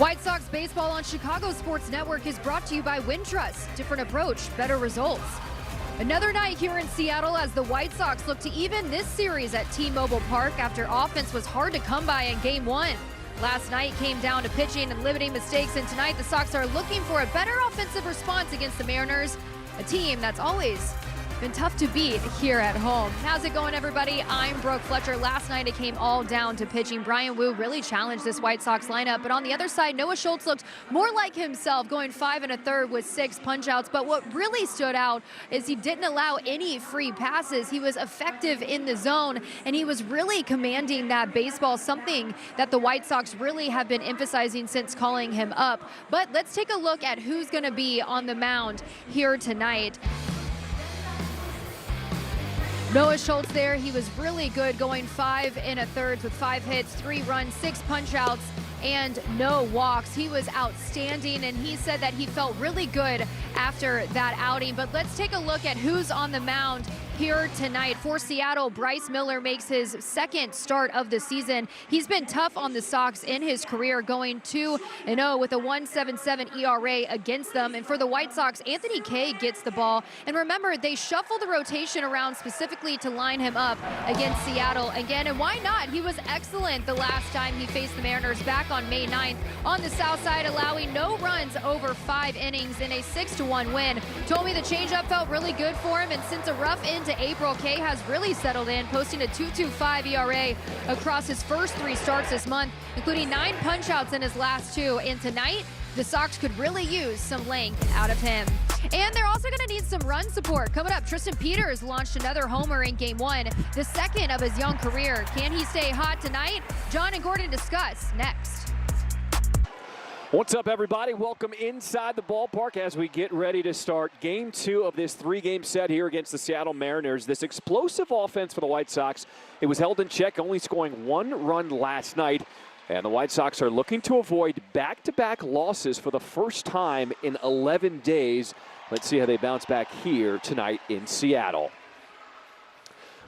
White Sox baseball on Chicago Sports Network is brought to you by Wintrust. Different approach, better results. Another night here in Seattle as the White Sox look to even this series at T-Mobile Park after offense was hard to come by in Game 1. Last night came down to pitching and limiting mistakes, and tonight the Sox are looking for a better offensive response against the Mariners, a team that's always been tough to beat here at home. How's it going, everybody? I'm Brooke Fletcher. Last night it came all down to pitching. Brian Wu really challenged this White Sox lineup, but on the other side, Noah Schultz looked more like himself, going 5 1/3 with 6 punch-outs. But what really stood out is he didn't allow any free passes. He was effective in the zone, and he was really commanding that baseball, something that the White Sox really have been emphasizing since calling him up. But let's take a look at who's going to be on the mound here tonight. Noah Schultz there, he was really good, going 5 1/3 with 5 hits, 3 runs, 6 punch-outs, and no walks. He was outstanding, and he said that he felt really good after that outing. But let's take a look at who's on the mound here tonight. For Seattle, Bryce Miller makes his second start of the season. He's been tough on the Sox in his career, going 2-0 with a 1.77 ERA against them. And for the White Sox, Anthony Kay gets the ball. And remember, they shuffle the rotation around specifically to line him up against Seattle again. And why not? He was excellent the last time he faced the Mariners back on May 9th on the south side, allowing no runs over 5 innings in a 6-1 win. Told me the changeup felt really good for him, and since a rough end to April, Kay has really settled in, posting a 2.25 ERA across his first 3 starts this month, including 9 punch-outs in his last 2. And tonight, the Sox could really use some length out of him. And they're also going to need some run support. Coming up, Tristan Peters launched another homer in Game 1, the second of his young career. Can he stay hot tonight? John and Gordon discuss next. What's up, everybody? Welcome inside the ballpark as we get ready to start Game 2 of this 3-game set here against the Seattle Mariners. This explosive offense for the White Sox, it was held in check, only scoring 1 run last night. And the White Sox are looking to avoid back-to-back losses for the first time in 11 days. Let's see how they bounce back here tonight in Seattle.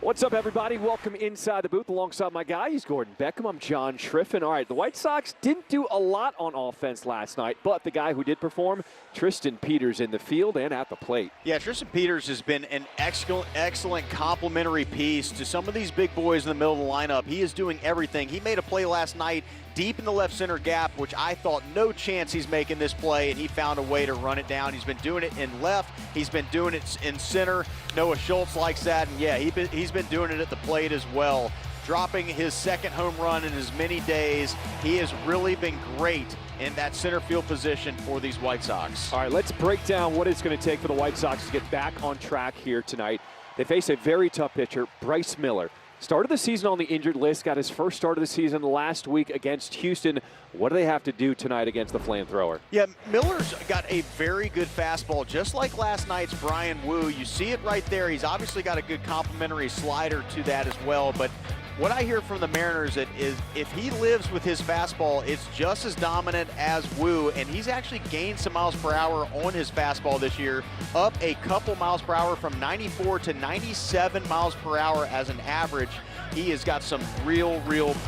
What's up, everybody? Welcome inside the booth alongside my guy. He's Gordon Beckham. I'm John Triffin. All right, the White Sox didn't do a lot on offense last night, but the guy who did perform, Tristan Peters in the field and at the plate. Yeah, Tristan Peters has been an excellent complementary piece to some of these big boys in the middle of the lineup. He is doing everything. He made a play last night deep in the left center gap, which I thought no chance he's making this play, and he found a way to run it down. He's been doing it in left. He's been doing it in center. Noah Schultz likes that, and yeah, he's been doing it at the plate as well. Dropping his second home run in as many days. He has really been great in that center field position for these White Sox. All right, let's break down what it's going to take for the White Sox to get back on track here tonight. They face a very tough pitcher, Bryce Miller. Started the season on the injured list, got his first start of the season last week against Houston. What do they have to do tonight against the flamethrower? Yeah, Miller's got a very good fastball, just like last night's Brian Wu. You see it right there. He's obviously got a good complementary slider to that as well, but what I hear from the Mariners is if he lives with his fastball, it's just as dominant as Wu, and he's actually gained some miles per hour on his fastball this year, up a couple miles per hour from 94 to 97 miles per hour as an average. He has got some real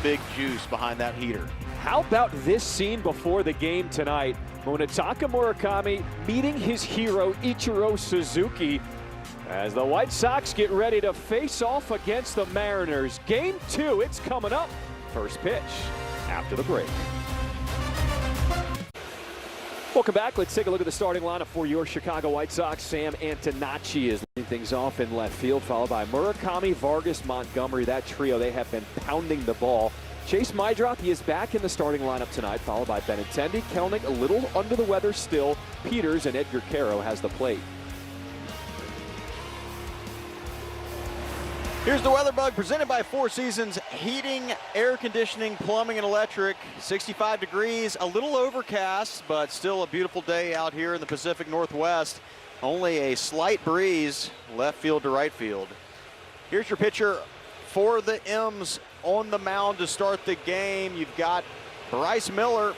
big juice behind that heater. How about this scene before the game tonight? Munetaka Murakami meeting his hero Ichiro Suzuki as the White Sox get ready to face off against the Mariners. Game 2, it's coming up. First pitch after the break. Welcome back. Let's take a look at the starting lineup for your Chicago White Sox. Sam Antonacci is leading things off in left field, followed by Murakami, Vargas, Montgomery. That trio, they have been pounding the ball. Chase Mydroth, he is back in the starting lineup tonight, followed by Benintendi. Kelnick a little under the weather still. Peters and Edgar Caro has the plate. Here's the Weather Bug presented by Four Seasons Heating, Air Conditioning, Plumbing, and Electric. 65 degrees, a little overcast, but still a beautiful day out here in the Pacific Northwest. Only a slight breeze left field to right field. Here's your pitcher for the M's on the mound to start the game. You've got Bryce Miller.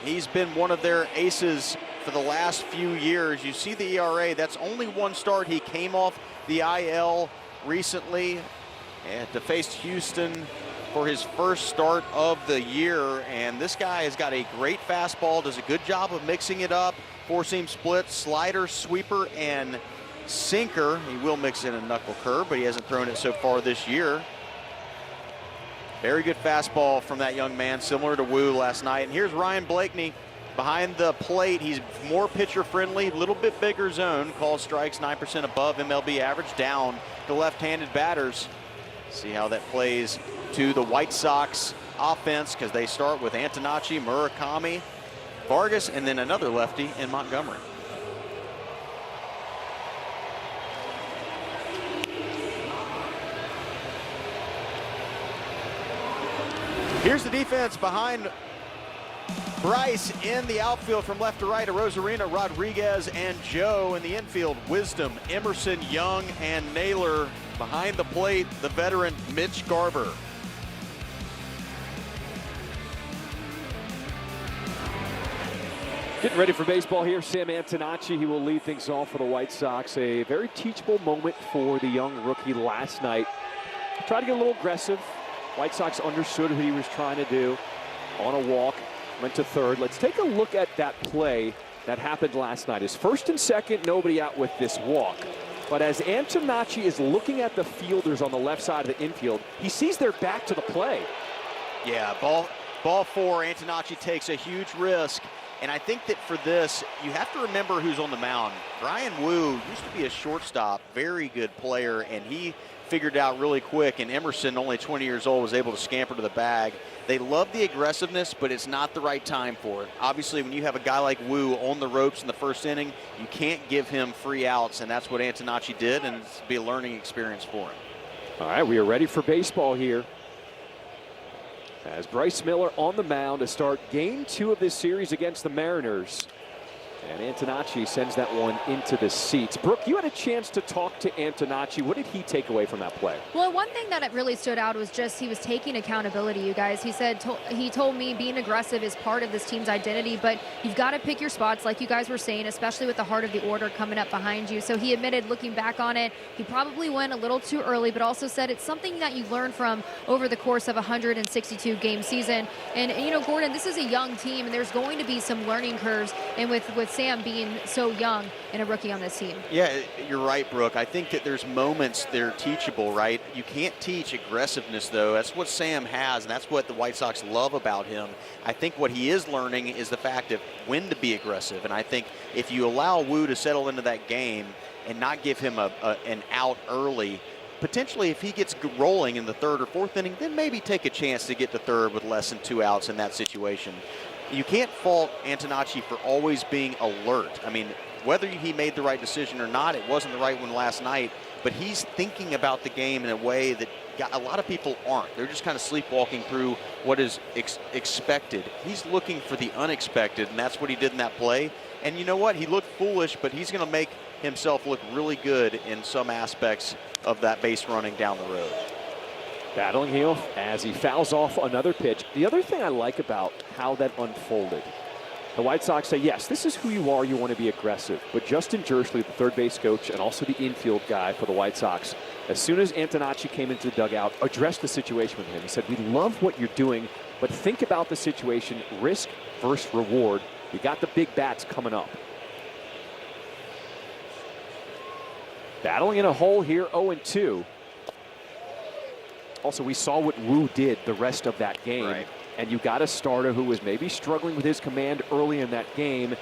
He's been one of their aces for the last few years. You see the ERA, that's only 1 start. He came off the IL recently and to face Houston for his first start of the year. And this guy has got a great fastball, does a good job of mixing it up. Four-seam split, slider, sweeper, and sinker. He will mix in a knuckle curve, but he hasn't thrown it so far this year. Very good fastball from that young man, similar to Wu last night. And here's Ryan Blakeney behind the plate. He's more pitcher friendly, a little bit bigger zone. Calls strikes 9% above MLB average, down to left-handed batters. See how that plays to the White Sox offense, because they start with Antonacci, Murakami, Vargas, and then another lefty in Montgomery. Here's the defense behind Bryce in the outfield from left to right. Rosarina, Rodriguez, and Joe in the infield. Wisdom, Emerson, Young, and Naylor. Behind the plate, the veteran Mitch Garver. Getting ready for baseball here, Sam Antonacci. He will lead things off for the White Sox. A very teachable moment for the young rookie last night. Tried to get a little aggressive. White Sox understood what he was trying to do. On a walk, went to third. Let's take a look at that play that happened last night. His first and second, nobody out with this walk. But as Antonacci is looking at the fielders on the left side of the infield, he sees their back to the play. Yeah, ball four, Antonacci takes a huge risk. And I think that for this, you have to remember who's on the mound. Brian Wu used to be a shortstop, very good player, and he figured it out really quick. And Emerson, only 20 years old, was able to scamper to the bag. They love the aggressiveness, but it's not the right time for it. Obviously, when you have a guy like Wu on the ropes in the first inning, you can't give him free outs, and that's what Antonacci did, and it's be a learning experience for him. All right, we are ready for baseball here. As Bryce Miller on the mound to start game 2 of this series against the Mariners. And Antonacci sends that one into the seats. Brooke, you had a chance to talk to Antonacci. What did he take away from that play? Well, one thing that really stood out was just he was taking accountability, you guys. He said, he told me being aggressive is part of this team's identity, but you've got to pick your spots, like you guys were saying, especially with the heart of the order coming up behind you. So he admitted, looking back on it, he probably went a little too early, but also said it's something that you learn from over the course of a 162-game season. And, you know, Gordon, this is a young team, and there's going to be some learning curves. And with Sam being so young and a rookie on this team. Yeah, you're right, Brooke. I think that there's moments they're teachable, right? You can't teach aggressiveness, though. That's what Sam has, and that's what the White Sox love about him. I think what he is learning is the fact of when to be aggressive. And I think if you allow Wu to settle into that game and not give him an out early, potentially if he gets rolling in the third or fourth inning, then maybe take a chance to get to third with less than 2 outs in that situation. You can't fault Antonacci for always being alert. I mean, whether he made the right decision or not, it wasn't the right one last night, but he's thinking about the game in a way that a lot of people aren't. They're just kind of sleepwalking through what is expected. He's looking for the unexpected, and that's what he did in that play. And you know what? He looked foolish, but he's going to make himself look really good in some aspects of that base running down the road. Battling heel as he fouls off another pitch. The other thing I like about how that unfolded, the White Sox say, yes, this is who you are. You want to be aggressive. But Justin Jersley, the third base coach and also the infield guy for the White Sox, as soon as Antonacci came into the dugout, addressed the situation with him. He said, we love what you're doing, but think about the situation, risk versus reward. You got the big bats coming up. Battling in a hole here, 0-2. Also, we saw what Wu did the rest of that game. Right. And you got a starter who was maybe struggling with his command early in that game.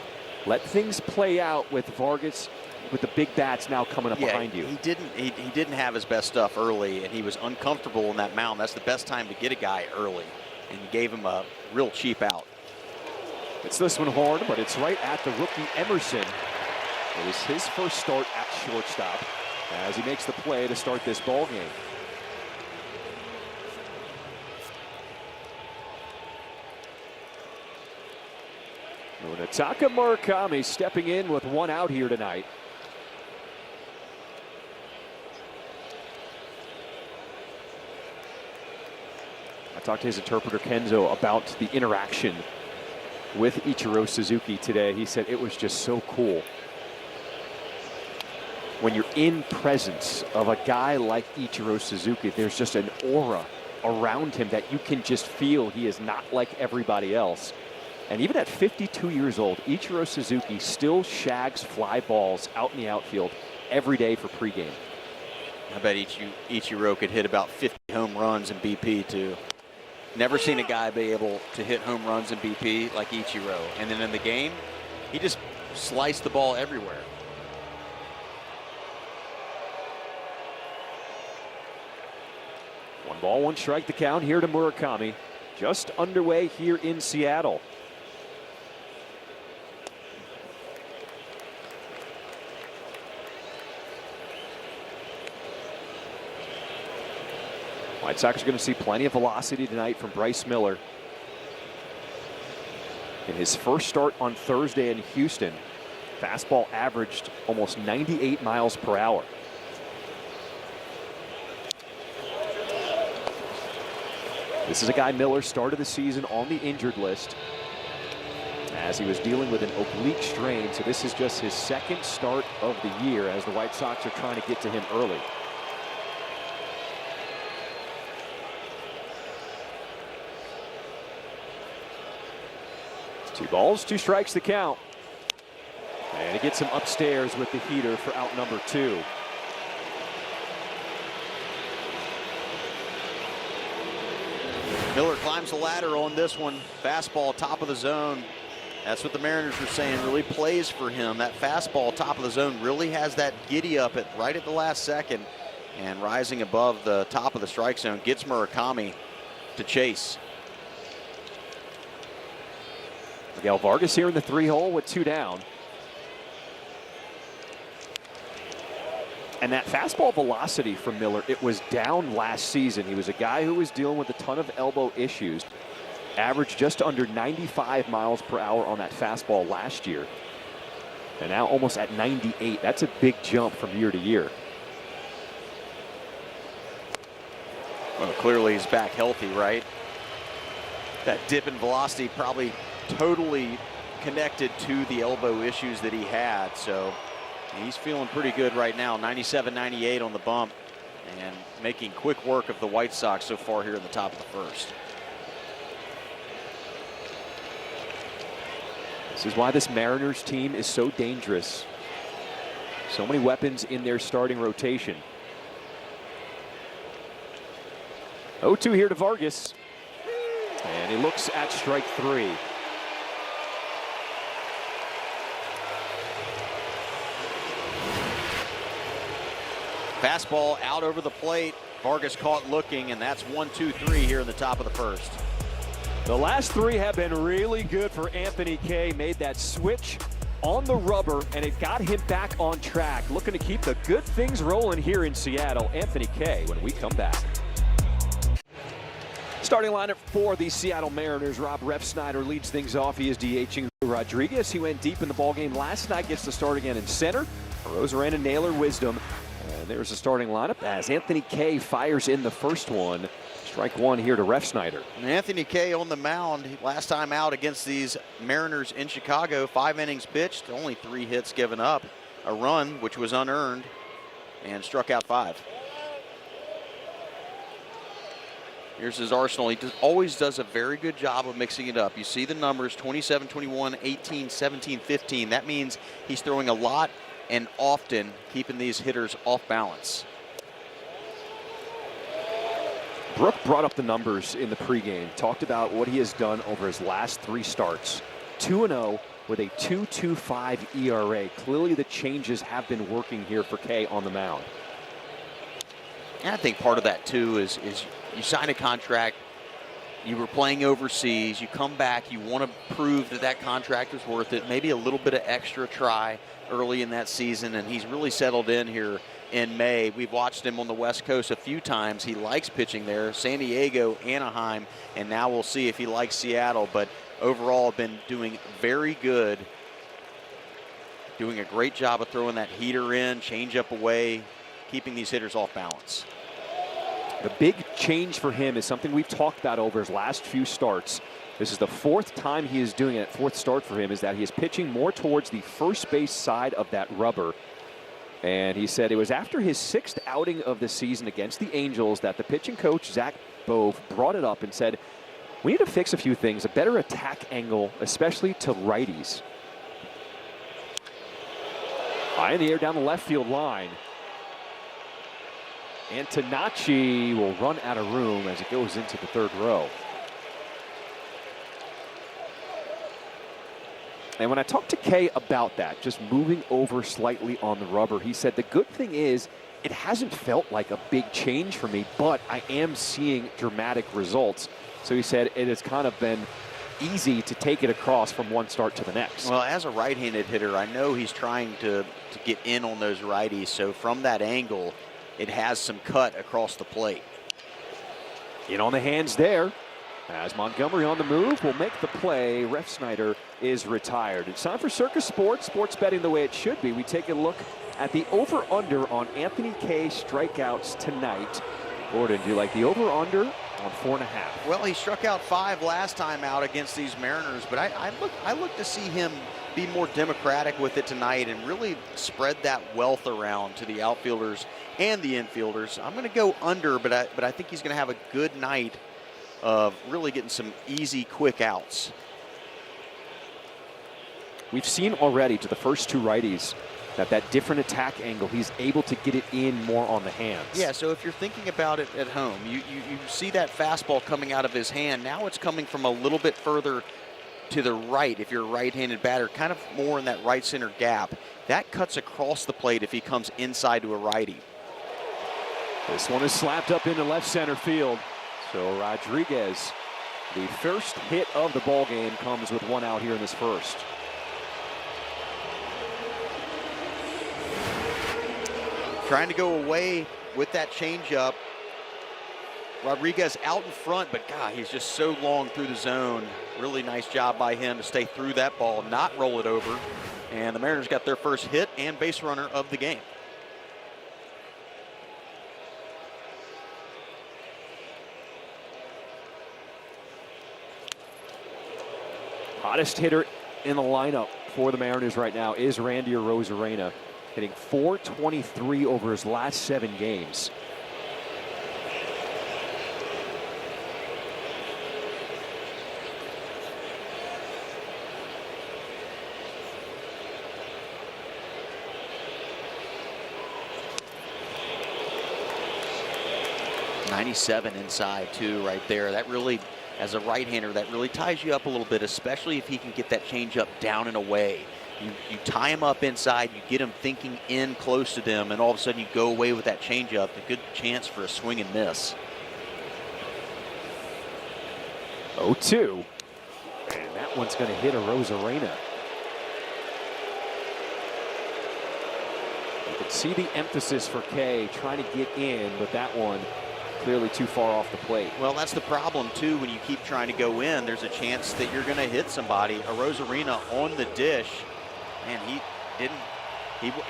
Let things play out with Vargas, with the big bats now coming up behind you. He didn't have his best stuff early, and he was uncomfortable in that mound. That's the best time to get a guy early, and you gave him a real cheap out. It's this one hard, but it's right at the rookie Emerson. It was his first start at shortstop as he makes the play to start this ball game. Munetaka Murakami stepping in with 1 out here tonight. I talked to his interpreter Kenzo about the interaction with Ichiro Suzuki today. He said it was just so cool when you're in presence of a guy like Ichiro Suzuki. There's just an aura around him that you can just feel he is not like everybody else. And even at 52 years old, Ichiro Suzuki still shags fly balls out in the outfield every day for pregame. I bet Ichiro could hit about 50 home runs in BP too. Never seen a guy be able to hit home runs in BP like Ichiro. And then in the game, he just sliced the ball everywhere. One ball, one strike the count here to Murakami. Just underway here in Seattle. White Sox are going to see plenty of velocity tonight from Bryce Miller. In his first start on Thursday in Houston, fastball averaged almost 98 miles per hour. This is a guy Miller started the season on the injured list as he was dealing with an oblique strain. So this is just his second start of the year as the White Sox are trying to get to him early. Two balls, two strikes the count. And he gets him upstairs with the heater for out number 2. Miller climbs the ladder on this one. Fastball top of the zone. That's what the Mariners were saying really plays for him. That fastball top of the zone really has that giddy up right at the last second. And rising above the top of the strike zone gets Murakami to chase. Miguel Vargas here in the 3-hole with 2 down. And that fastball velocity from Miller, it was down last season. He was a guy who was dealing with a ton of elbow issues. Averaged just under 95 miles per hour on that fastball last year. And now almost at 98. That's a big jump from year to year. Well, clearly he's back healthy, right? That dip in velocity probably totally connected to the elbow issues that he had. So he's feeling pretty good right now. 97-98 on the bump and making quick work of the White Sox so far here in the top of the first. This is why this Mariners team is so dangerous. So many weapons in their starting rotation. 0-2 here to Vargas. And he looks at strike 3. Fastball out over the plate. Vargas caught looking, and that's 1-2-3 here in the top of the first. The last 3 have been really good for Anthony Kay. Made that switch on the rubber, and it got him back on track. Looking to keep the good things rolling here in Seattle. Anthony Kay when we come back. Starting lineup for the Seattle Mariners. Rob Refsnyder leads things off. He is DHing Rodriguez. He went deep in the ballgame last night. Gets to start again in center. Rosarena, Naylor, Wisdom. And there's the starting lineup as Anthony Kay fires in the first one. Strike 1 here to Refsnyder. Anthony Kay on the mound. Last time out against these Mariners in Chicago. 5 innings pitched. Only 3 hits given up. A run, which was unearned. And struck out 5. Here's his arsenal. He always does a very good job of mixing it up. You see the numbers, 27, 21, 18, 17, 15. That means he's throwing a lot and often, keeping these hitters off balance. Brooke brought up the numbers in the pregame. Talked about what he has done over his last 3 starts. 2-0 with a 2.25 ERA. Clearly the changes have been working here for Kay on the mound. And I think part of that too is you sign a contract, you were playing overseas, you come back, you want to prove that that contract is worth it, maybe a little bit of extra try early in that season, and he's really settled in here in May. We've watched him on the West Coast a few times. He likes pitching there, San Diego, Anaheim, and now we'll see if he likes Seattle, but overall been doing very good, doing a great job of throwing that heater in, change up away, keeping these hitters off balance. The big change for him is something we've talked about over his last few starts. This is the 4th time he is doing it, 4th start for him, is that he is pitching more towards the first base side of that rubber. And he said it was after his 6th outing of the season against the Angels that the pitching coach, Zach Bove brought it up and said, we need to fix a few things, a better attack angle, especially to righties. High in the air down the left field line. Antonacci will run out of room as it goes into the third row. And when I talked to Kay about that, just moving over slightly on the rubber, he said the good thing is it hasn't felt like a big change for me, but I am seeing dramatic results. So he said it has kind of been easy to take it across from one start to the next. Well, as a right-handed hitter, I know he's trying to get in on those righties. So from that angle, it has some cut across the plate. In on the hands there. As Montgomery on the move will make the play. Ref Snyder is retired. It's time for Circus Sports. Sports betting the way it should be. We take a look at the over-under on Anthony Kay strikeouts tonight. Gordon, do you like the over-under on 4.5? Well, he struck out 5 last time out against these Mariners, but I look to see him be more democratic with it tonight and really spread that wealth around to the outfielders and the infielders. I'm going to go under, but I think he's going to have a good night of really getting some easy, quick outs. We've seen already to the first two righties that different attack angle, he's able to get it in more on the hands. Yeah, so if you're thinking about it at home, you see that fastball coming out of his hand. Now it's coming from a little bit further to the right if you're a right-handed batter, kind of more in that right center gap. That cuts across the plate if he comes inside to a righty. This one is slapped up into left center field. So Rodriguez, the first hit of the ball game, comes with one out here in this first. Trying to go away with that changeup. Rodriguez out in front, but God, he's just so long through the zone. Really nice job by him to stay through that ball, not roll it over. And the Mariners got their first hit and base runner of the game. Hottest hitter in the lineup for the Mariners right now is Randy Arozarena, hitting .423 over his last 7 games. .97 inside too, right there. That really, as a right-hander, that really ties you up a little bit, especially if he can get that changeup down and away. You tie him up inside, you get him thinking in close to them, and all of a sudden you go away with that changeup. A good chance for a swing and miss. 0-2. And that one's going to hit Arozarena. You can see the emphasis for Kay trying to get in, but that one clearly too far off the plate. Well, that's the problem too. When you keep trying to go in, there's a chance that you're going to hit somebody. Arozarena on the dish, and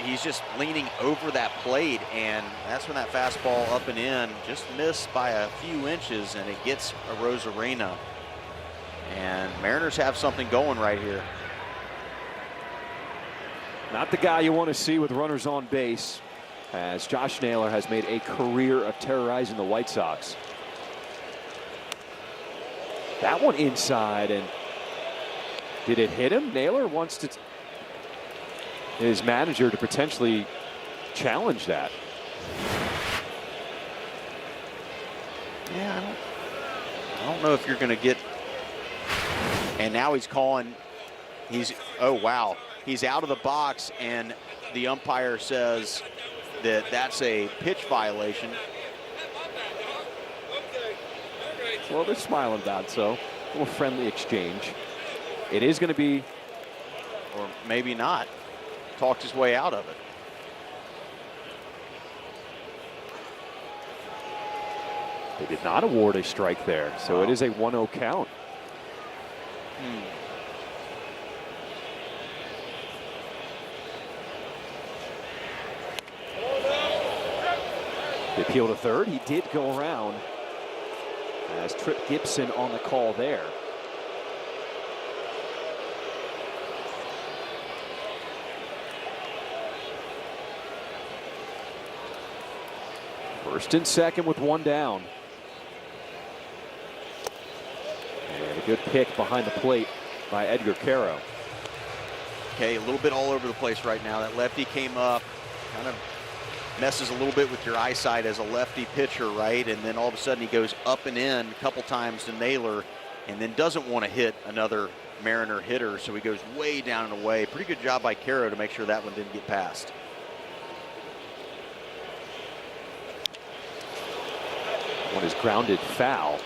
he's just leaning over that plate, and that's when that fastball up and in just missed by a few inches, and it gets Arozarena. And Mariners have something going right here. Not the guy you want to see with runners on base, as Josh Naylor has made a career of terrorizing the White Sox. That one inside, and did it hit him? Naylor wants his manager to potentially challenge that. Yeah, I don't know if you're going to get. And now he's calling. Oh wow, he's out of the box, and the umpire says that's a pitch violation. Well, they're smiling about it, so a little friendly exchange. It is going to be, or maybe not. Talked his way out of it. They did not award a strike there, so it is a 1-0 count. The appeal to third. He did go around as Tripp Gibson on the call there. First and second with one down. Good pick behind the plate by Edgar Caro. Okay, a little bit all over the place right now. That lefty came up, kind of messes a little bit with your eyesight as a lefty pitcher, right? And then all of a sudden he goes up and in a couple times to Naylor, and then doesn't want to hit another Mariner hitter, so he goes way down and away. Pretty good job by Caro to make sure that one didn't get past. One is grounded foul.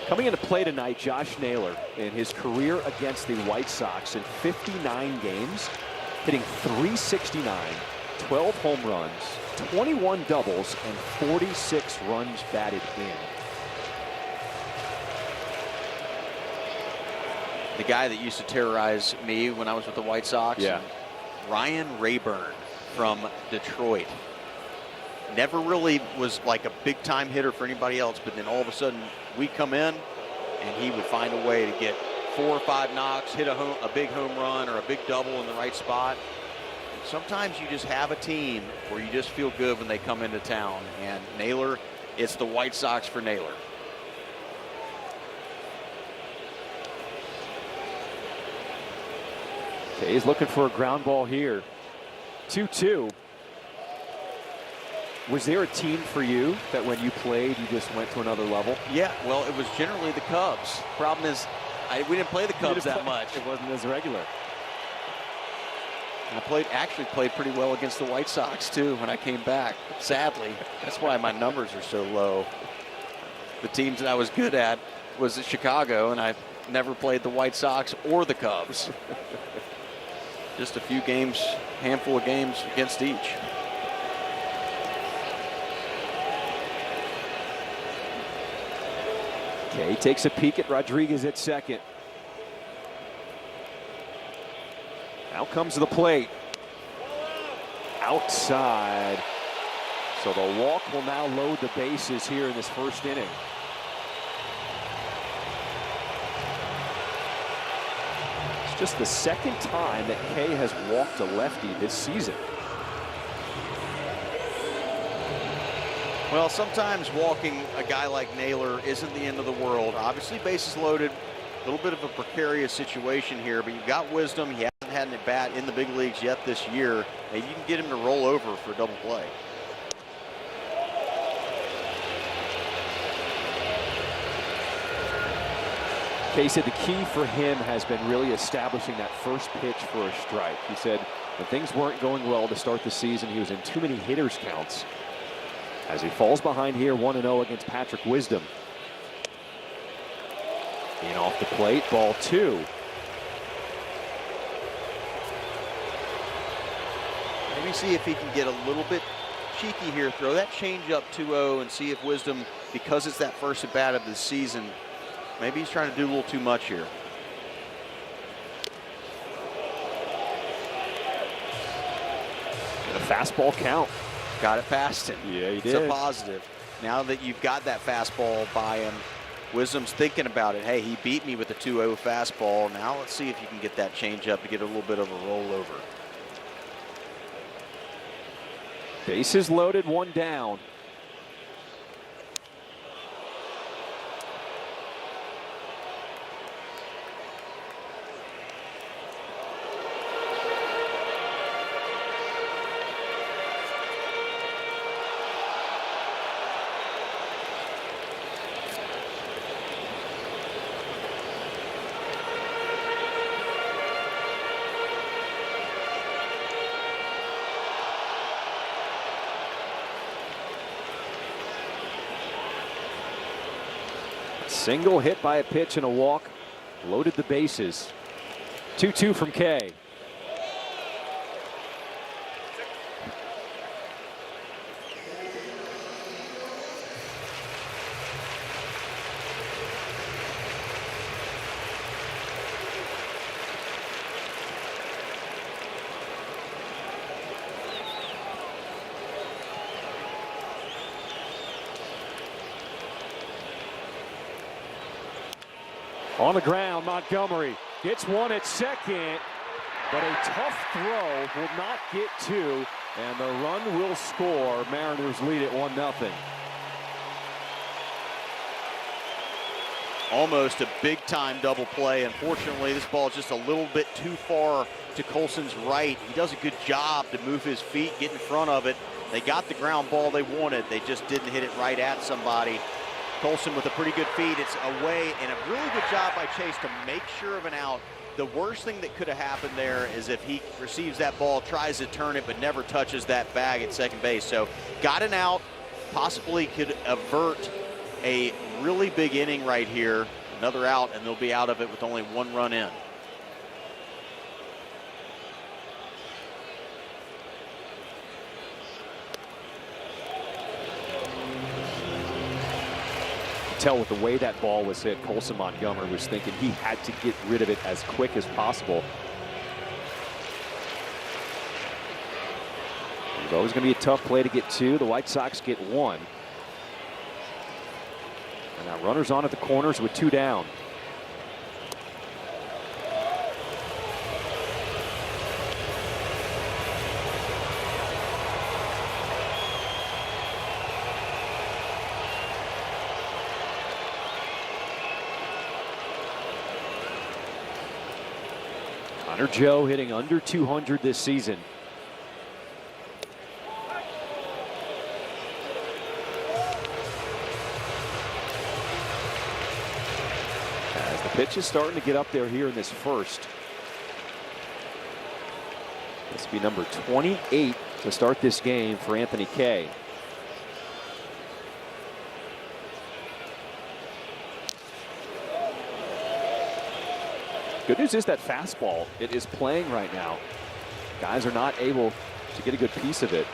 Coming into play tonight, Josh Naylor, in his career against the White Sox in 59 games, hitting .369, 12 home runs, 21 doubles, and 46 runs batted in. The guy that used to terrorize me when I was with the White Sox, Ryan Rayburn from Detroit. Never really was like a big-time hitter for anybody else, but then all of a sudden we'd come in and he would find a way to get 4 or 5 knocks, hit a big home run or a big double in the right spot. Sometimes you just have a team where you just feel good when they come into town, and Naylor, it's the White Sox for Naylor. Okay, he's looking for a ground ball here. 2-2. Was there a team for you that when you played, you just went to another level? Yeah, well, it was generally the Cubs. Problem is, we didn't play the Cubs that much. It wasn't as regular. I actually played pretty well against the White Sox, too, when I came back. Sadly, that's why my numbers are so low. The teams that I was good at was at Chicago, and I never played the White Sox or the Cubs. Just a few games, handful of games against each. Okay, he takes a peek at Rodriguez at second. Now comes to the plate. Outside. So the walk will now load the bases here in this first inning. It's just the second time that Kay has walked a lefty this season. Well, sometimes walking a guy like Naylor isn't the end of the world. Obviously, bases loaded, a little bit of a precarious situation here, but you've got Wisdom. He hasn't had an at-bat in the big leagues yet this year. Maybe you can get him to roll over for a double play. Kay said the key for him has been really establishing that first pitch for a strike. He said when things weren't going well to start the season, he was in too many hitters counts. As he falls behind here, 1-0 against Patrick Wisdom. In off the plate, ball 2. Maybe see if he can get a little bit cheeky here. Throw that changeup 2-0 and see if Wisdom, because it's that first at bat of the season, maybe he's trying to do a little too much here. And a fastball count. Got it past him. Yeah, he did. It's a positive. Now that you've got that fastball by him, Wisdom's thinking about it. Hey, he beat me with a 2-0 fastball. Now let's see if you can get that changeup to get a little bit of a rollover. Bases loaded, 1 down. Single hit by a pitch and a walk. Loaded the bases. 2-2 from Kay. On the ground, Montgomery gets one at second, but a tough throw will not get 2, and the run will score. Mariners lead it 1-0. almost a big-time double play. Unfortunately, this ball is just a little bit too far to Colson's right. He does a good job to move his feet, get in front of it. They got the ground ball they wanted. They just didn't hit it right at somebody. Colson with a pretty good feed. It's away, and a really good job by Chase to make sure of an out. The worst thing that could have happened there is if he receives that ball, tries to turn it, but never touches that bag at second base. So got an out, possibly could avert a really big inning right here. Another out, and they'll be out of it with only one run in. Tell with the way that ball was hit, Colson Montgomery was thinking he had to get rid of it as quick as possible. It's always going to be a tough play to get two. The White Sox get one. And now runners on at the corners with two down. Hunter Joe hitting under 200 this season. As the pitch is starting to get up there here in this first. This will be number 28 to start this game for Anthony Kay. Good news is that fastball, it is playing right now. Guys are not able to get a good piece of it.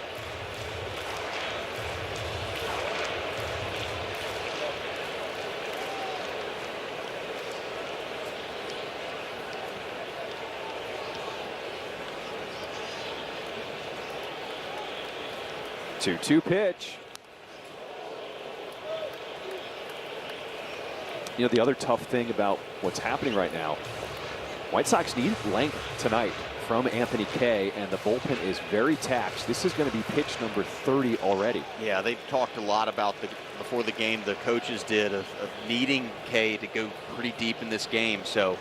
Two-two pitch. You know, the other tough thing about what's happening right now, White Sox need length tonight from Anthony Kay, and the bullpen is very taxed. This is going to be pitch number 30 already. Yeah, they talked a lot about before the game, the coaches did, of needing Kay to go pretty deep in this game. So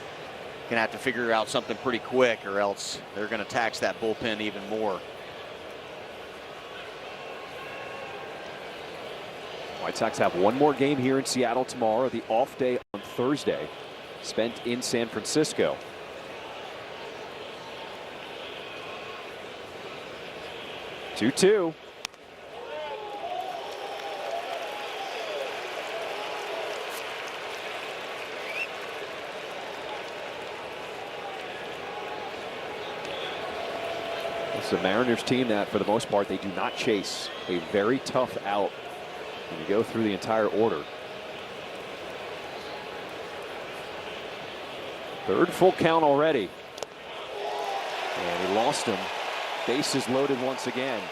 gonna have to figure out something pretty quick, or else they're going to tax that bullpen even more. White Sox have one more game here in Seattle tomorrow. The off day on Thursday, spent in San Francisco. Two-two. It's a Mariners team that, for the most part, they do not chase. A very tough out when you go through the entire order. Third full count already. And he lost him. Bases loaded once again.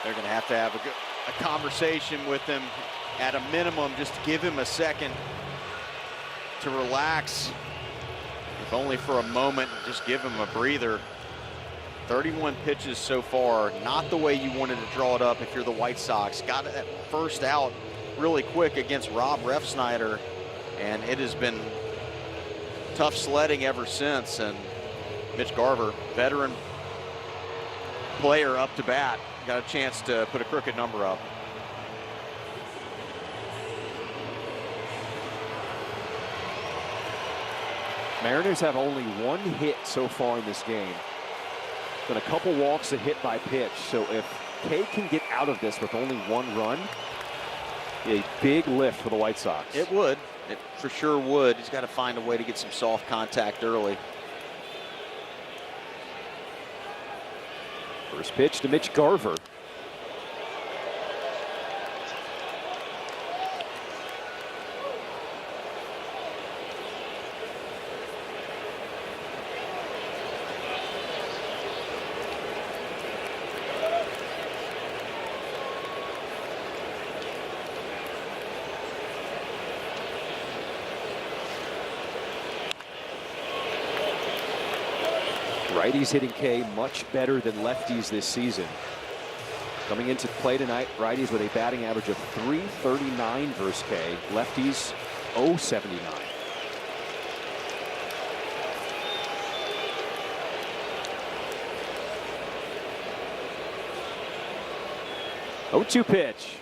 They're going to have a conversation with him at a minimum, just to give him a second to relax, if only for a moment, just give him a breather. 31 pitches so far, not the way you wanted to draw it up if you're the White Sox. Got that first out really quick against Rob Refsnyder, and it has been tough sledding ever since. And Mitch Garver, veteran player, up to bat, got a chance to put a crooked number up. Mariners have only one hit so far in this game. Been a couple walks, a hit by pitch. So if Kay can get out of this with only one run, a big lift for the White Sox. It would. It for sure would. He's got to find a way to get some soft contact early. First pitch to Mitch Garver. Righties hitting Kay much better than lefties this season. Coming into play tonight, righties with a batting average of .339 versus Kay. Lefties 0-79. Oh, 2 pitch.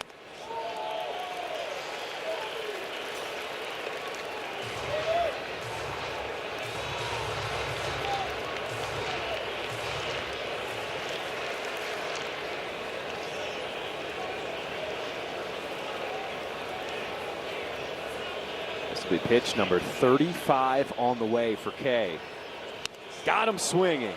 This will be pitch number 35 on the way for Kay. Got him swinging.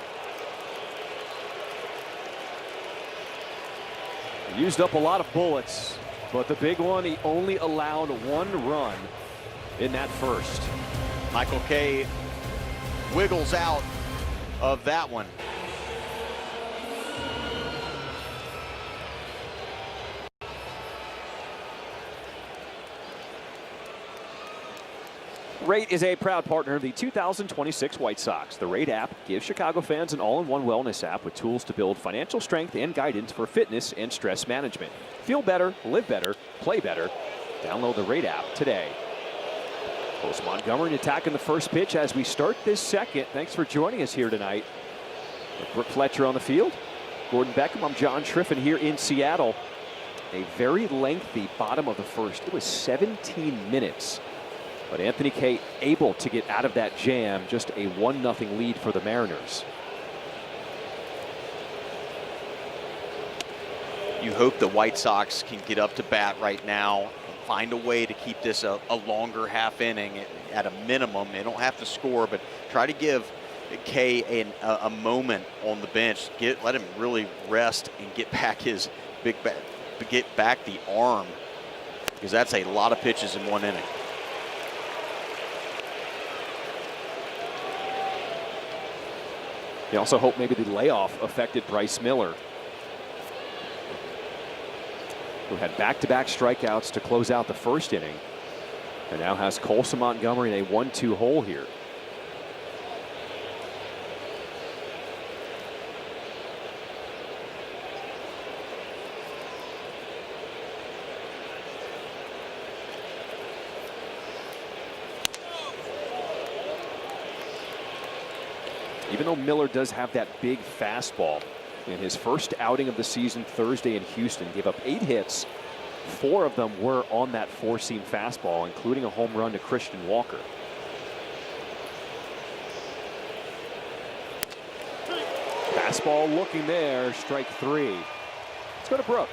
He used up a lot of bullets, but the big one, he only allowed 1 run in that first. Michael Kay wiggles out of that one. Rate is a proud partner of the 2026 White Sox. The Rate app gives Chicago fans an all-in-one wellness app with tools to build financial strength and guidance for fitness and stress management. Feel better, live better, play better. Download the Rate app today. Close Montgomery attacking the first pitch as we start this second. Thanks for joining us here tonight. With Brooke Fletcher on the field, Gordon Beckham, I'm John Triffin here in Seattle. A very lengthy bottom of the first. It was 17 minutes. But Anthony Kay able to get out of that jam, just a 1-0 lead for the Mariners. You hope the White Sox can get up to bat right now and find a way to keep this a longer half inning at a minimum. They don't have to score, but try to give Kay a moment on the bench. Let him really rest and get back his get back the arm, because that's a lot of pitches in 1 inning. They also hope maybe the layoff affected Bryce Miller, who had back-to-back strikeouts to close out the first inning, and now has Colson Montgomery in a 1-2 hole here. Even though Miller does have that big fastball, in his first outing of the season Thursday in Houston, gave up 8 hits. 4 of them were on that 4-seam fastball, including a home run to Christian Walker. Fastball looking there, strike 3. Let's go to Brooke.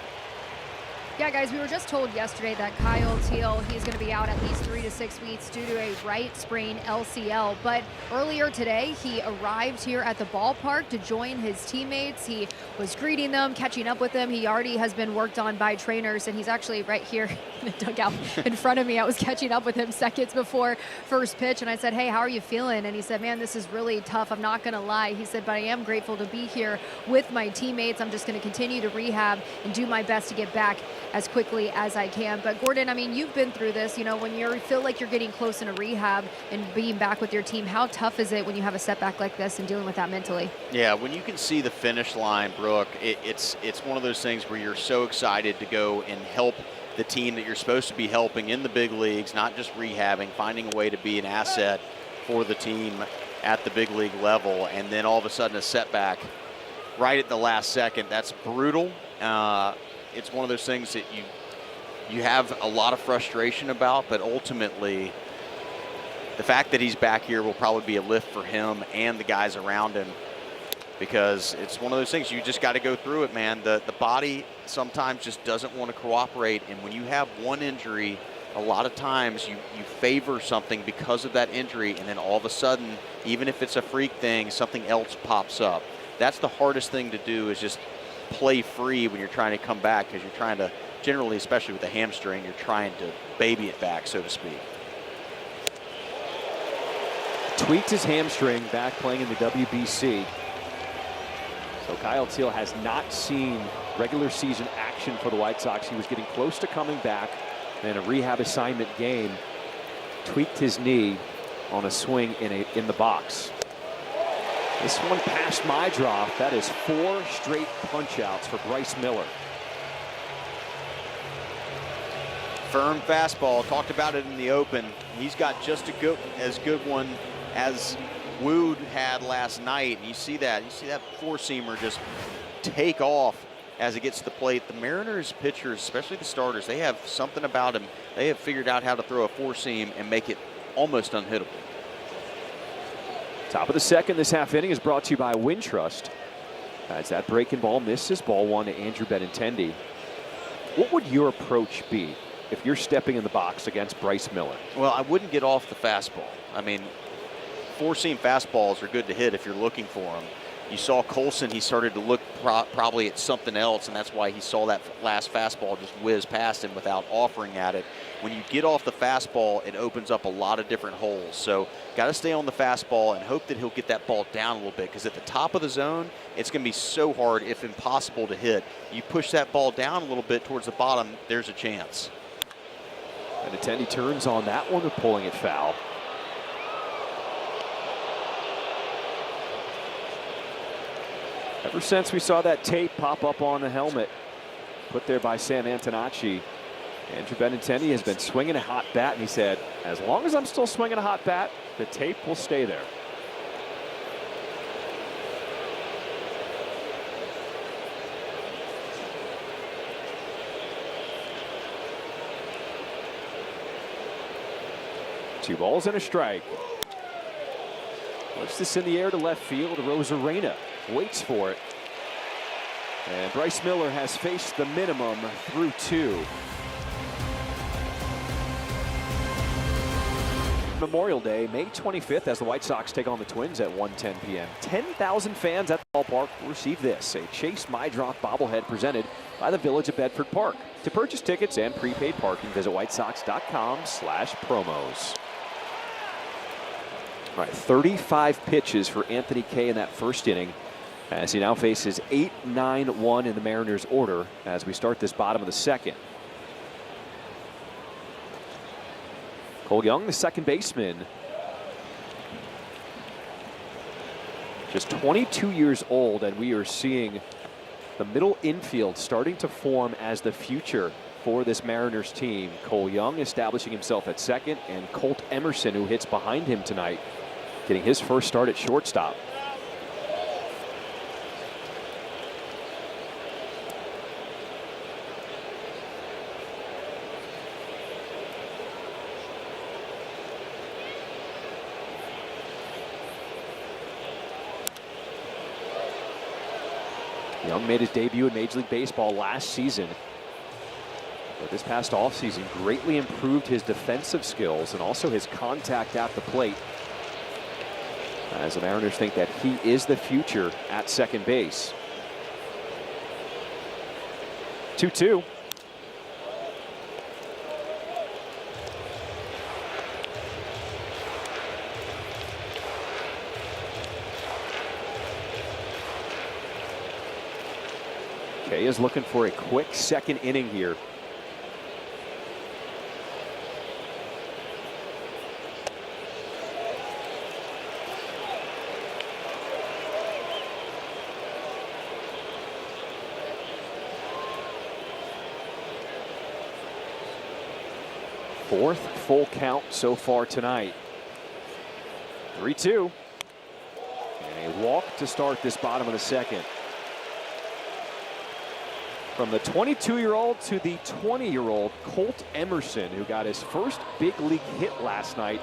Yeah, guys, we were just told yesterday that Kyle Teal, he's going to be out at least 3 to 6 weeks due to a right sprain LCL. But earlier today, he arrived here at the ballpark to join his teammates. He was greeting them, catching up with them. He already has been worked on by trainers, and he's actually right here in the dugout in front of me. I was catching up with him seconds before first pitch, and I said, hey, how are you feeling? And he said, man, this is really tough. I'm not going to lie. He said, but I am grateful to be here with my teammates. I'm just going to continue to rehab and do my best to get back as quickly as I can. But Gordon, I mean, you've been through this, you know, when you feel like you're getting close in a rehab and being back with your team, how tough is it when you have a setback like this and dealing with that mentally? Yeah, when you can see the finish line, Brooke, it's one of those things where you're so excited to go and help the team that you're supposed to be helping in the big leagues, not just rehabbing, finding a way to be an asset for the team at the big league level, and then all of a sudden a setback right at the last second. That's brutal. It's one of those things that you have a lot of frustration about, but ultimately the fact that he's back here will probably be a lift for him and the guys around him, because it's one of those things you just got to go through it, man. The body sometimes just doesn't want to cooperate, and when you have one injury, a lot of times you favor something because of that injury, and then all of a sudden, even if it's a freak thing, something else pops up. That's the hardest thing to do, is just play free when you're trying to come back, because you're trying to, generally, especially with the hamstring, you're trying to baby it back, so to speak. Tweaked his hamstring back playing in the WBC. So Kyle Teal has not seen regular season action for the White Sox. He was getting close to coming back in a rehab assignment game. Tweaked his knee on a swing in the box. This one passed my drop. That is 4 straight punch outs for Bryce Miller. Firm fastball. Talked about it in the open. He's got just as good one as Wood had last night. You see that. You see that four-seamer just take off as it gets to the plate. The Mariners pitchers, especially the starters, they have something about them. They have figured out how to throw a four-seam and make it almost unhittable. Top of the second, this half inning is brought to you by Wintrust. As that breaking ball misses, ball one to Andrew Benintendi. What would your approach be if you're stepping in the box against Bryce Miller? Well, I wouldn't get off the fastball. I mean, four-seam fastballs are good to hit if you're looking for them. You saw Colson, he started to look probably at something else, and that's why he saw that last fastball just whiz past him without offering at it. When you get off the fastball, it opens up a lot of different holes. So got to stay on the fastball and hope that he'll get that ball down a little bit, because at the top of the zone, it's going to be so hard, if impossible, to hit. You push that ball down a little bit towards the bottom, there's a chance. Benintendi turns on that one, pulling it foul. Ever since we saw that tape pop up on the helmet, put there by Sam Antonacci, Andrew Benintendi has been swinging a hot bat, and he said, as long as I'm still swinging a hot bat, the tape will stay there. Two balls and a strike. Lifts this in the air to left field. Rosarena waits for it. And Bryce Miller has faced the minimum through two. Memorial Day, May 25th, as the White Sox take on the Twins at 1:10 p.m. 10,000 fans at the ballpark will receive this, a Chase My Drop bobblehead presented by the Village of Bedford Park. To purchase tickets and prepaid parking, visit whitesox.com/promos. All right, 35 pitches for Anthony Kay in that first inning, as he now faces 8-9-1 in the Mariners' order as we start this bottom of the second. Cole Young, the second baseman, just 22 years old, and we are seeing the middle infield starting to form as the future for this Mariners team. Cole Young establishing himself at second, and Colt Emerson, who hits behind him tonight, getting his first start at shortstop. Young made his debut in Major League Baseball last season, but this past offseason greatly improved his defensive skills and also his contact at the plate, as the Mariners think that he is the future at second base. 2-2. Kay is looking for a quick second inning here. Fourth full count so far tonight. 3-2. And a walk to start this bottom of the second. From the 22-year-old to the 20-year-old Colt Emerson, who got his first big league hit last night,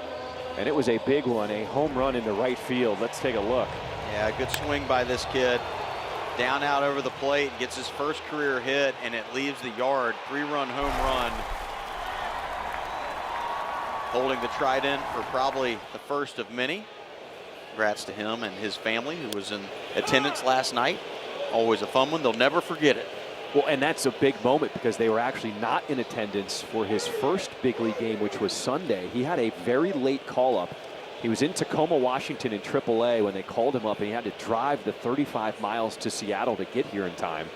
and it was a big one, a home run into right field. Let's take a look. Yeah, good swing by this kid. Down out over the plate, gets his first career hit, and it leaves the yard. 3-run home run. Holding the trident for probably the first of many. Congrats to him and his family, who was in attendance last night. Always a fun one. They'll never forget it. Well, and that's a big moment because they were actually not in attendance for his first big league game, which was Sunday. He had a very late call-up. He was in Tacoma, Washington in AAA when they called him up, and he had to drive the 35 miles to Seattle to get here in time.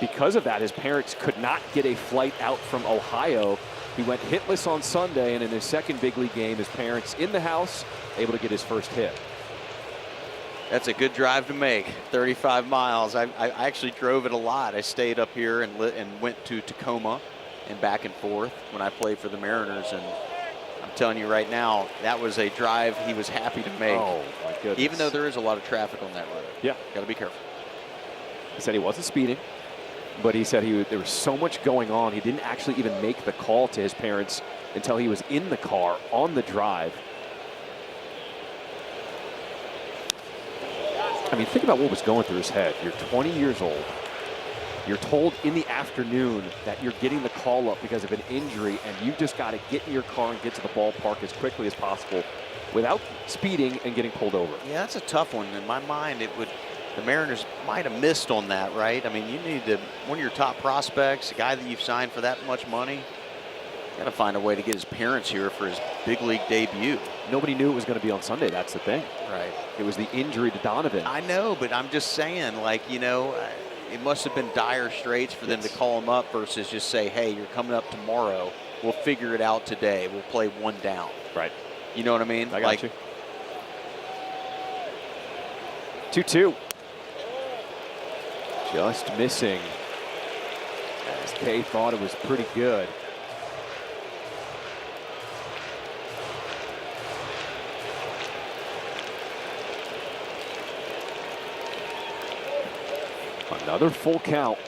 Because of that, his parents could not get a flight out from Ohio. He went hitless on Sunday, and in his second big league game, his parents in the house, able to get his first hit. That's a good drive to make, 35 miles. I actually drove it a lot. I stayed up here and went to Tacoma and back and forth when I played for the Mariners, and I'm telling you right now, that was a drive he was happy to make. Oh, my goodness. Even though there is a lot of traffic on that road. Yeah. Got to be careful. He said he wasn't speeding, but he said there was so much going on, he didn't actually even make the call to his parents until he was in the car on the drive. I mean, think about what was going through his head. You're 20 years old. You're told in the afternoon that you're getting the call up because of an injury, and you just got to get in your car and get to the ballpark as quickly as possible without speeding and getting pulled over. Yeah, that's a tough one. In my mind, the Mariners might have missed on that, right? I mean, you need to, one of your top prospects, a guy that you've signed for that much money, got to find a way to get his parents here for his big league debut. Nobody knew it was going to be on Sunday. That's the thing. Right. It was the injury to Donovan. I know, but I'm just saying, like, you know, it must have been dire straits for them to call him up versus just say, hey, you're coming up tomorrow. We'll figure it out today. We'll play one down. Right. You know what I mean? I got you. 2-2. Just missing. As Kay thought it was pretty good. Another full count.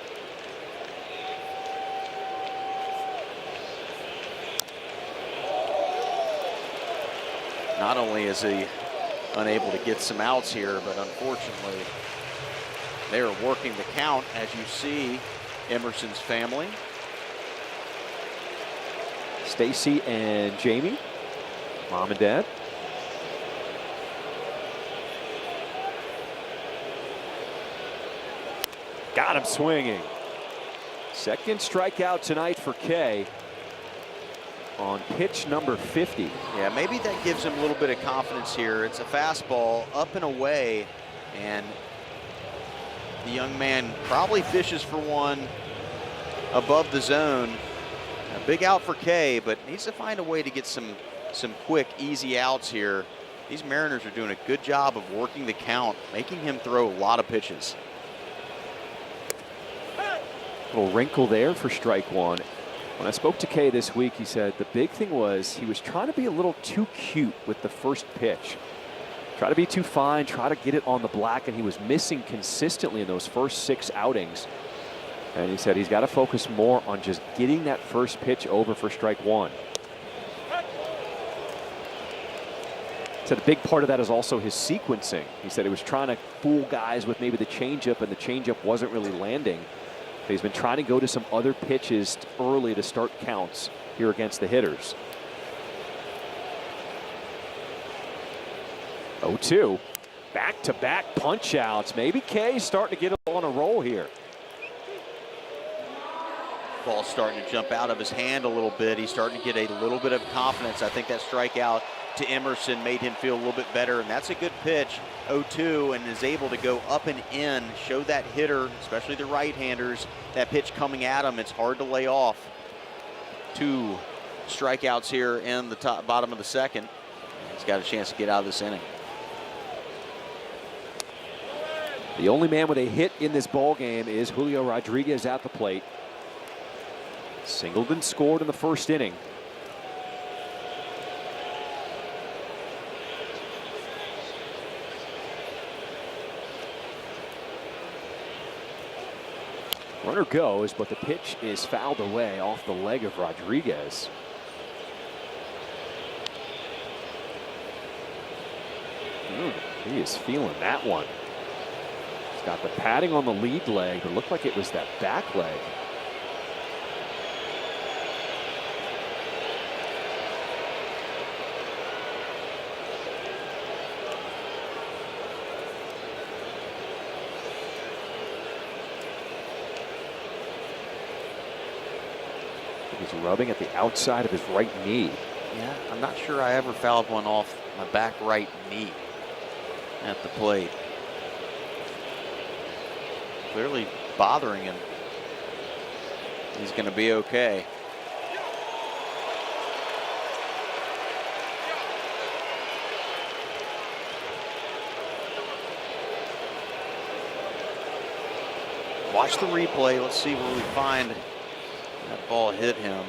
Not only is he unable to get some outs here, but unfortunately, they are working the count, as you see Emerson's family. Stacy and Jamie, mom and dad. Got him swinging. Second strikeout tonight for Kay on pitch number 50. Yeah, maybe that gives him a little bit of confidence here. It's a fastball up and away, and the young man probably fishes for one above the zone. A big out for Kay, but needs to find a way to get some quick, easy outs here. These Mariners are doing a good job of working the count, making him throw a lot of pitches. Little wrinkle there for strike one. When I spoke to Kay this week, he said the big thing was he was trying to be a little too cute with the first pitch. Try to be too fine, try to get it on the black, and he was missing consistently in those first 6 outings. And he said he's got to focus more on just getting that first pitch over for strike one. He said a big part of that is also his sequencing. He said he was trying to fool guys with maybe the changeup, and the changeup wasn't really landing. He's been trying to go to some other pitches early to start counts here against the hitters. 0-2. Back-to-back punch outs. Maybe Kay's starting to get on a roll here. Ball's starting to jump out of his hand a little bit. He's starting to get a little bit of confidence. I think that strikeout to Emerson made him feel a little bit better, and that's a good pitch. 0-2, and is able to go up and in, show that hitter, especially the right-handers, that pitch coming at him. It's hard to lay off. 2 strikeouts here in the bottom of the second. He's got a chance to get out of this inning. The only man with a hit in this ball game is Julio Rodriguez at the plate. Singled and scored in the first inning. Runner goes, but the pitch is fouled away off the leg of Rodriguez. He is feeling that one. He's got the padding on the lead leg, but it looked like it was that back leg. He's rubbing at the outside of his right knee. Yeah, I'm not sure I ever fouled one off my back right knee at the plate. Clearly bothering him. He's going to be okay. Watch the replay. Let's see where we find That ball hit him.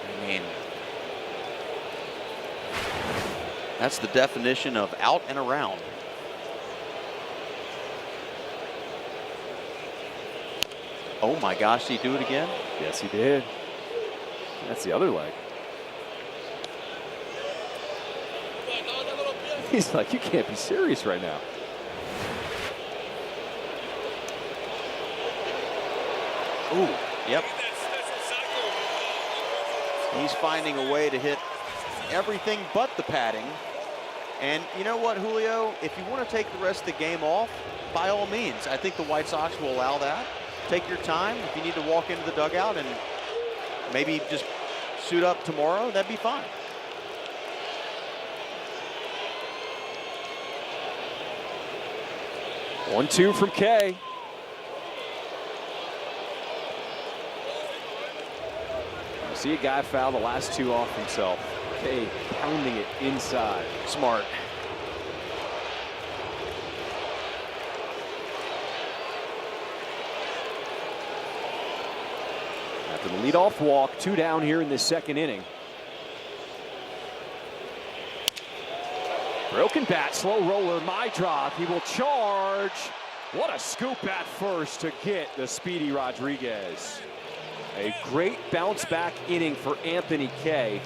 I mean, that's the definition of out and around. Oh my gosh, did he do it again? Yes, he did. That's the other leg. He's like, you can't be serious right now. Ooh, yep. He's finding a way to hit everything but the padding. And you know what, Julio? If you want to take the rest of the game off, by all means, I think the White Sox will allow that. Take your time. If you need to walk into the dugout and maybe just suit up tomorrow, that'd be fine. One-two from Kay. You see a guy foul the last two off himself. Kay pounding it inside. Smart. After the leadoff walk, 2 down here in the second inning. Broken bat, slow roller, my drop. He will charge. What a scoop at first to get the speedy Rodriguez. A great bounce back inning for Anthony Kay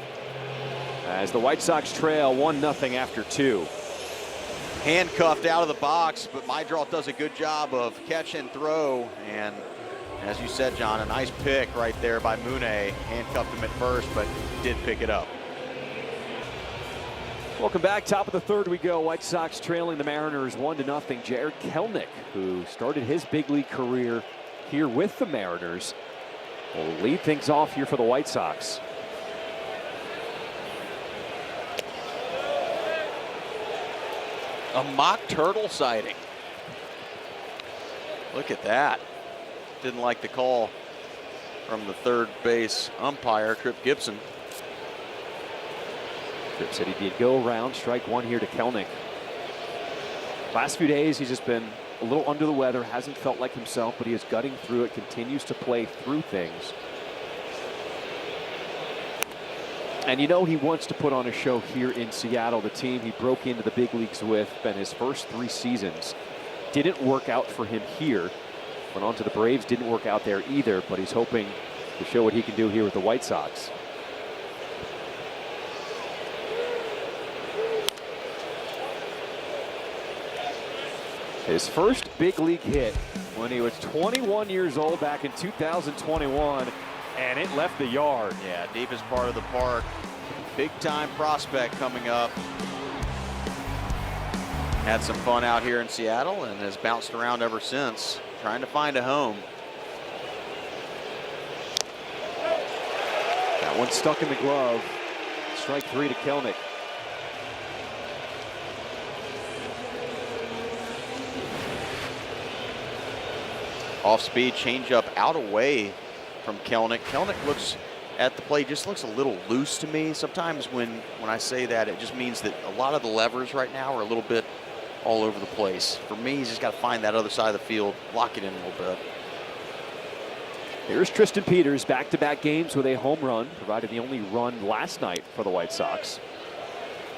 as the White Sox trail 1-0 after 2. Handcuffed out of the box, but Mydraw does a good job of catch and throw. And as you said, John, a nice pick right there by Mune. Handcuffed him at first, but did pick it up. Welcome back. Top of the third we go. White Sox trailing the Mariners 1-0. Jared Kelenic, who started his big league career here with the Mariners, will lead things off here for the White Sox. A mock turtle sighting. Look at that. Didn't like the call from the third base umpire, Tripp Gibson. Tripp said he did go around, strike one here to Kelenic. Last few days, he's just been a little under the weather, hasn't felt like himself, but he is gutting through it, continues to play through things. And you know he wants to put on a show here in Seattle. The team he broke into the big leagues with, been his first 3 seasons. Didn't work out for him here. Went on to the Braves, didn't work out there either, but he's hoping to show what he can do here with the White Sox. His first big league hit when he was 21 years old back in 2021, and it left the yard. Yeah, deepest part of the park. Big time prospect coming up. Had some fun out here in Seattle and has bounced around ever since, trying to find a home. That one stuck in the glove. Strike 3 to Kelenic. Off speed changeup out away from Kelenic. Kelenic looks at the plate, just looks a little loose to me. Sometimes when I say that, it just means that a lot of the levers right now are a little bit all over the place. For me, he's just got to find that other side of the field, lock it in a little bit. Here's Tristan Peters, back-to-back games with a home run, provided the only run last night for the White Sox.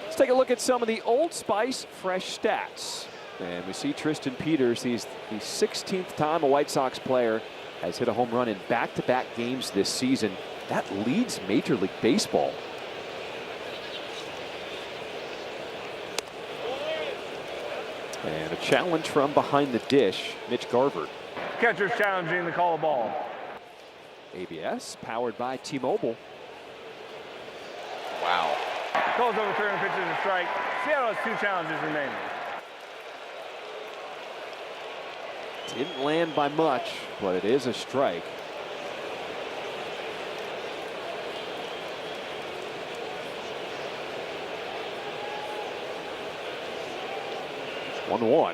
Let's take a look at some of the Old Spice fresh stats. And we see Tristan Peters, he's the 16th time a White Sox player has hit a home run in back-to-back games this season. That leads Major League Baseball. And a challenge from behind the dish, Mitch Garver. Catcher's challenging the call of ball. ABS, powered by T-Mobile. Wow. Calls overturned, pitches a strike. Seattle has 2 challenges remaining. Didn't land by much, but it is a strike. It's 1-1.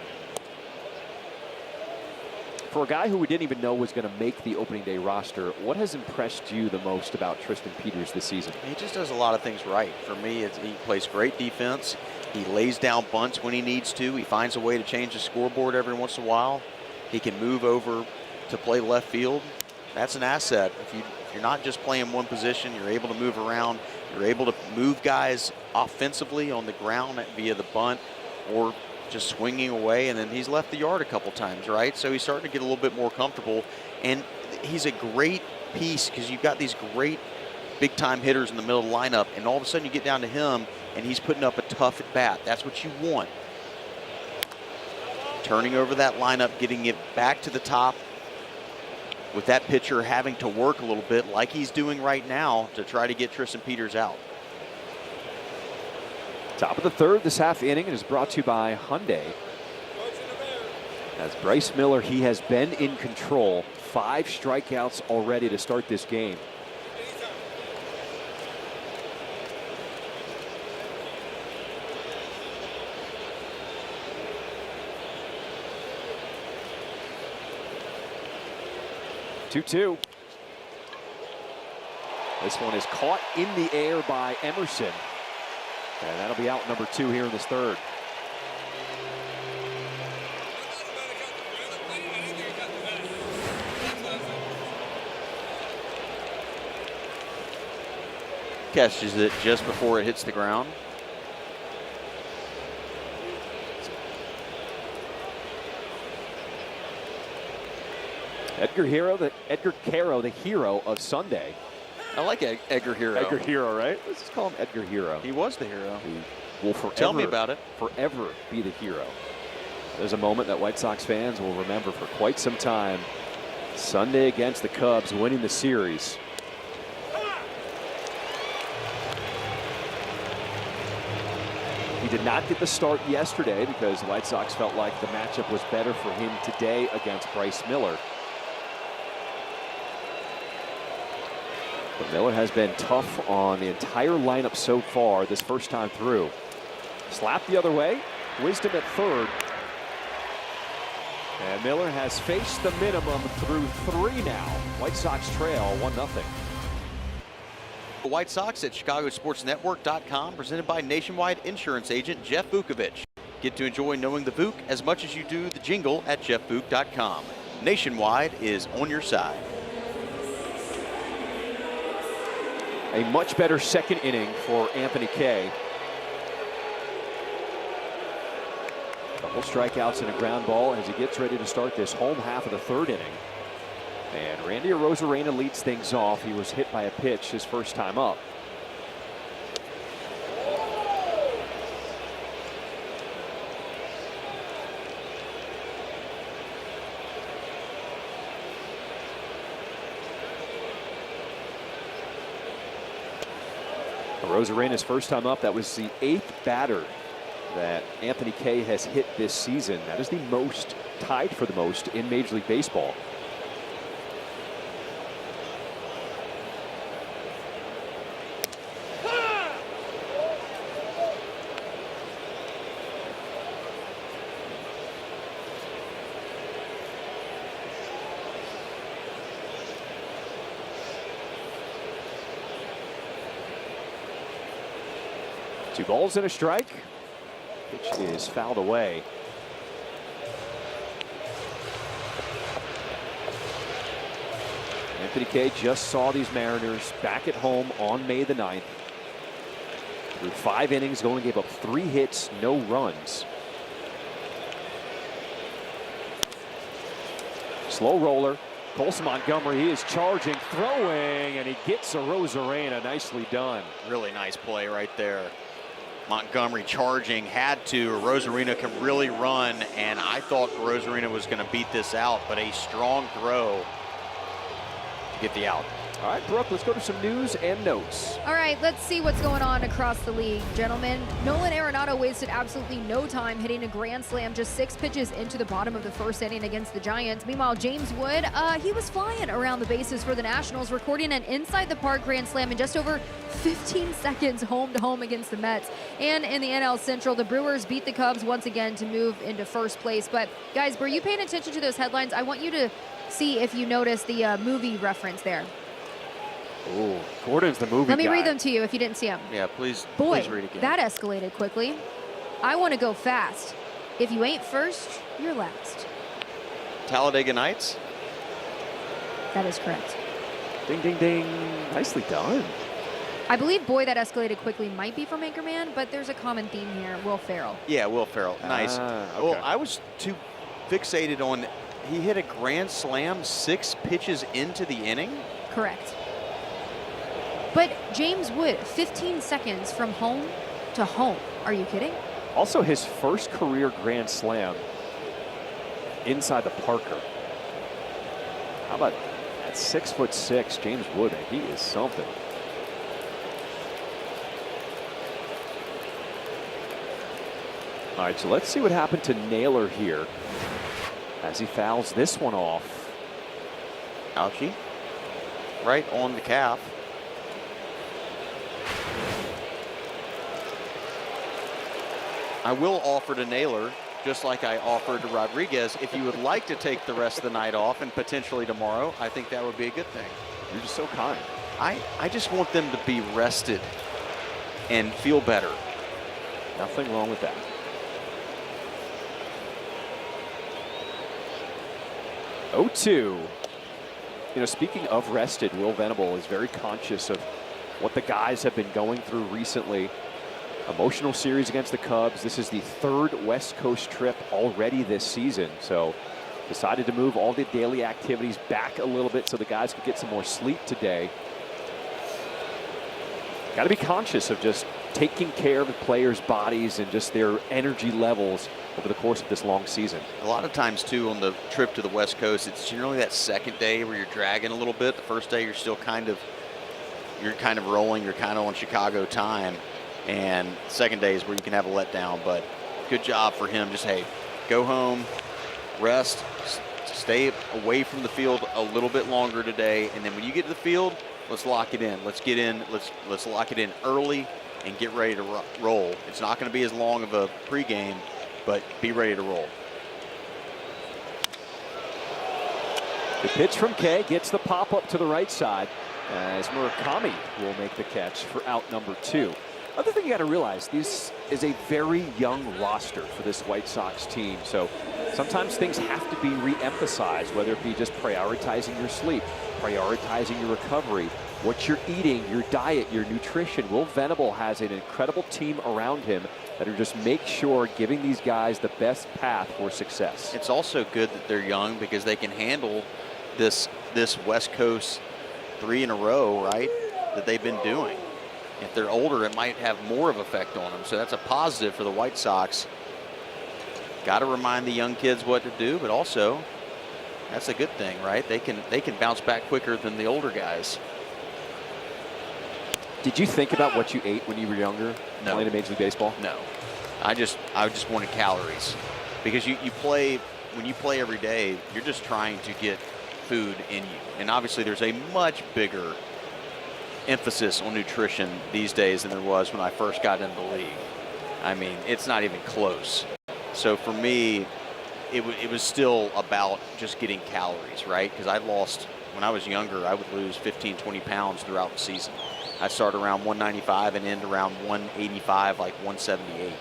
For a guy who we didn't even know was going to make the opening day roster, what has impressed you the most about Tristan Peters this season? He just does a lot of things right. For me, he plays great defense. He lays down bunts when he needs to. He finds a way to change the scoreboard every once in a while. He can move over to play left field. That's an asset. If you're not just playing one position, you're able to move around. You're able to move guys offensively on the ground via the bunt or just swinging away. And then he's left the yard a couple times, right? So he's starting to get a little bit more comfortable. And he's a great piece because you've got these great big-time hitters in the middle of the lineup, and all of a sudden you get down to him, and he's putting up a tough at-bat. That's what you want. Turning over that lineup, getting it back to the top with that pitcher having to work a little bit like he's doing right now to try to get Tristan Peters out. Top of the third, this half inning is brought to you by Hyundai. As Bryce Miller, he has been in control. 5 strikeouts already to start this game. Two-two. This one is caught in the air by Emerson. And that'll be out number 2 here in this third. Catches it just before it hits the ground. Edgar Caro, the hero of Sunday. I like Edgar Hero. Edgar Hero, right? Let's just call him Edgar Hero. He was the hero. He will forever, tell me about it. Forever be the hero. There's a moment that White Sox fans will remember for quite some time. Sunday against the Cubs, winning the series. He did not get the start yesterday because the White Sox felt like the matchup was better for him today against Bryce Miller. But Miller has been tough on the entire lineup so far this first time through. Slap the other way, Wisdom at third. And Miller has faced the minimum through 3 now. White Sox trail 1-0. The White Sox at ChicagoSportsNetwork.com, presented by Nationwide Insurance Agent Jeff Vukovich. Get to enjoy knowing the Vuk as much as you do the jingle at JeffVuk.com. Nationwide is on your side. A much better second inning for Anthony Kay. Couple strikeouts and a ground ball as he gets ready to start this home half of the third inning. And Randy Arozarena leads things off. He was hit by a pitch his first time up. Arozarena's first time up, that was the 8th batter that Anthony Kay has hit this season. That is the most, tied for the most in Major League Baseball. Two balls and a strike. Pitch is fouled away. Anthony Kay just saw these Mariners back at home on May the 9th. Through 5 innings, only gave up 3 hits, no runs. Slow roller. Colson Montgomery, he is charging, throwing, and he gets Arozarena. Nicely done. Really nice play right there. Montgomery charging, had to. Arozarena can really run, and I thought Arozarena was going to beat this out, but a strong throw to get the out. All right, Brooke, let's go to some news and notes. All right, let's see what's going on across the league, gentlemen. Nolan Arenado wasted absolutely no time hitting a grand slam just 6 pitches into the bottom of the first inning against the Giants. Meanwhile, James Wood, he was flying around the bases for the Nationals, recording an inside-the-park grand slam in just over 15 seconds home-to-home against the Mets. And in the NL Central, the Brewers beat the Cubs once again to move into first place. But, guys, were you paying attention to those headlines? I want you to see if you noticed the movie reference there. Oh, Gordon's the movie Let me guy. read them to you if you didn't see them. Yeah, please, Boy, please read again. That escalated quickly. I want to go fast. If you ain't first, you're last. Talladega Nights? That is correct. Ding, ding, ding. Nicely done. I believe boy that escalated quickly might be from Anchorman, but there's a common theme here. Will Ferrell. Yeah, Will Ferrell. Nice. Okay. Well, I was too fixated on he hit a grand slam 6 pitches into the inning. Correct. But James Wood, 15 seconds from home to home. Are you kidding? Also his first career grand slam inside the Parker. How about at 6'6", James Wood? He is something. All right, so let's see what happened to Naylor here as he fouls this one off. Ouchie. Right on the calf. I will offer to Naylor, just like I offered to Rodriguez, if you would like to take the rest of the night off and potentially tomorrow, I think that would be a good thing. You're just so kind. I just want them to be rested and feel better. Nothing wrong with that. Oh, 2. You know, speaking of rested, Will Venable is very conscious of what the guys have been going through recently. Emotional series against the Cubs. This is the 3rd West Coast trip already this season. So decided to move all the daily activities back a little bit so the guys could get some more sleep today. Got to be conscious of just taking care of the players' bodies and just their energy levels over the course of this long season. A lot of times too on the trip to the West Coast, it's generally that second day where you're dragging a little bit. The first day you're still kind of rolling, you're kind of on Chicago time, and second day is where you can have a letdown. But good job for him. Just, hey, go home, rest, stay away from the field a little bit longer today, and then when you get to the field, let's lock it in. Let's get in. Let's lock it in early and get ready to roll. It's not going to be as long of a pregame, but be ready to roll. The pitch from Kay gets the pop up to the right side as Murakami will make the catch for out number 2. Other thing you got to realize, this is a very young roster for this White Sox team. So sometimes things have to be re-emphasized, whether it be just prioritizing your sleep, prioritizing your recovery, what you're eating, your diet, your nutrition. Will Venable has an incredible team around him that are just make sure giving these guys the best path for success. It's also good that they're young because they can handle this West Coast 3 in a row, right, that they've been doing. If they're older, it might have more of an effect on them. So that's a positive for the White Sox. Got to remind the young kids what to do, but also that's a good thing, right? They can bounce back quicker than the older guys. Did you think about what you ate when you were younger, No. playing in Major League Baseball? No, I just wanted calories, because when you play every day, you're just trying to get food in you, and obviously there's a much bigger emphasis on nutrition these days than there was when I first got into the league. I mean, it's not even close. So for me, it was still about just getting calories, right? Because when I was younger, I would lose 15, 20 pounds throughout the season. I start around 195 and end around 185, like 178.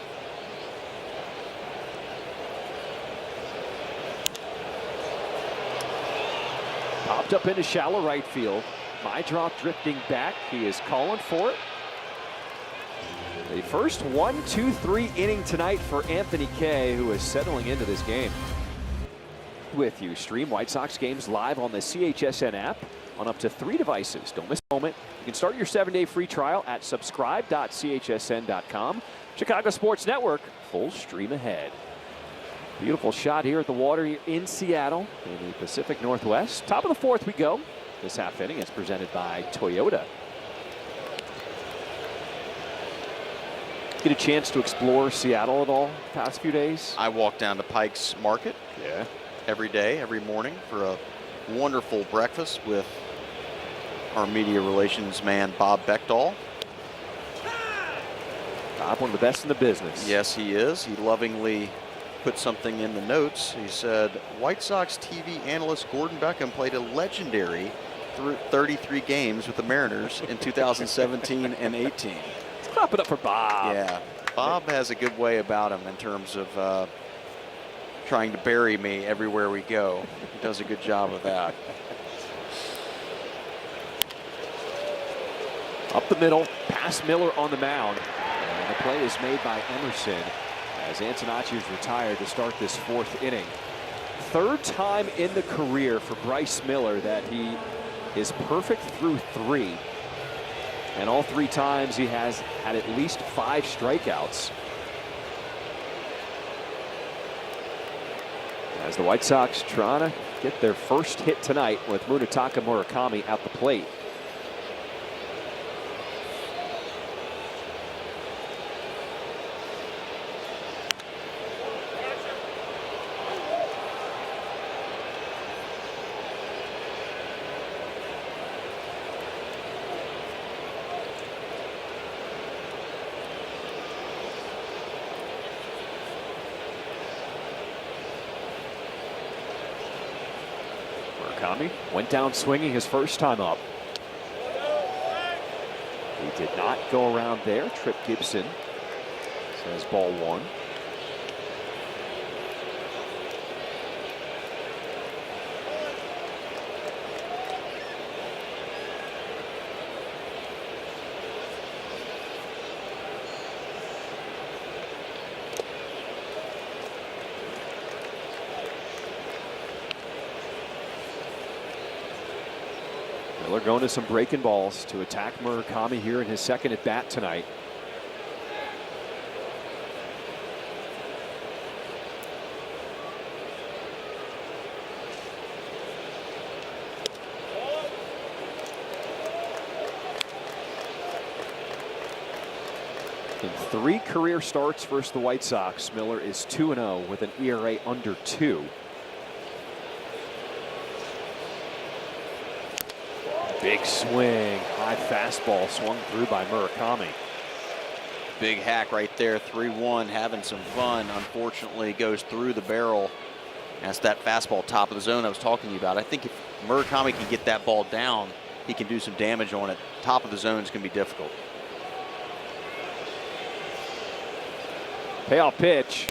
Popped up into shallow right field. My drop drifting back. He is calling for it. The first 1-2-3 inning tonight for Anthony Kay, who is settling into this game. With you, stream White Sox games live on the CHSN app on up to 3 devices. Don't miss a moment. You can start your 7-day free trial at subscribe.chsn.com. Chicago Sports Network, full stream ahead. Beautiful shot here at the water here in Seattle in the Pacific Northwest. Top of the 4th we go. This half inning is presented by Toyota. Get a chance to explore Seattle at all the past few days? I walk down to Pike's Market every day, every morning for a wonderful breakfast with our media relations man, Bob Beckdahl. Bob, one of the best in the business. Yes, he is. He lovingly put something in the notes. He said, White Sox TV analyst Gordon Beckham played a legendary 33 games with the Mariners in 2017 and 18. Let's clap it up for Bob. Yeah, Bob has a good way about him in terms of trying to bury me everywhere we go. He does a good job of that. Up the middle, past Miller on the mound. And the play is made by Emerson as Antonacci is retired to start this fourth inning. Third time in the career for Bryce Miller that he is perfect through 3. And all 3 times he has had at least 5 strikeouts. As the White Sox trying to get their first hit tonight with Munetaka Murakami at the plate. Murakami went down swinging his first time up. He did not go around there. Trip Gibson says ball 1. Miller going to some breaking balls to attack Murakami here in his second at bat tonight. In 3 career starts versus the White Sox, Miller is 2-0 with an ERA under 2. Big swing, high fastball swung through by Murakami. Big hack right there, 3-1, having some fun. Unfortunately, goes through the barrel. That's that fastball top of the zone I was talking to you about. I think if Murakami can get that ball down, he can do some damage on it. Top of the zone is going to be difficult. Payoff pitch,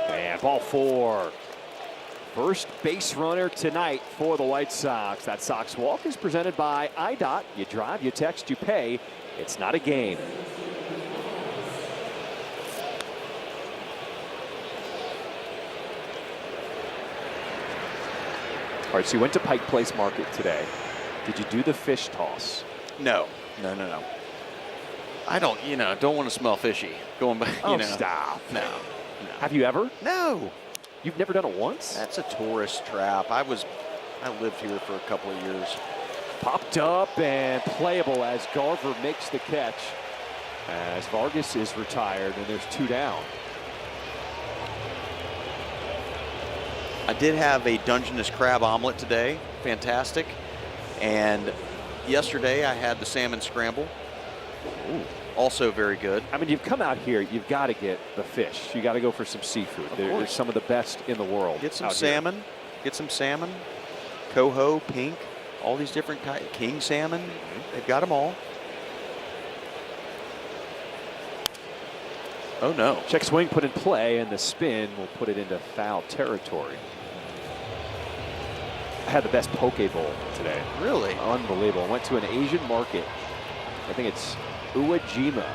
and ball 4. First base runner tonight for the White Sox. That Sox Walk is presented by IDOT. You drive, you text, you pay. It's not a game. All right, so you went to Pike Place Market today. Did you do the fish toss? No. I don't want to smell fishy. Going back, Stop. No. Have you ever? No. You've never done it once? That's a tourist trap. I lived here for a couple of years. Popped up and playable as Garver makes the catch. As Vargas is retired and there's 2 down. I did have a Dungeness crab omelet today. Fantastic. And yesterday I had the salmon scramble. Ooh. Also very good. I mean, you've come out here, you've got to get the fish. You got to go for some seafood. They're some of the best in the world. Get some salmon. Here. Get some salmon. Coho, pink, all these different kinds. King salmon. They've got them all. Oh no. Check swing put in play, and the spin will put it into foul territory. I had the best poke bowl today. Really? Unbelievable. Went to an Asian market. I think it's Uwajima.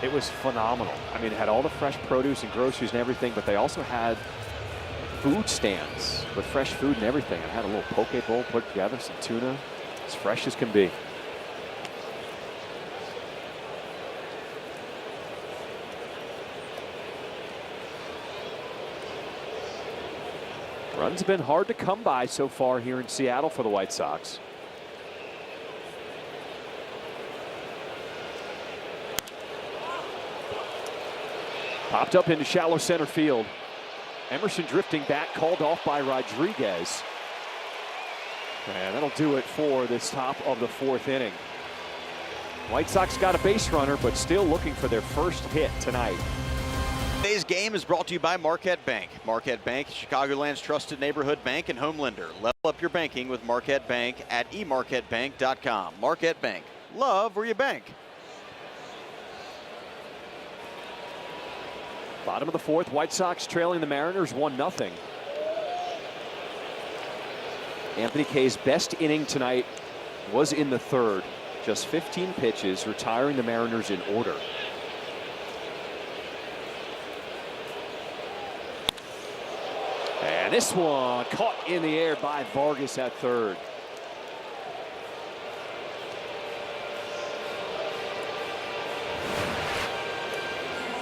It was phenomenal. I mean, it had all the fresh produce and groceries and everything, but they also had food stands with fresh food and everything. I had a little poke bowl put together, some tuna, as fresh as can be. Runs have been hard to come by so far here in Seattle for the White Sox. Popped up into shallow center field. Emerson drifting back, called off by Rodriguez. And that'll do it for this top of the 4th inning. White Sox got a base runner, but still looking for their first hit tonight. Today's game is brought to you by Marquette Bank. Marquette Bank, Chicagoland's trusted neighborhood bank and home lender. Level up your banking with Marquette Bank at emarquettebank.com. Marquette Bank, love where you bank. Bottom of the 4th, White Sox trailing the Mariners 1-0. Anthony Kay's best inning tonight was in the 3rd. Just 15 pitches, retiring the Mariners in order. And this one caught in the air by Vargas at third.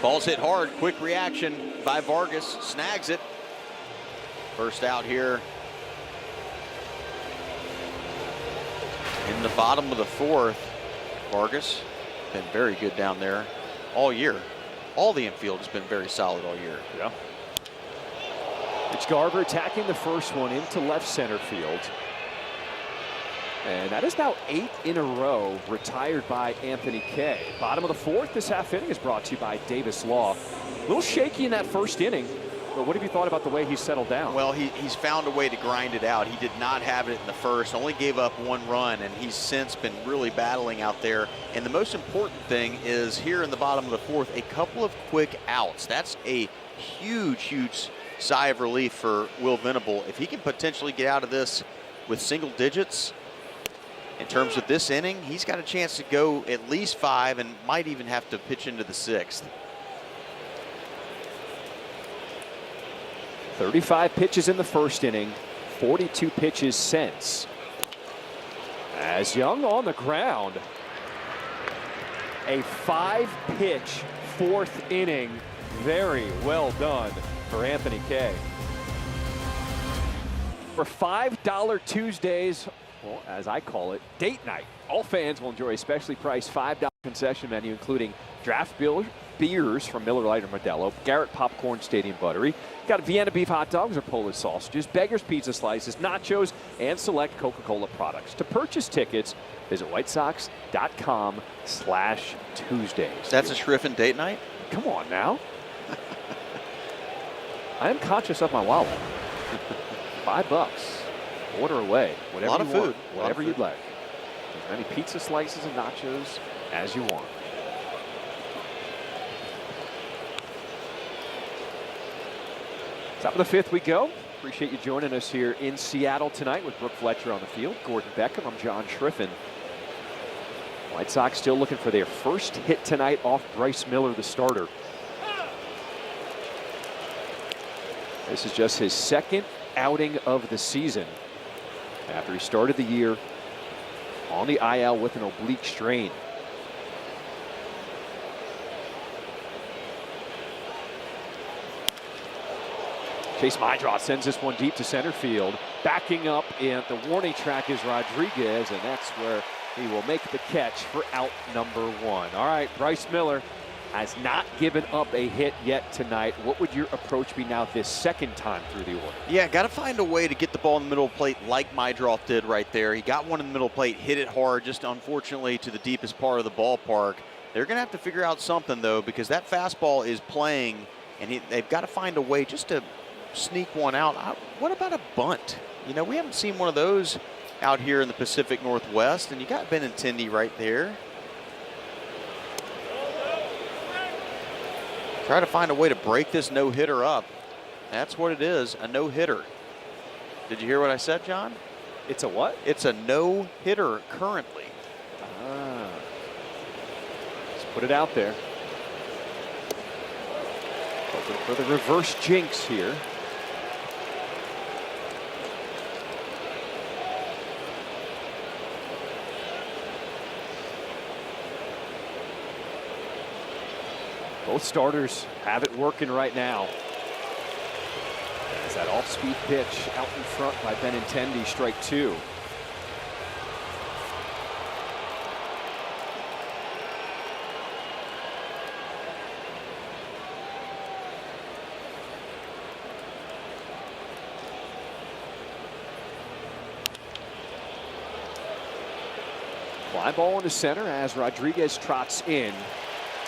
Ball's hit hard. Quick reaction by Vargas. Snags it. First out here in the bottom of the fourth. Vargas been very good down there all year. All the infield has been very solid all year. Yeah. It's Garver attacking the first one into left center field. And that is now 8 in a row retired by Anthony Kay. Bottom of the fourth, this half inning is brought to you by Davis Law. A little shaky in that first inning, but what have you thought about the way he's settled down? Well, he's found a way to grind it out. He did not have it in the first, only gave up 1 run, and he's since been really battling out there. And the most important thing is here in the bottom of the fourth, a couple of quick outs. That's a huge, huge sigh of relief for Will Venable. If he can potentially get out of this with single digits, in terms of this inning, he's got a chance to go at least 5 and might even have to pitch into the 6th. 35 pitches in the first inning, 42 pitches since. As Young on the ground. A 5-pitch fourth inning. Very well done for Anthony Kay. For $5 Tuesdays, well, as I call it, date night. All fans will enjoy a specially priced $5 concession menu, including draft beers from Miller Lite or Modelo, Garrett Popcorn Stadium Buttery. Got Vienna beef hot dogs or Polish sausages, Beggar's Pizza slices, nachos, and select Coca-Cola products. To purchase tickets, visit whitesox.com/Tuesdays. That's a Schriffen date night? Come on now. I am conscious of my wallet. $5. Order away. Whatever a lot of you food. want, whatever you'd like. As many pizza slices and nachos as you want. Top of the fifth we go. Appreciate you joining us here in Seattle tonight with Brooke Fletcher on the field. Gordon Beckham, I'm John Schriffen. White Sox still looking for their first hit tonight off Bryce Miller, the starter. This is just his second outing of the season after he started the year on the IL with an oblique strain. Chase Mydroth sends this one deep to center field. Backing up in the warning track is Rodriguez, and that's where he will make the catch for out number 1. All right, Bryce Miller has not given up a hit yet tonight. What would your approach be now this second time through the order? Yeah, got to find a way to get the ball in the middle of the plate like Mydroth did right there. He got one in the middle of the plate, hit it hard, just unfortunately to the deepest part of the ballpark. They're going to have to figure out something, though, because that fastball is playing, and they've got to find a way just to sneak one out. What about a bunt? You know, we haven't seen one of those out here in the Pacific Northwest, and you got Benintendi right there. Try to find a way to break this no-hitter up. That's what it is, a no-hitter. Did you hear what I said, John? It's a what? It's a no-hitter currently. Let's put it out there. Hoping for the reverse jinx here. Both starters have it working right now. As that off-speed pitch out in front by Benintendi, strike 2. Fly ball into center as Rodriguez trots in.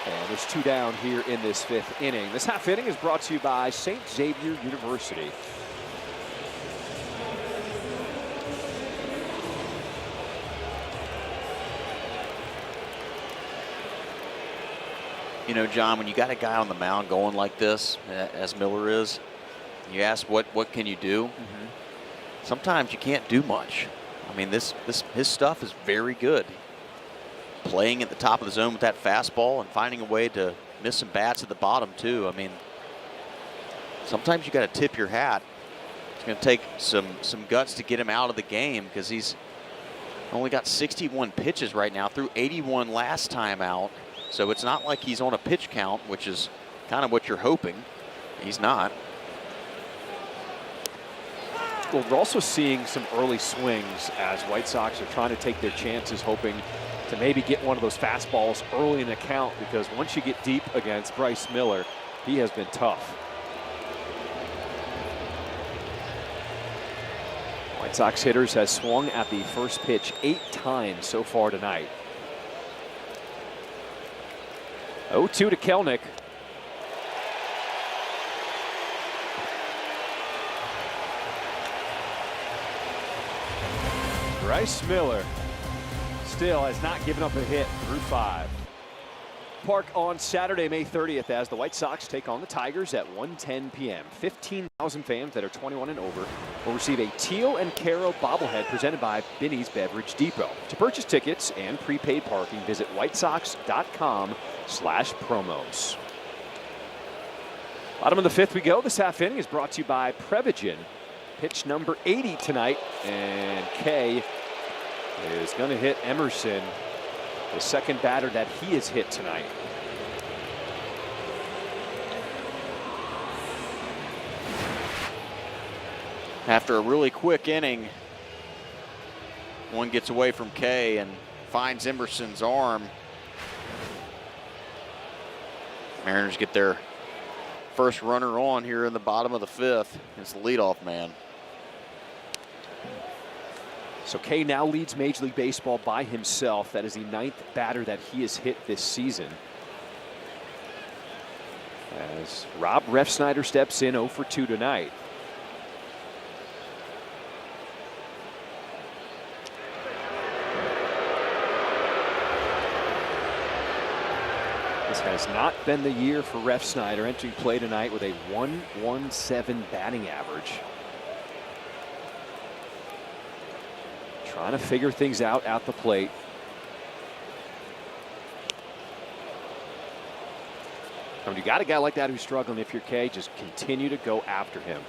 And there's 2 down here in this 5th inning. This half inning is brought to you by St. Xavier University. You know, John, when you got a guy on the mound going like this, as Miller is, you ask what can you do? Sometimes you can't do much. I mean, his stuff is very good. playing at the top of the zone with that fastball and finding a way to miss some bats at the bottom too. I mean, sometimes you got to tip your hat. It's going to take some guts to get him out of the game, because he's only got 61 pitches right now, through 81 last time out. So it's not like he's on a pitch count, which is kind of what you're hoping. He's not. Well, we're also seeing some early swings as White Sox are trying to take their chances, hoping to maybe get one of those fastballs early in the count, because once you get deep against Bryce Miller, he has been tough. White Sox hitters has swung at the first pitch 8 times so far tonight. 0-2 to Kelnick. Bryce Miller still has not given up a hit through 5. Park on Saturday, May 30th, as the White Sox take on the Tigers at 1:10 p.m. 15,000 fans that are 21 and over will receive a teal and Caro bobblehead presented by Binny's Beverage Depot. To purchase tickets and prepaid parking, visit whitesox.com/promos. Bottom of the 5th we go. This half inning is brought to you by Prevagen. Pitch number 80 tonight, and Kay is going to hit Emerson, the second batter that he has hit tonight. After a really quick inning, one gets away from Kay and finds Emerson's arm. Mariners get their first runner on here in the bottom of the 5th. It's the leadoff man. So Kay now leads Major League Baseball by himself. That is the 9th batter that he has hit this season. As Rob Refsnyder steps in 0 for 2 tonight. This has not been the year for Refsnyder, entering play tonight with a 1.17 batting average. Trying to figure things out at the plate. When you got a guy like that who's struggling, if you're Kay, just continue to go after him.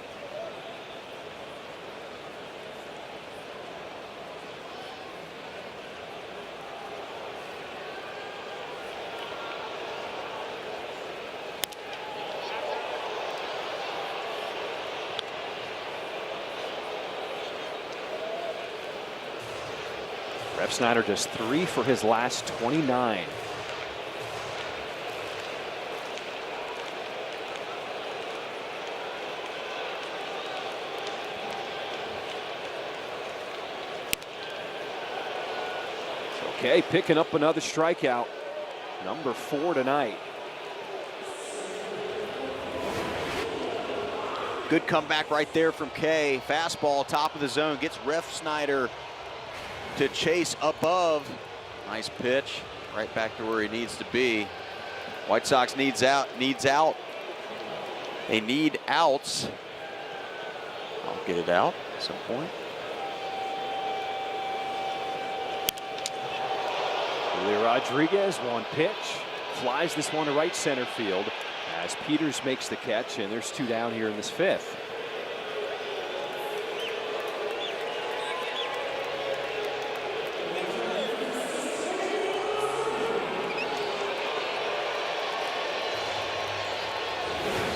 Refsnyder just 3 for his last 29. Okay, picking up another strikeout. Number 4 tonight. Good comeback right there from Kay. Fastball, top of the zone, gets Refsnyder to chase above. Nice pitch, right back to where he needs to be. White Sox needs out. They need outs. I'll get it out at some point. Julio Rodriguez, one pitch, flies this one to right center field as Peters makes the catch, and there's 2 down here in this 5th.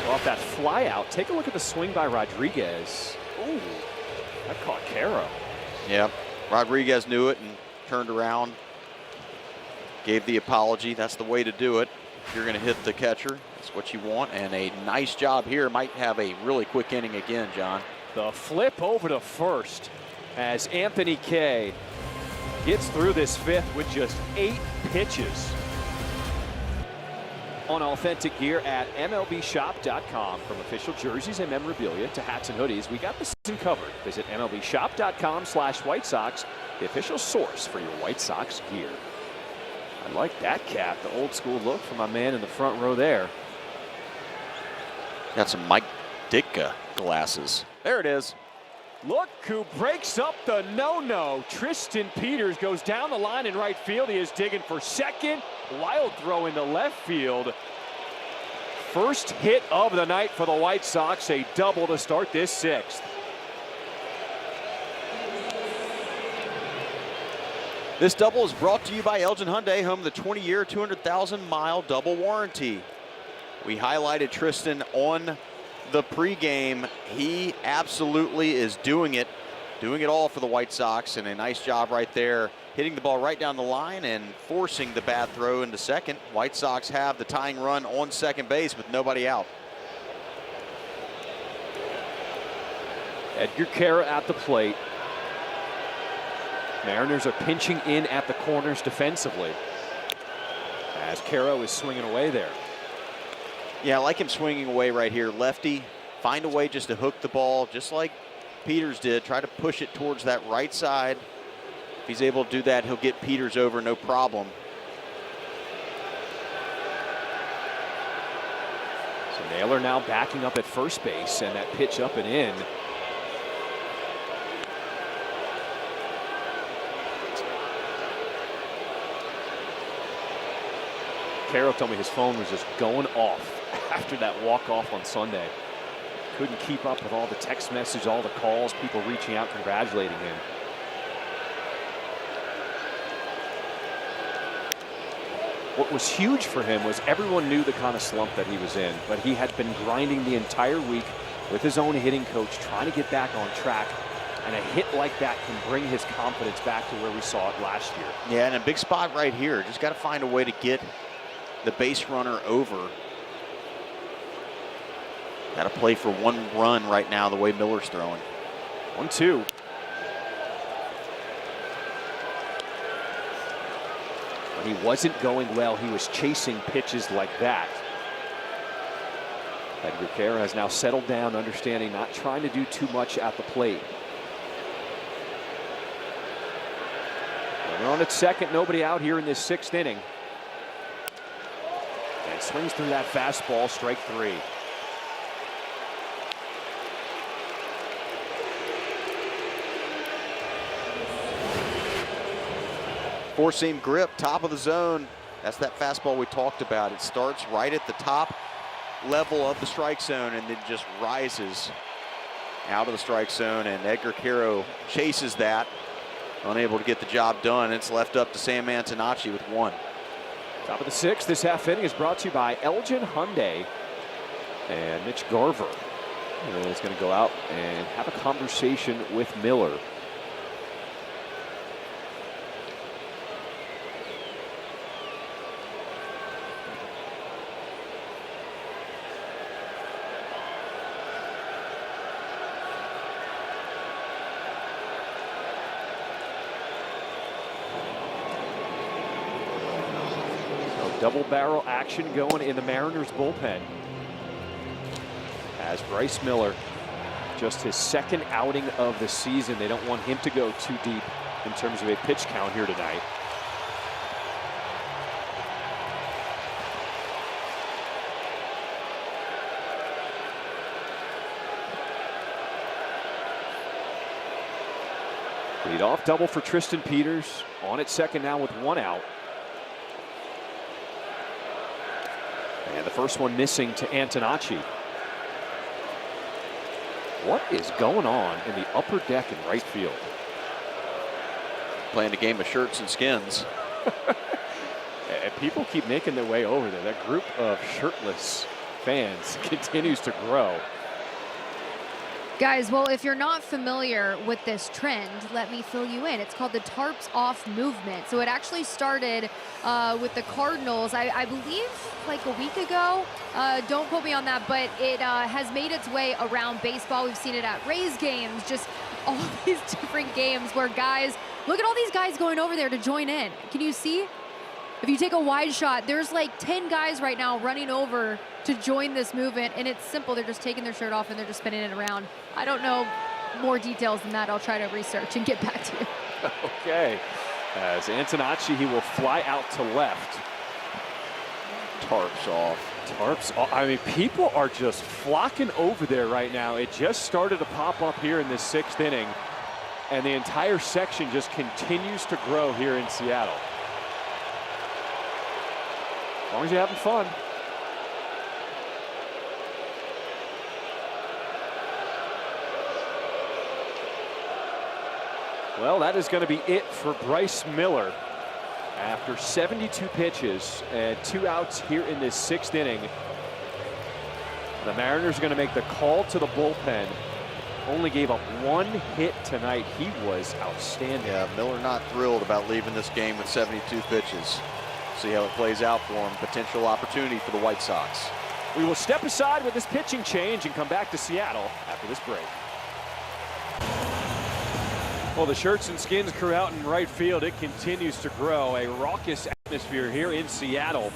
Off that fly out, take a look at the swing by Rodriguez. Ooh, that caught Caro. Yep, Rodriguez knew it and turned around, gave the apology. That's the way to do it. If you're going to hit the catcher, that's what you want. And a nice job here. Might have a really quick inning again, John. The flip over to first as Anthony Kay gets through this 5th with just 8 pitches. On authentic gear at MLBshop.com. From official jerseys and memorabilia to hats and hoodies, we got the season covered. Visit MLBshop.com/White Sox, the official source for your White Sox gear. I like that cap, the old school look from my man in the front row there. Got some Mike Ditka glasses. There it is. Look who breaks up the no-no. Tristan Peters goes down the line in right field. He is digging for second. Wild throw into left field. First hit of the night for the White Sox. A double to start this sixth. This double is brought to you by Elgin Hyundai, home of the 20-year, 200,000-mile double warranty. We highlighted Tristan on the pregame. He absolutely is doing it all for the White Sox, and a nice job right there, hitting the ball right down the line and forcing the bad throw into second. White Sox have the tying run on second base with nobody out. Edgar Kara at the plate. Mariners are pinching in at the corners defensively as Caro is swinging away there. Yeah, I like him swinging away right here. Lefty, find a way just to hook the ball, just like Peters did. Try to push it towards that right side. If he's able to do that, he'll get Peters over, no problem. So Naylor now backing up at first base, and that pitch up and in. Carroll told me his phone was just going off after that walk-off on Sunday. Couldn't keep up with all the text messages, all the calls, people reaching out, congratulating him. What was huge for him was everyone knew the kind of slump that he was in, but he had been grinding the entire week with his own hitting coach, trying to get back on track. And a hit like that can bring his confidence back to where we saw it last year. Yeah, and a big spot right here. Just got to find a way to get the base runner over. Got to play for one run right now the way Miller's throwing. 1-2. When he wasn't going well, he was chasing pitches like that. Edgar Kara has now settled down, understanding not trying to do too much at the plate. Runner on at second, nobody out here in this sixth inning. And swings through that fastball, strike three. Four-seam grip, top of the zone. That's that fastball we talked about. It starts right at the top level of the strike zone and then just rises out of the strike zone, and Edgar Caro chases that, unable to get the job done. It's left up to Sam Antonacci with one. Top of the sixth. This half inning is brought to you by Elgin Hyundai. And Mitch Garver is going to go out and have a conversation with Miller. Double barrel action going in the Mariners bullpen. As Bryce Miller, just his second outing of the season. They don't want him to go too deep in terms of a pitch count here tonight. Leadoff double for Tristan Peters. On at second now with one out. And the first one missing to Antonacci. What is going on in the upper deck in right field? Playing a game of shirts and skins. And people keep making their way over there. That group of shirtless fans continues to grow. Guys, well, if you're not familiar with this trend, let me fill you in. It's called the tarps off movement. So it actually started with the Cardinals, I believe like a week ago. Don't quote me on that, but it has made its way around baseball. We've seen it at Rays games, just all these different games where guys, look at all these guys going over there to join in. Can you see? If you take a wide shot, there's like 10 guys right now running over to join this movement, and it's simple. They're just taking their shirt off and they're just spinning it around. I don't know more details than that. I'll try to research and get back to you. Okay. As Antonacci, he will fly out to left. Tarps off. Tarps, I mean, people are just flocking over there right now. It just started to pop up here in this 6th inning, and the entire section just continues to grow here in Seattle. As long as you're having fun. Well, that is going to be it for Bryce Miller. After 72 pitches and 2 outs here in this 6th inning, the Mariners are going to make the call to the bullpen. Only gave up 1 hit tonight. He was outstanding. Yeah, Miller not thrilled about leaving this game with 72 pitches. See how it plays out for him. Potential opportunity for the White Sox. We will step aside with this pitching change and come back to Seattle after this break. Well, the Shirts and Skins crew out in right field. It continues to grow. A raucous atmosphere here in Seattle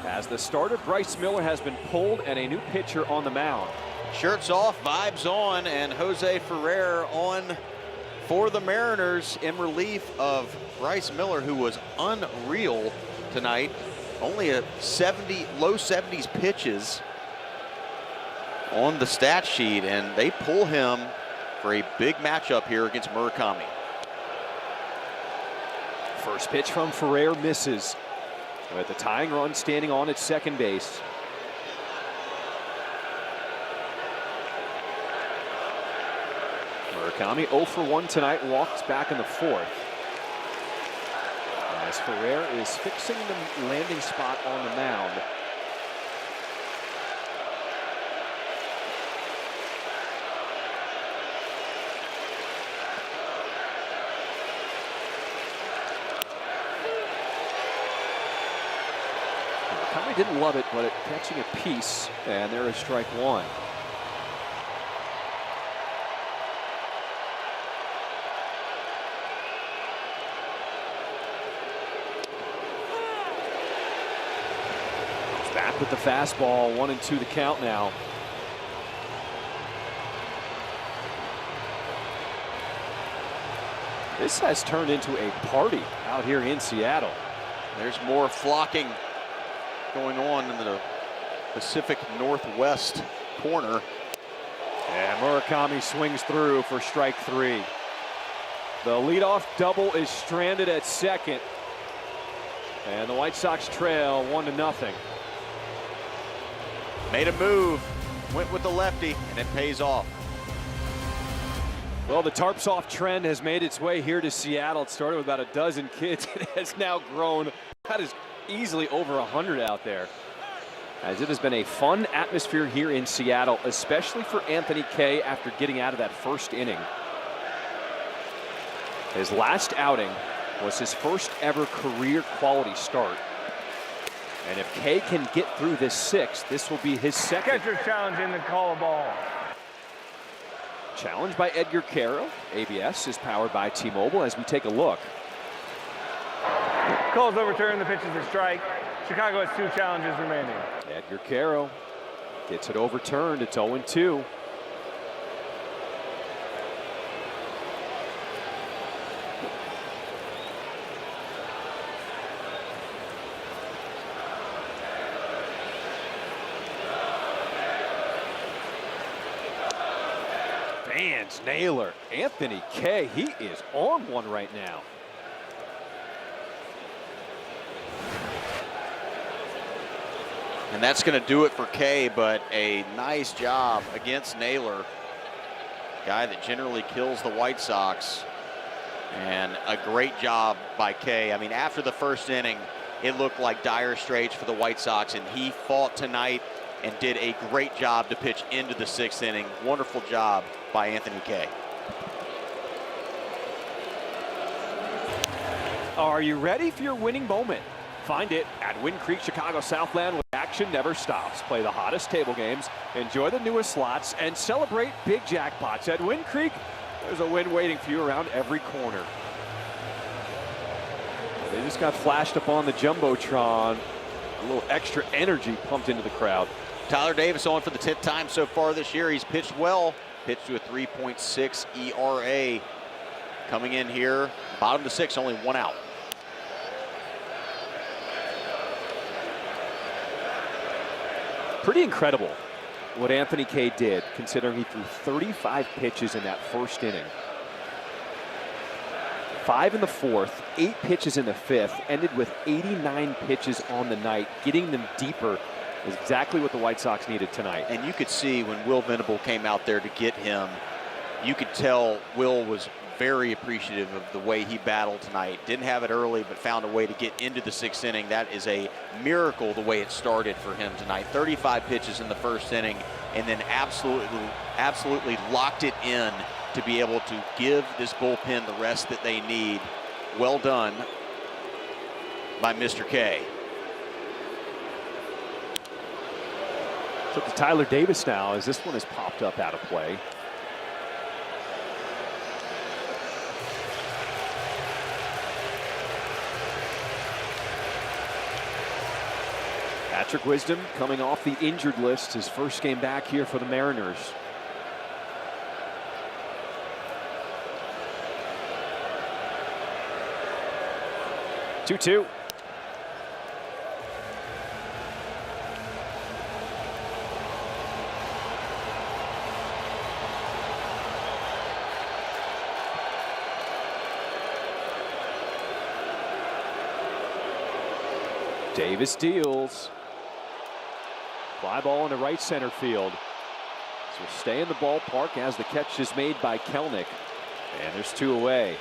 as the starter Bryce Miller has been pulled and a new pitcher on the mound. Shirts off, vibes on, and Jose Ferrer on for the Mariners in relief of Bryce Miller, who was unreal tonight. Only a low 70s pitches on the stat sheet, and they pull him for a big matchup here against Murakami. First pitch from Ferrer misses, with the tying run standing on at second base. Murakami 0 for 1 tonight, walks back in the 4th. As Ferrer is fixing the landing spot on the mound. Murakami didn't love it, but catching a piece, and there is strike 1. Back with the fastball, 1-2 the count now. This has turned into a party out here in Seattle. There's more flocking going on in the Pacific Northwest corner. And Murakami swings through for strike 3. The leadoff double is stranded at second. And the White Sox trail 1-0. Made a move, went with the lefty, and it pays off. Well, the tarps off trend has made its way here to Seattle. It started with about a dozen kids. It has now grown. That is easily over 100 out there. As it has been a fun atmosphere here in Seattle, especially for Anthony Kay after getting out of that first inning. His last outing was his first ever career quality start. And if Kay can get through this 6th, this will be his second. Catcher's challenge in the call ball. Challenged by Edgar Caro. ABS is powered by T-Mobile as we take a look. Call's overturned. The pitch is a strike. Chicago has 2 challenges remaining. Edgar Caro gets it overturned. It's 0-2. Vance Naylor, Anthony Kay, he is on one right now. And that's going to do it for Kay, but a nice job against Naylor. Guy that generally kills the White Sox. And a great job by Kay. I mean, after the first inning, it looked like dire straits for the White Sox, and he fought tonight and did a great job to pitch into the 6th inning. Wonderful job by Anthony Kay. Are you ready for your winning moment? Find it at Wind Creek Chicago Southland, where action never stops. Play the hottest table games, enjoy the newest slots, and celebrate big jackpots. At Wind Creek, there's a win waiting for you around every corner. They just got flashed up on the Jumbotron. A little extra energy pumped into the crowd. Tyler Davis on for the 10th time so far this year. He's pitched well. Pitched to a 3.6 ERA. Coming in here, bottom of the 6th, only 1 out. Pretty incredible what Anthony Kay did, considering he threw 35 pitches in that first inning. 5 in the fourth, 8 pitches in the fifth, ended with 89 pitches on the night. Getting them deeper is exactly what the White Sox needed tonight. And you could see when Will Venable came out there to get him, you could tell Will was very appreciative of the way he battled tonight. Didn't have it early, but found a way to get into the 6th inning. That is a miracle the way it started for him tonight. 35 pitches in the first inning, and then absolutely locked it in to be able to give this bullpen the rest that they need. Well done by Mr. K. So to Tyler Davis now, as this one has popped up out of play. Patrick Wisdom coming off the injured list, his first game back here for the Mariners. Two-two. Davis deals. Fly ball into right center field. So stay in the ballpark as the catch is made by Kelnick. And there's 2 away.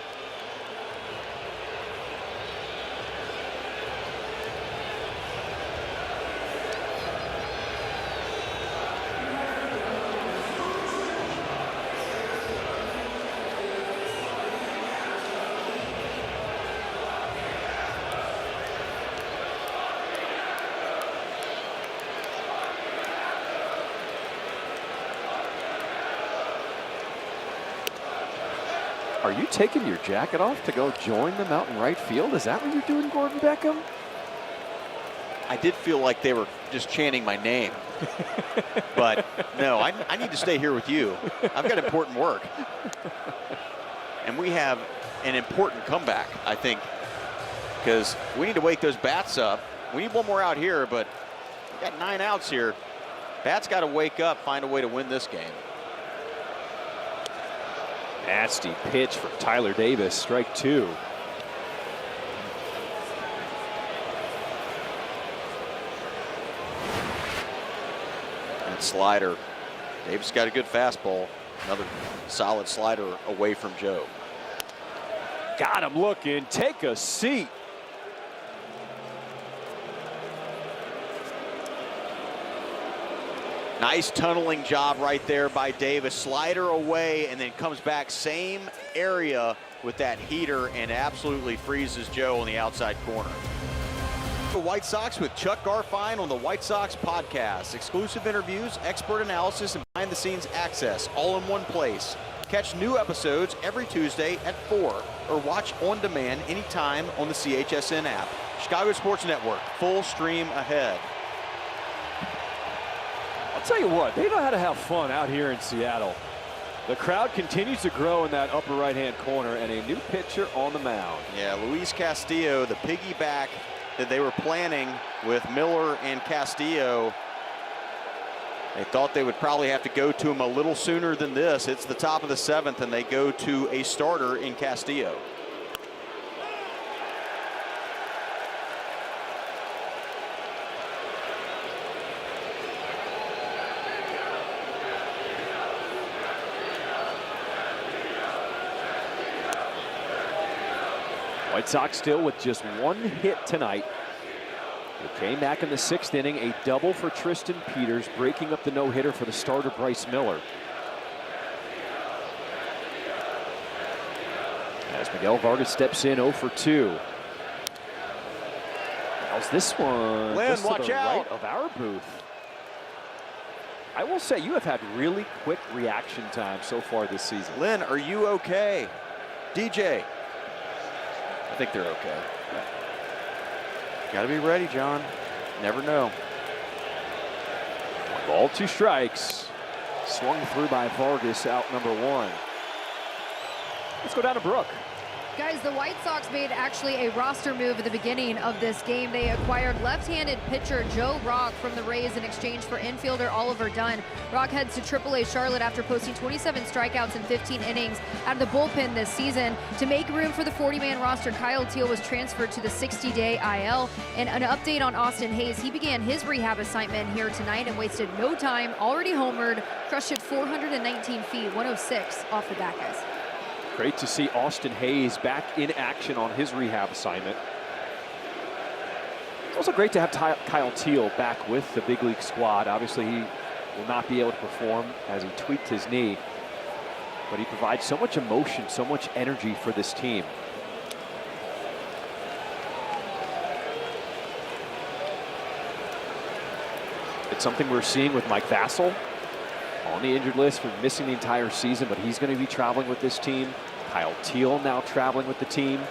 Are you taking your jacket off to go join them out in right field? Is that what you're doing, Gordon Beckham? I did feel like they were just chanting my name. But no, I need to stay here with you. I've got important work. And we have an important comeback, I think, because we need to wake those bats up. We need one more out here, but we got 9 outs here. Bats got to wake up, find a way to win this game. Nasty pitch for Tyler Davis, strike 2. And slider. Davis got a good fastball. Another solid slider away from Joe. Got him looking. Take a seat. Nice tunneling job right there by Davis. Slider away and then comes back same area with that heater and absolutely freezes Joe on the outside corner. The White Sox with Chuck Garfien on the White Sox podcast. Exclusive interviews, expert analysis, and behind-the-scenes access all in one place. Catch new episodes every Tuesday at 4 or watch on demand anytime on the CHSN app. Chicago Sports Network, full stream ahead. I'll tell you what, they know how to have fun out here in Seattle. The crowd continues to grow in that upper right-hand corner, and a new pitcher on the mound. Yeah, Luis Castillo, the piggyback that they were planning with Miller and Castillo. They thought they would probably have to go to him a little sooner than this. It's the top of the 7th, and they go to a starter in Castillo. White Sox still with just 1 hit tonight. They came back in the 6th inning, a double for Tristan Peters, breaking up the no-hitter for the starter Bryce Miller. As Miguel Vargas steps in 0 for 2. How's this one? Lynn, just to watch the out. right of our booth. I will say you have had really quick reaction time so far this season. Lynn, are you okay? DJ. I think they're okay. Got to be ready, John. Never know. 1 ball, 2 strikes. Swung through by Vargas, out number 1. Let's go down to Brooke. Guys, the White Sox made actually a roster move at the beginning of this game. They acquired left-handed pitcher Joe Rock from the Rays in exchange for infielder Oliver Dunn. Rock heads to AAA Charlotte after posting 27 strikeouts in 15 innings out of the bullpen this season. To make room for the 40-man roster, Kyle Teal was transferred to the 60-day IL. And an update on Austin Hayes, he began his rehab assignment here tonight and wasted no time, already homered, crushed it 419 feet, 106 off the bat, guys. Great to see Austin Hayes back in action on his rehab assignment. It's also great to have Kyle Teal back with the big league squad. Obviously, he will not be able to perform as he tweaked his knee, but he provides so much emotion, so much energy for this team. It's something we're seeing with Mike Vassell on the injured list for missing the entire season, but he's going to be traveling with this team. Kyle Teal now traveling with the team.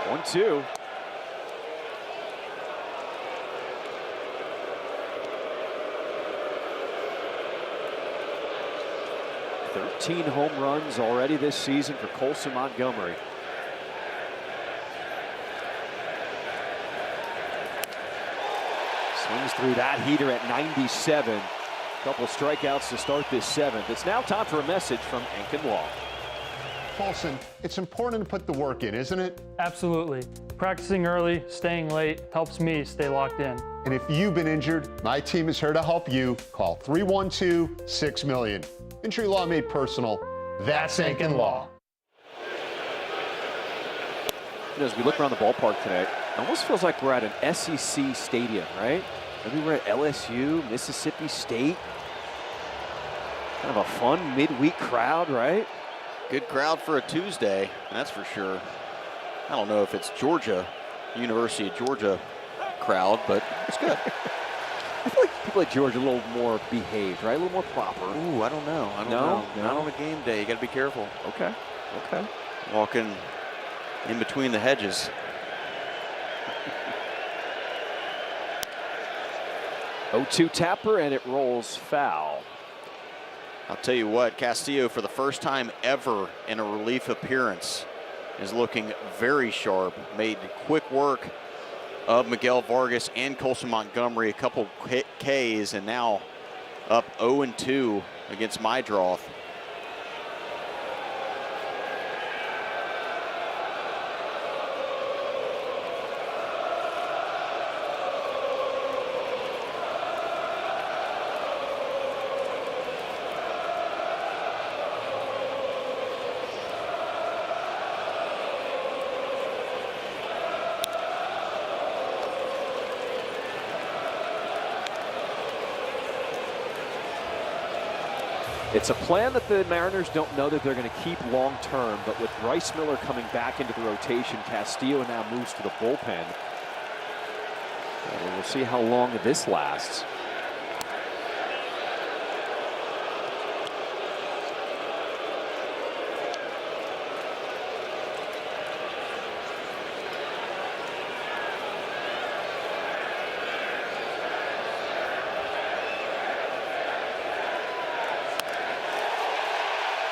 One, two. "13 home runs already this season for Colson Montgomery." Swings through that heater at 97. Couple strikeouts to start this seventh. It's now time for a message from Enkin Law. Colson, it's important to put the work in, isn't it? Absolutely. Practicing early, staying late helps me stay locked in. And if you've been injured, my team is here to help you. Call 312-6-million. Injury law made personal. That's Enkin Law. As we look around the ballpark today, it almost feels like we're at an SEC stadium, right? Maybe we're at LSU, Mississippi State. Kind of a fun midweek crowd, right? Good crowd for a Tuesday, that's for sure. I don't know if it's Georgia, University of Georgia crowd, but it's good. I feel like people at Georgia are a little more behaved, right? A little more proper. Ooh, I don't know. I don't know. Not on a game day. You got to be careful. Okay. Okay. Walking in between the hedges. 0-2 tapper, and it rolls foul. I'll tell you what, Castillo, for the first time ever in a relief appearance, is looking very sharp. Made quick work of Miguel Vargas and Colson Montgomery, a couple Ks, and now up 0-2 against Mydroth. It's a plan that the Mariners don't know that they're going to keep long term, but with Bryce Miller coming back into the rotation, Castillo now moves to the bullpen. And we'll see how long this lasts.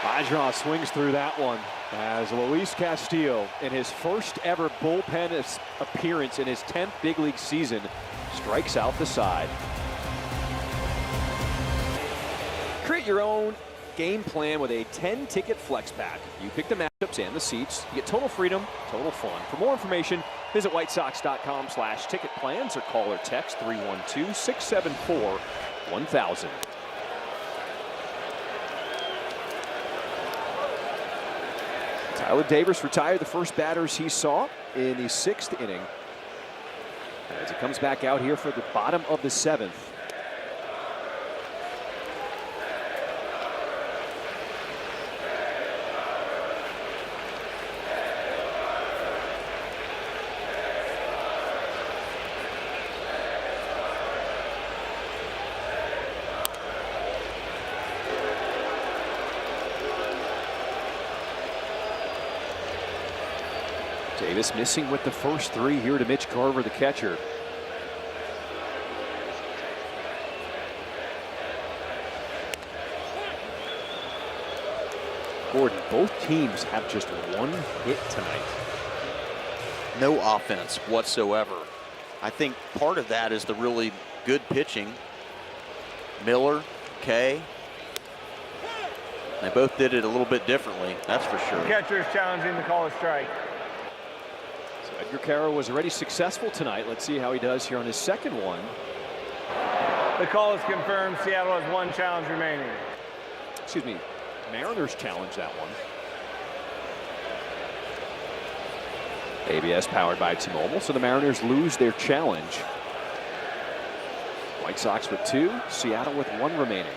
Mydroth swings through that one as Luis Castillo, in his first ever bullpen appearance in his 10th big league season, strikes out the side. Create your own game plan with a 10-ticket flex pack. You pick the matchups and the seats. You get total freedom, total fun. For more information, visit whitesox.com/ticket plans or call or text 312-674-1000. Tyler Davis retired the first batters he saw in the 6th inning as he comes back out here for the bottom of the 7th. Davis missing with the first three here to Mitch Garver, the catcher. Gordon, both teams have just one hit tonight. No offense whatsoever. I think part of that is the really good pitching. Miller, Kay. They both did it a little bit differently, that's for sure. The catcher is challenging the call of strike. So Edgar Caro was already successful tonight. Let's see how he does here on his second one. The call is confirmed. Seattle has one challenge remaining. Excuse me, Mariners challenged that one. ABS powered by T-Mobile, so the Mariners lose their challenge. White Sox with two, Seattle with one remaining.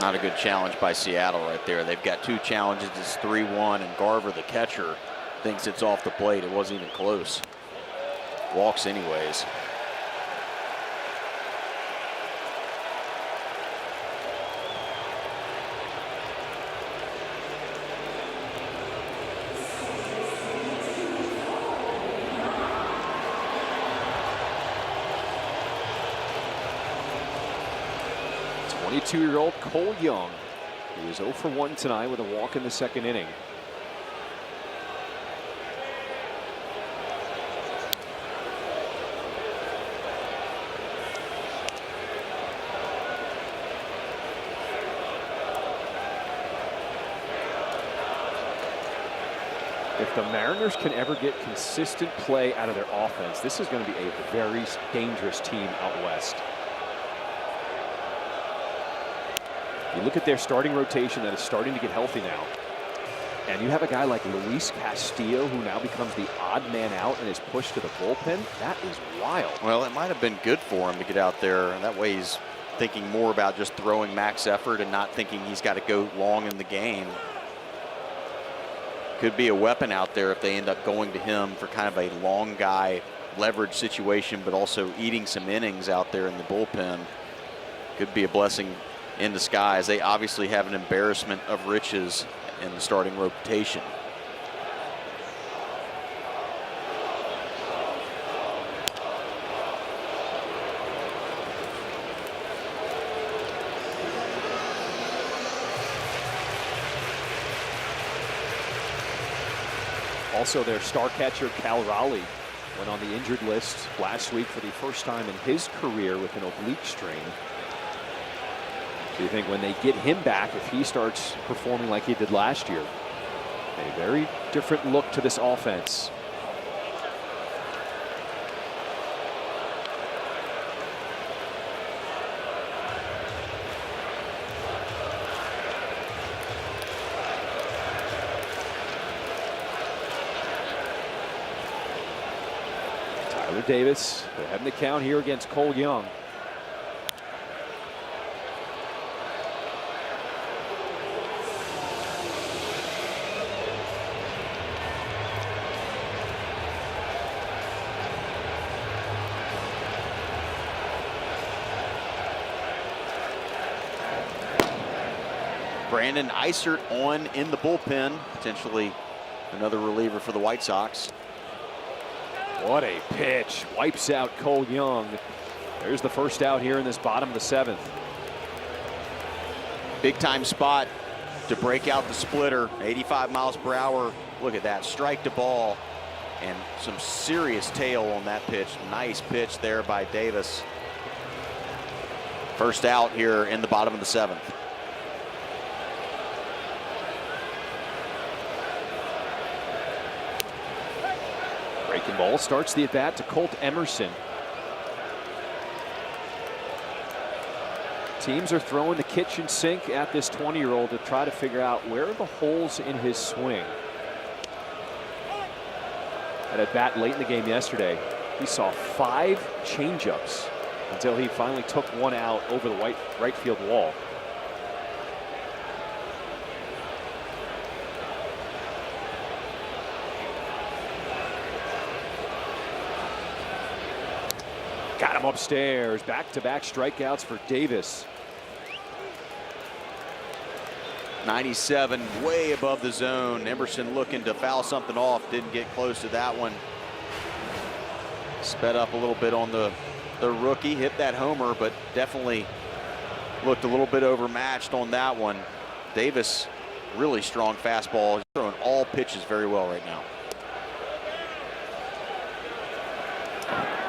Not a good challenge by Seattle right there. They've got two challenges. It's 3-1, and Garver, the catcher, thinks it's off the plate. It wasn't even close. Walks anyways. Year-old Cole Young. He was 0 for 1 tonight with a walk in the second inning. If the Mariners can ever get consistent play out of their offense, this is going to be a very dangerous team out west. You look at their starting rotation that is starting to get healthy now. And you have a guy like Luis Castillo who now becomes the odd man out and is pushed to the bullpen. That is wild. Well, it might have been good for him to get out there. And that way he's thinking more about just throwing max effort and not thinking he's got to go long in the game. Could be a weapon out there if they end up going to him for kind of a long guy leverage situation, but also eating some innings out there in the bullpen. Could be a blessing in disguise. They obviously have an embarrassment of riches in the starting rotation. Also, their star catcher Cal Raleigh went on the injured list last week for the first time in his career with an oblique strain. Do you think when they get him back, if he starts performing like he did last year, a very different look to this offense? Tyler Davis, they're having the count here against Cole Young. Brandon Eisert on in the bullpen, potentially another reliever for the White Sox. What a pitch. Wipes out Cole Young. There's the first out here in this bottom of the seventh. Big time spot to break out the splitter. 85 miles per hour. Look at that. Strike to ball. And some serious tail on that pitch. Nice pitch there by Davis. First out here in the bottom of the seventh. Breaking ball starts the at-bat to Colt Emerson. Teams are throwing the kitchen sink at this 20-year-old to try to figure out where are the holes in his swing. At bat late in the game yesterday, he saw 5 changeups until he finally took one out over the right field wall. Got him upstairs. Back-to-back strikeouts for Davis. 97 way above the zone. Emerson looking to foul something off, didn't get close to that one. Sped up a little bit on the rookie, hit that homer, but definitely looked a little bit overmatched on that one. Davis, really strong fastball. He's throwing all pitches very well right now.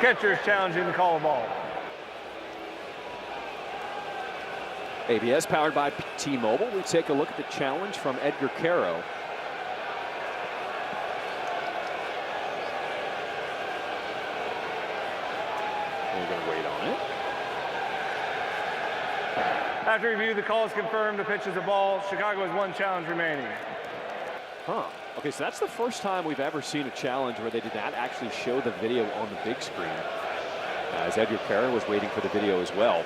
Catcher is challenging the call of ball. ABS powered by T-Mobile. We take a look at the challenge from Edgar Caro. We're going to wait on it. After review, the call is confirmed. The pitch is a ball. Chicago has 1 challenge remaining. Huh. Okay, so that's the first time we've ever seen a challenge where they did not actually show the video on the big screen. As Edgar Caro was waiting for the video as well.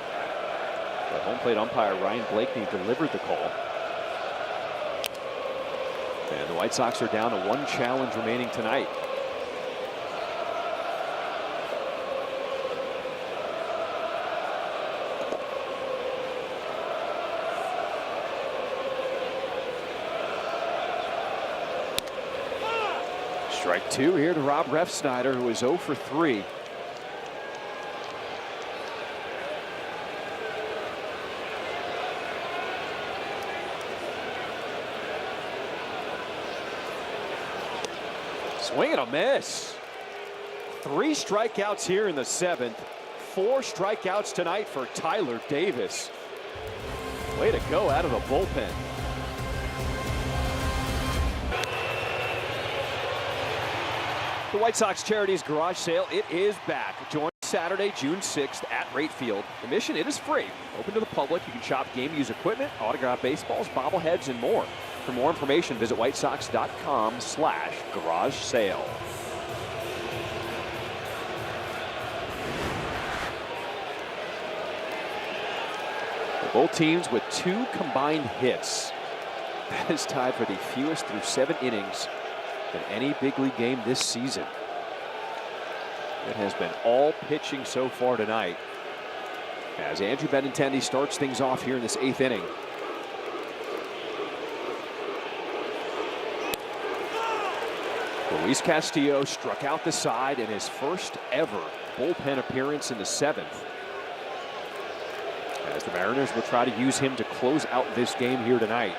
The home plate umpire Ryan Blakeney delivered the call. And the White Sox are down to 1 challenge remaining tonight. Strike 2 here to Rob Refsnyder, who is 0 for 3. Swing and a miss. 3 strikeouts here in the 7th. 4 strikeouts tonight for Tyler Davis. Way to go out of the bullpen. The White Sox Charities Garage Sale, it is back. Join Saturday, June 6th at Rate Field. Admission, it is free. Open to the public. You can shop game use equipment, autographed baseballs, bobbleheads, and more. For more information, visit whitesox.com/garage sale. Both teams with 2 combined hits. That is tied for the fewest through 7 innings in any big league game this season. It has been all pitching so far tonight as Andrew Benintendi starts things off here in this 8th inning. Luis Castillo struck out the side in his first ever bullpen appearance in the 7th. As the Mariners will try to use him to close out this game here tonight.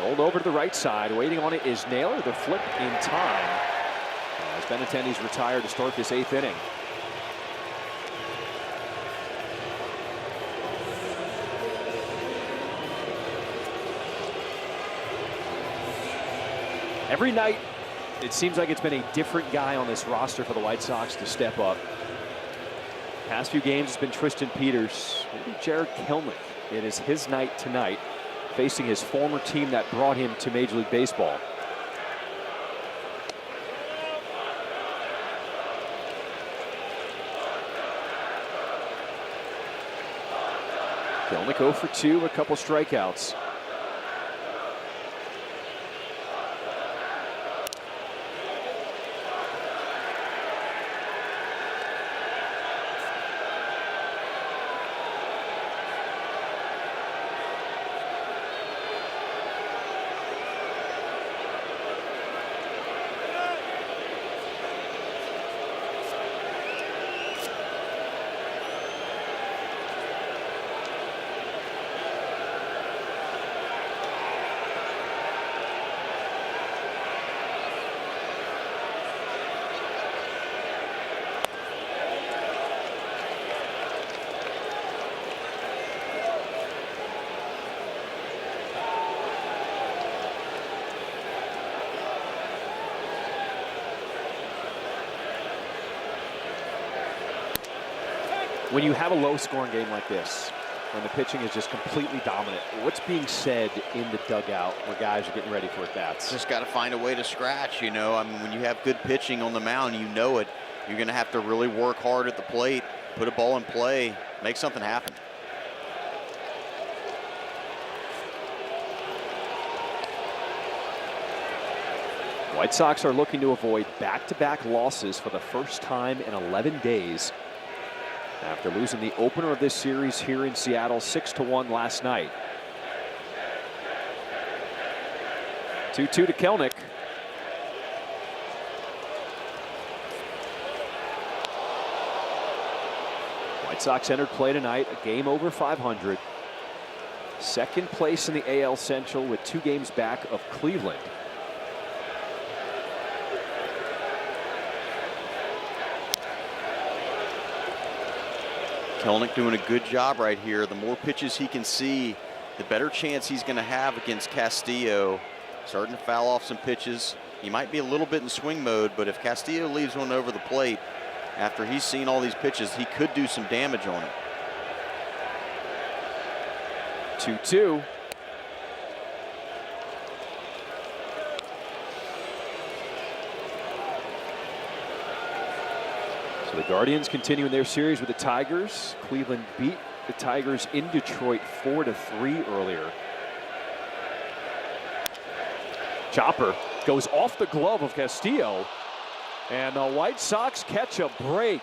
Rolled over to the right side. Waiting on it is Naylor. The flip in time as Benintendi's retired to start this 8th inning. Every night, it seems like it's been a different guy on this roster for the White Sox to step up. Past few games, it's been Tristan Peters, maybe Jared Kelnick. It is his night tonight, facing his former team that brought him to Major League Baseball. Kelnick 0 for 2, a couple strikeouts. When you have a low-scoring game like this, when the pitching is just completely dominant, what's being said in the dugout where guys are getting ready for at-bats? Just got to find a way to scratch, you know. I mean, when you have good pitching on the mound, you know it. You're going to have to really work hard at the plate, put a ball in play, make something happen. White Sox are looking to avoid back-to-back losses for the first time in 11 days. after losing the opener of this series here in Seattle 6-1 last night. 2-2 to Kelenic. White Sox entered play tonight, a game over 500. Second place in the AL Central with 2 games back of Cleveland. Kelenic doing a good job right here. The more pitches he can see, the better chance he's going to have against Castillo. Starting to foul off some pitches. He might be a little bit in swing mode, but if Castillo leaves one over the plate after he's seen all these pitches, he could do some damage on it. 2-2. So the Guardians continuing their series with the Tigers. Cleveland beat the Tigers in Detroit 4-3 earlier. Chopper goes off the glove of Castillo, and the White Sox catch a break.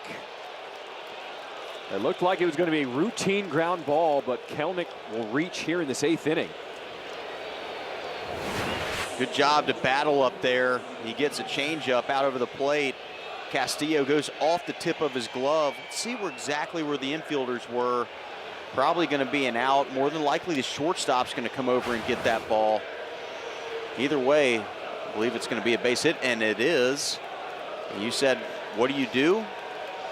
It looked like it was going to be a routine ground ball, but Kelenic will reach here in this 8th inning. Good job to battle up there. He gets a changeup out over the plate. Castillo goes off the tip of his glove. Let's see exactly where the infielders were. Probably going to be an out. More than likely the shortstop's going to come over and get that ball. Either way, I believe it's going to be a base hit, and it is. You said, what do you do?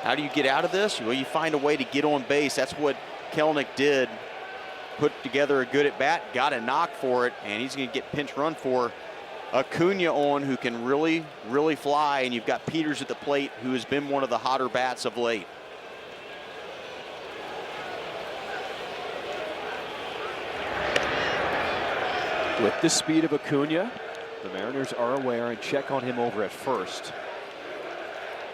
How do you get out of this? Well, you find a way to get on base. That's what Kelenic did. Put together a good at bat, got a knock for it, and he's going to get pinch run for Acuna on, who can really, really fly. And you've got Peters at the plate, who has been one of the hotter bats of late. With the speed of Acuna, the Mariners are aware and check on him over at first.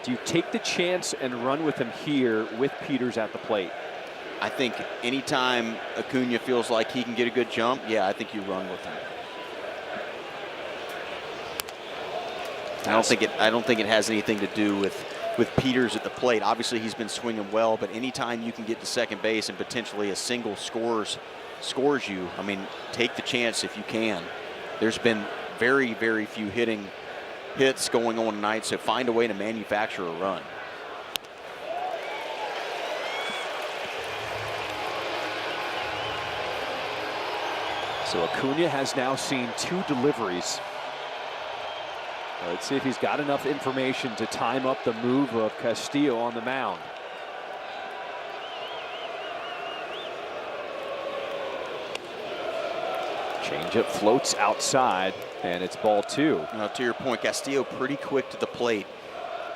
Do you take the chance and run with him here with Peters at the plate? I think anytime Acuna feels like he can get a good jump, yeah, I think you run with him. I don't think it has anything to do with Peters at the plate. Obviously, he's been swinging well, but anytime you can get to second base and potentially a single scores you, I mean, take the chance if you can. There's been very, very few hits going on tonight, so find a way to manufacture a run. So Acuna has now seen 2 deliveries. Let's see if he's got enough information to time up the move of Castillo on the mound. Changeup floats outside, and it's ball 2. Now, to your point, Castillo pretty quick to the plate.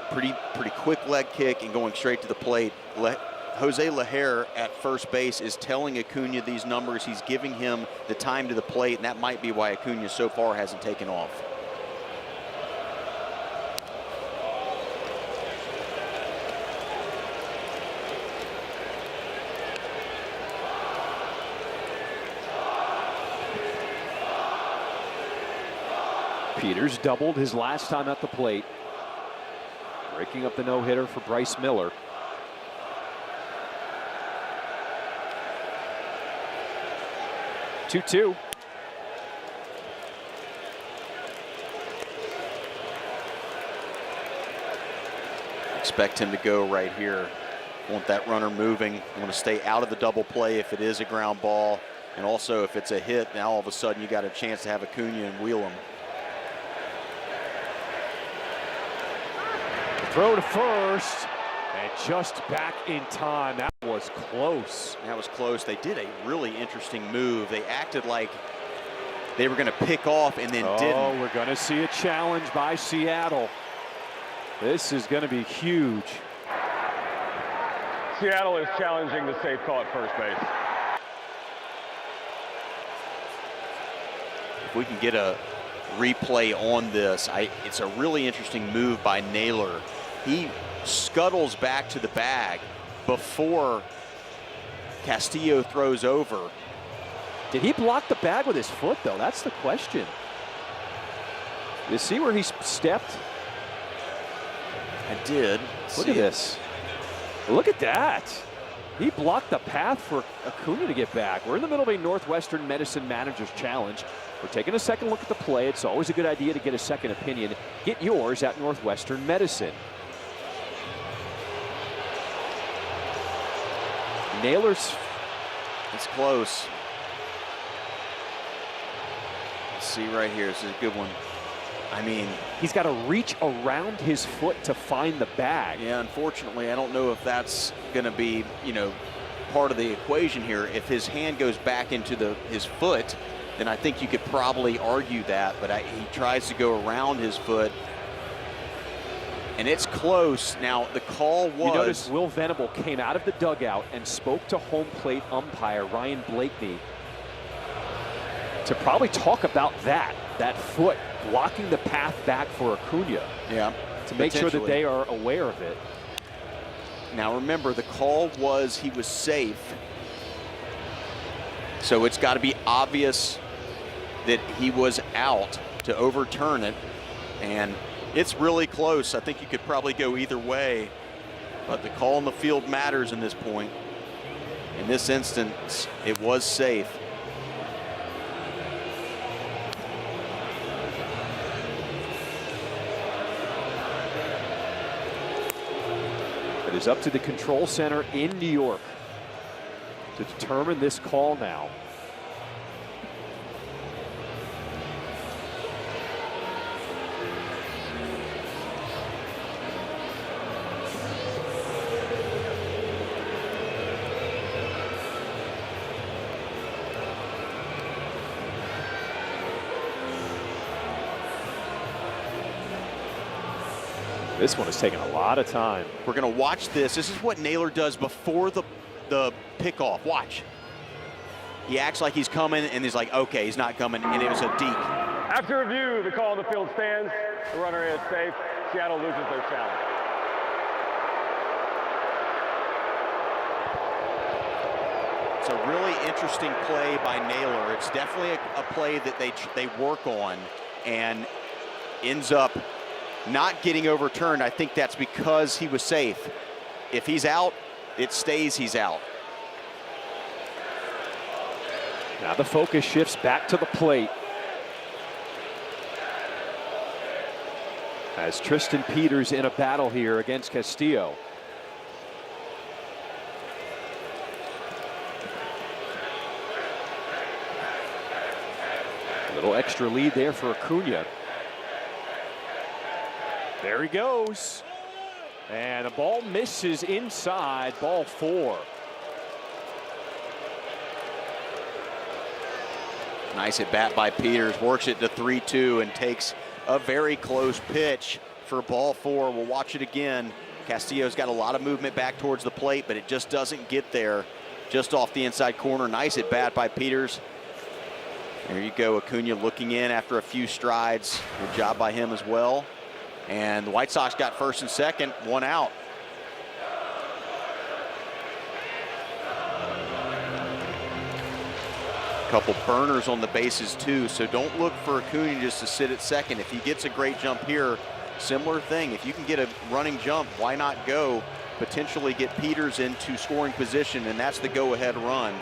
Pretty quick leg kick and going straight to the plate. Jose Lejer at first base is telling Acuna these numbers. He's giving him the time to the plate, and that might be why Acuna so far hasn't taken off. Peters doubled his last time at the plate, breaking up the no-hitter for Bryce Miller. Two-two. Expect him to go right here. Want that runner moving. Want to stay out of the double play if it is a ground ball. And also if it's a hit, now all of a sudden you got a chance to have Acuna and wheel him. Throw to first, and just back in time. That was close. That was close. They did a really interesting move. They acted like they were going to pick off and then didn't. Oh, we're going to see a challenge by Seattle. This is going to be huge. Seattle is challenging the safe call at first base. If we can get a replay on this, it's a really interesting move by Naylor. He scuttles back to the bag before Castillo throws over. Did he block the bag with his foot, though? That's the question. You see where he stepped? I did. Look at this. Look at that. He blocked the path for Acuna to get back. We're in the middle of a Northwestern Medicine Manager's Challenge. We're taking a second look at the play. It's always a good idea to get a second opinion. Get yours at Northwestern Medicine. Naylor's. It's close. Let's see right here. This is a good one. I mean, he's got to reach around his foot to find the bag. Yeah, unfortunately, I don't know if that's going to be, part of the equation here. If his hand goes back into his foot, then I think you could probably argue that. But he tries to go around his foot, and it's close. Now, the call was... You notice Will Venable came out of the dugout and spoke to home plate umpire Ryan Blakeney to probably talk about that foot blocking the path back for Acuna. Yeah. To make sure that they are aware of it. Now remember, the call was he was safe. So it's got to be obvious that he was out to overturn it. And it's really close. I think you could probably go either way. But the call in the field matters in this point. In this instance, it was safe. It is up to the control center in New York to determine this call now. This one is taking a lot of time. We're going to watch this. This is what Naylor does before the pickoff. Watch. He acts like he's coming, and he's like, okay, he's not coming, and it was a deke. After review, the call on the field stands. The runner is safe. Seattle loses their challenge. It's a really interesting play by Naylor. It's definitely a play that they work on, and ends up not getting overturned. I think that's because he was safe. If he's out, it stays he's out. Now the focus shifts back to the plate as Tristan Peters in a battle here against Castillo. A little extra lead there for Acuna. There he goes. And the ball misses inside, ball 4. Nice at bat by Peters, works it to 3-2 and takes a very close pitch for ball 4. We'll watch it again. Castillo's got a lot of movement back towards the plate, but it just doesn't get there. Just off the inside corner. Nice at bat by Peters. There you go, Acuna looking in after a few strides. Good job by him as well. And the White Sox got first and second, 1 out. Couple burners on the bases too, so don't look for Acuna just to sit at second. If he gets a great jump here, similar thing. If you can get a running jump, why not go? Potentially get Peters into scoring position, and that's the go-ahead run.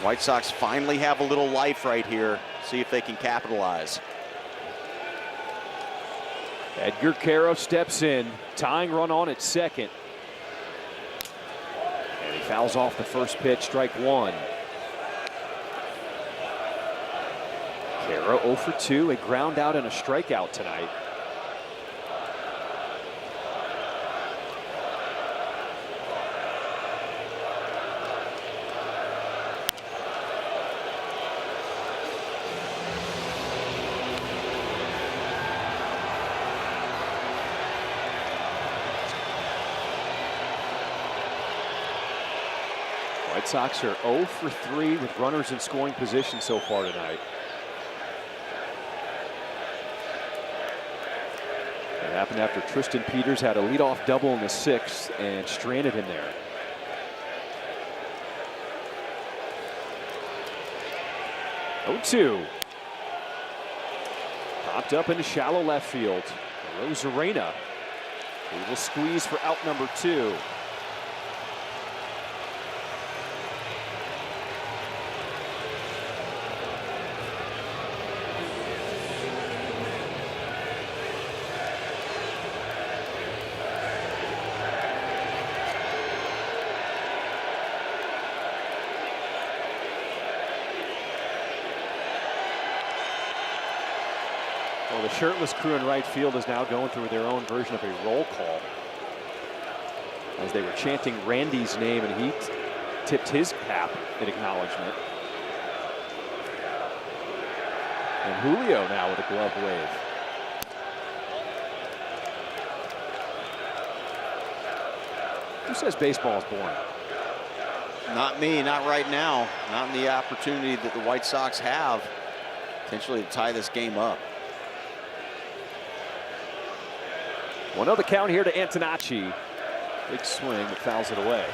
White Sox finally have a little life right here. See if they can capitalize. Edgar Caro steps in, tying run on at second. And he fouls off the first pitch, strike 1. Caro 0 for 2, a ground out and a strikeout tonight. White Sox are 0 for 3 with runners in scoring position so far tonight. It happened after Tristan Peters had a leadoff double in the 6th and stranded him there. Oh, 2. Popped up into shallow left field. Rosarena. He will squeeze for out number 2. Well, the shirtless crew in right field is now going through their own version of a roll call, as they were chanting Randy's name, and he tipped his cap in acknowledgement. And Julio now with a glove wave. Who says baseball is boring? Not me, not right now. Not in the opportunity that the White Sox have potentially to tie this game up. 1-0 the count here to Antonacci. Big swing, but fouls it away.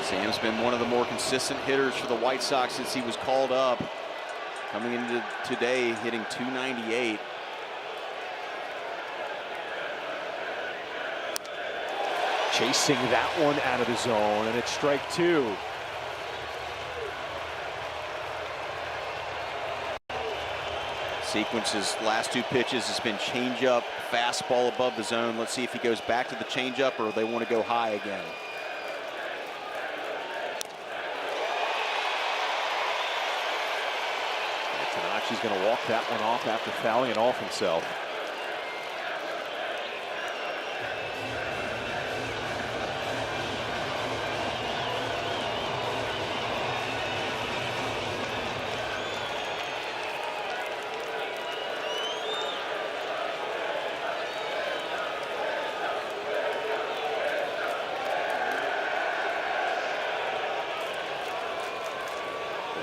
Sam's been one of the more consistent hitters for the White Sox since he was called up. Coming into today, hitting .298. Chasing that one out of the zone, and it's strike 2. Sequence's last 2 pitches has been changeup, fastball above the zone. Let's see if he goes back to the changeup or they want to go high again. Antonacci's going to walk that one off after fouling it off himself.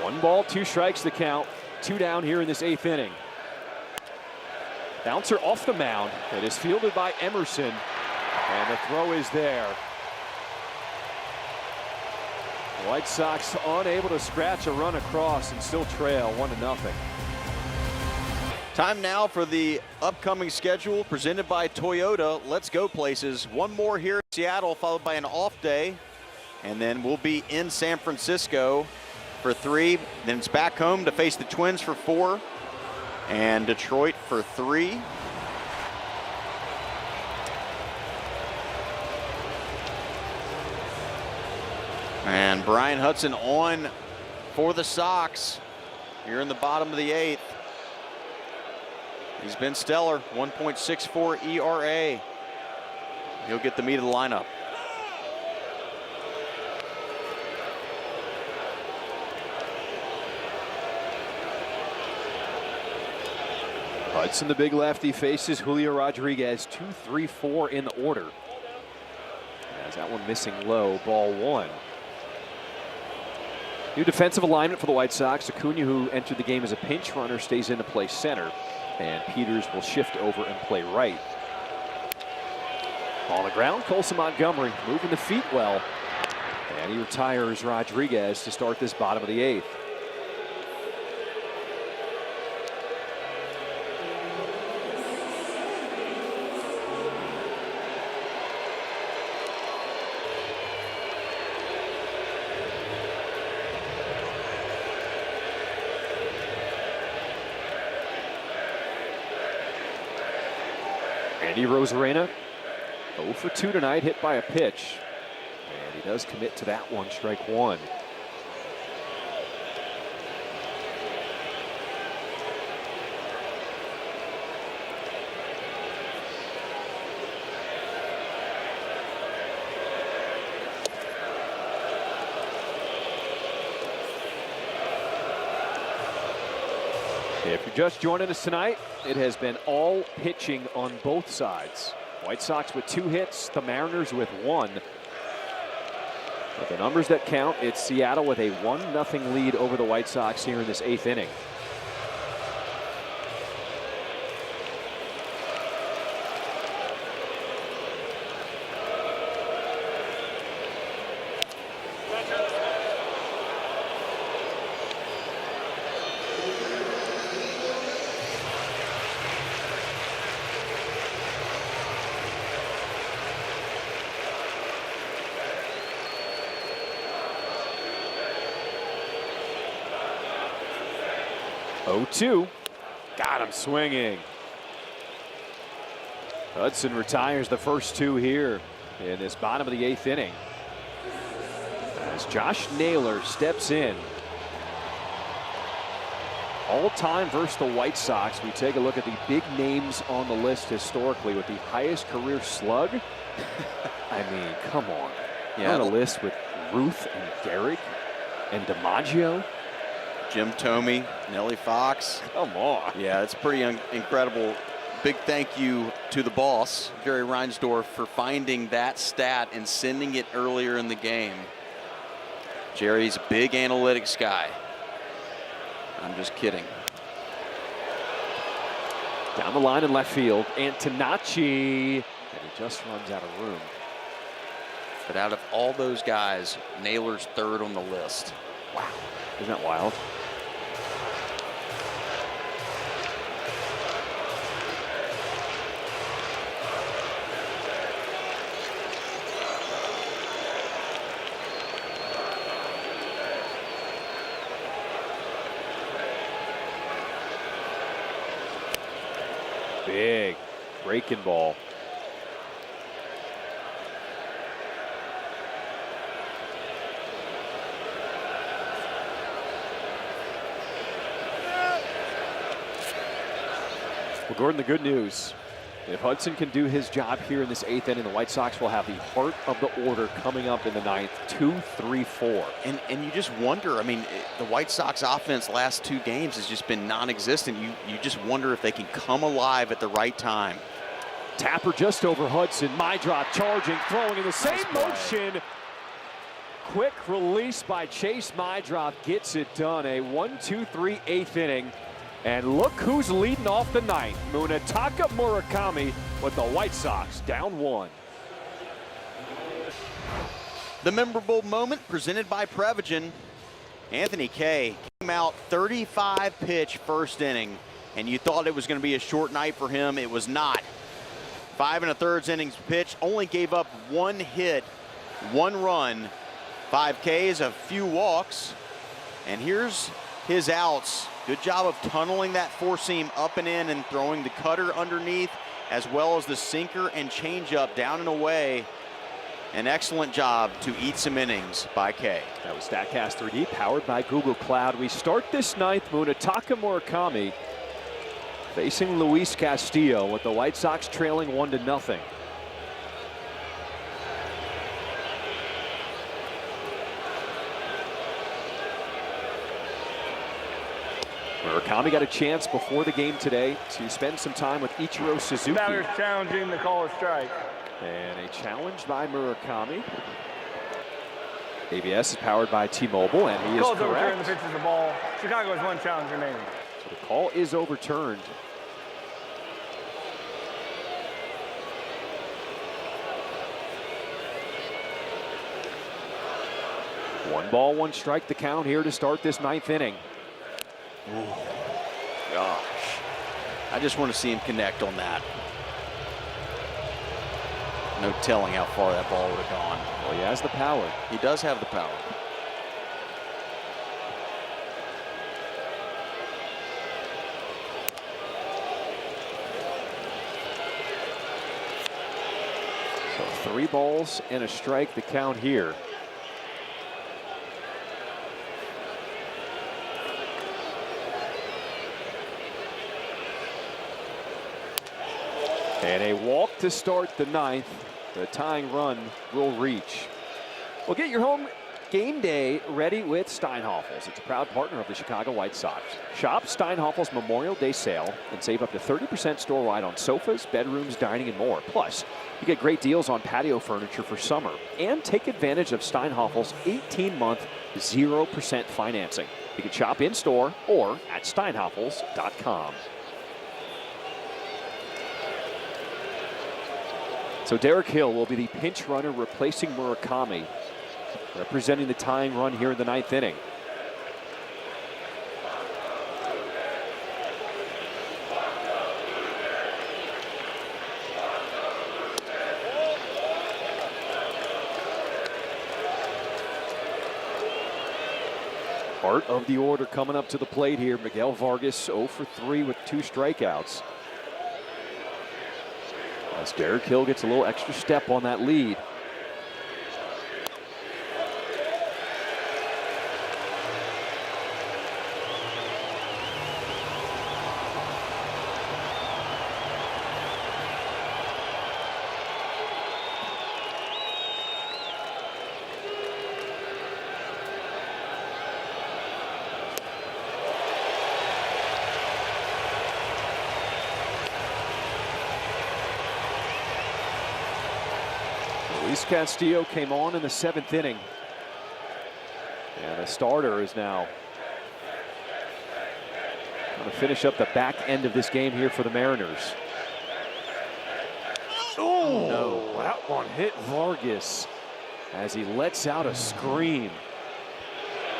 One ball, 2 strikes the count. 2 down here in this 8th inning. Bouncer off the mound. It is fielded by Emerson, and the throw is there. White Sox unable to scratch a run across and still trail 1-0. Time now for the upcoming schedule presented by Toyota. Let's go places. One more here in Seattle, followed by an off day, and then we'll be in San Francisco for 3. Then it's back home to face the Twins for 4, and Detroit for 3. And Brian Hudson on for the Sox here in the bottom of the 8th. He's been stellar, 1.64 ERA. He'll get the meat of the lineup. Hudson, the big lefty, faces Julio Rodriguez. 2-3-4 in the order. As that one missing low, ball 1. New defensive alignment for the White Sox. Acuna, who entered the game as a pinch runner, stays in to play center. And Peters will shift over and play right. On the ground, Colson Montgomery moving the feet well. And he retires Rodriguez to start this bottom of the 8th. Andy Rosarena, 0 for 2 tonight, hit by a pitch. And he does commit to that one, strike 1. If you're just joining us tonight, it has been all pitching on both sides. White Sox with 2 hits, the Mariners with 1. But the numbers that count, it's Seattle with a 1-0 lead over the White Sox here in this 8th inning. Oh-2. Got him swinging. Hudson retires the first 2 here in this bottom of the 8th inning. as Josh Naylor steps in. All-time versus the White Sox. We take a look at the big names on the list historically with the highest career slug. I mean, come on. Yeah, on a list with Ruth and Derek and DiMaggio. Jim Thome, Nellie Fox. Come on. Yeah, it's pretty incredible. Big thank you to the boss, Gary Reinsdorf, for finding that stat and sending it earlier in the game. Jerry's a big analytics guy. I'm just kidding. Down the line in left field, Antonacci, and he just runs out of room. But out of all those guys, Naylor's third on the list. Wow, isn't that wild? Big breaking ball. Well, Gordon, the good news, if Hudson can do his job here in this 8th inning, the White Sox will have the heart of the order coming up in the 9th, 2, 3, 4. And you just wonder, I mean, the White Sox offense last 2 games has just been non-existent. You just wonder if they can come alive at the right time. Tapper just over Hudson. My drop charging, throwing in the same motion. Quick release by Chase Mydrop gets it done. A 1-2-3 8th inning. And look who's leading off the 9th. Munetaka Murakami with the White Sox down 1. The memorable moment presented by Prevagen. Anthony Kay came out 35-pitch first inning, and you thought it was going to be a short night for him. It was not. 5 1/3 innings pitched, only gave up 1 hit, 1 run, 5 Ks, a few walks, and here's his outs. Good job of tunneling that 4-seam up and in and throwing the cutter underneath, as well as the sinker and changeup down and away. An excellent job to eat some innings by Kay. That was StatCast 3D, powered by Google Cloud. We start this 9th, Munetaka Murakami facing Luis Castillo with the White Sox trailing 1-0. Murakami got a chance before the game today to spend some time with Ichiro Suzuki. Batter's challenging the call of strike. And a challenge by Murakami. ABS is powered by T-Mobile, and he is correct. Overturned, the pitch is the ball. Chicago has 1 challenge remaining. So the call is overturned. One ball, 1 strike, the count here to start this 9th inning. Ooh, gosh. I just want to see him connect on that. No telling how far that ball would have gone. Well, he has the power. He does have the power. So 3 balls and a strike, the count here. And a walk to start the 9th. The tying run will reach. Well, get your home game day ready with Steinhafels. It's a proud partner of the Chicago White Sox. Shop Steinhafels Memorial Day sale and save up to 30% store-wide on sofas, bedrooms, dining, and more. Plus, you get great deals on patio furniture for summer. And take advantage of Steinhafels' 18-month 0% financing. You can shop in-store or at steinhafels.com. So Derek Hill will be the pinch runner replacing Murakami, representing the tying run here in the 9th inning. Part of the order coming up to the plate here. Miguel Vargas 0 for 3 with 2 strikeouts. As Derek Hill gets a little extra step on that lead. Luis Castillo came on in the 7th inning. And the starter is now going to finish up the back end of this game here for the Mariners. Oh, no. That one hit Vargas as he lets out a scream.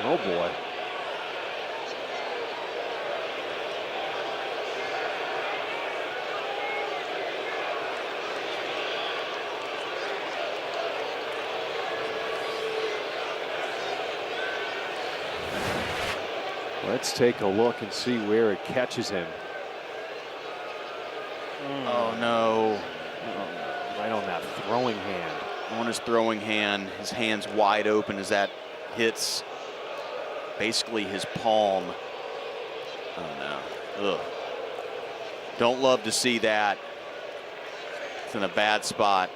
Oh, boy. Let's take a look and see where it catches him. Oh, no. Right on that throwing hand. On his throwing hand, his hand's wide open as that hits basically his palm. Oh, no. Ugh. Don't love to see that. It's in a bad spot.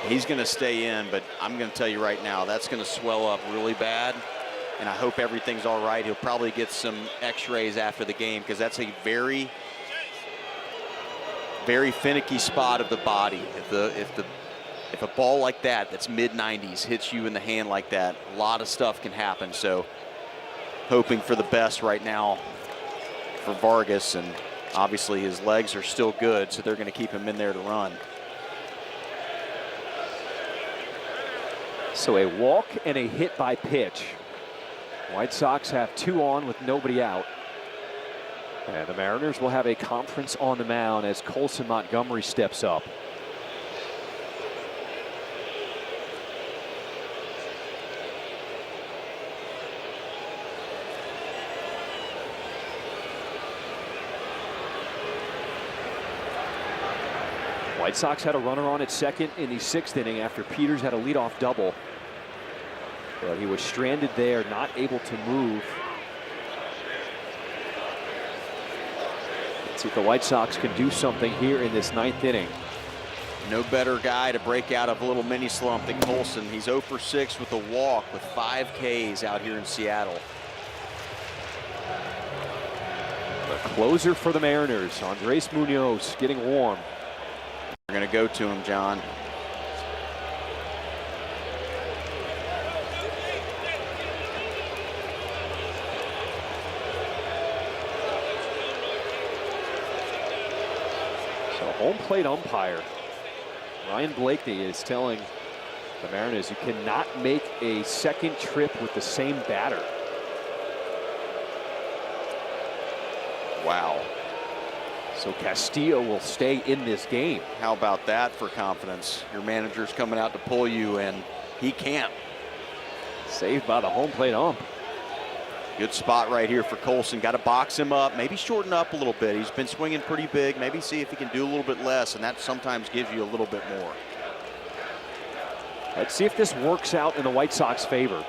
He's going to stay in, but I'm going to tell you right now, that's going to swell up really bad, and I hope everything's all right. He'll probably get some x-rays after the game because that's a very, very finicky spot of the body. If a ball like that, that's mid-90s, hits you in the hand like that, a lot of stuff can happen. So hoping for the best right now for Vargas, and obviously his legs are still good, so they're going to keep him in there to run. So a walk and a hit by pitch. White Sox have 2 on with nobody out. And the Mariners will have a conference on the mound as Colson Montgomery steps up. White Sox had a runner on at second in the 6th inning after Peters had a leadoff double. But he was stranded there, not able to move. Let's see if the White Sox can do something here in this 9th inning. No better guy to break out of a little mini slump than Colson. He's 0 for 6 with a walk with 5 Ks out here in Seattle. The closer for the Mariners, Andres Munoz, getting warm. We're going to go to him, John. So home plate umpire Ryan Blakeney is telling the Mariners you cannot make a second trip with the same batter. Wow. So Castillo will stay in this game. How about that for confidence? Your manager's coming out to pull you, and he can't. Saved by the home plate ump. Good spot right here for Colson. Got to box him up, maybe shorten up a little bit. He's been swinging pretty big. Maybe see if he can do a little bit less, and that sometimes gives you a little bit more. Let's see if this works out in the White Sox favor.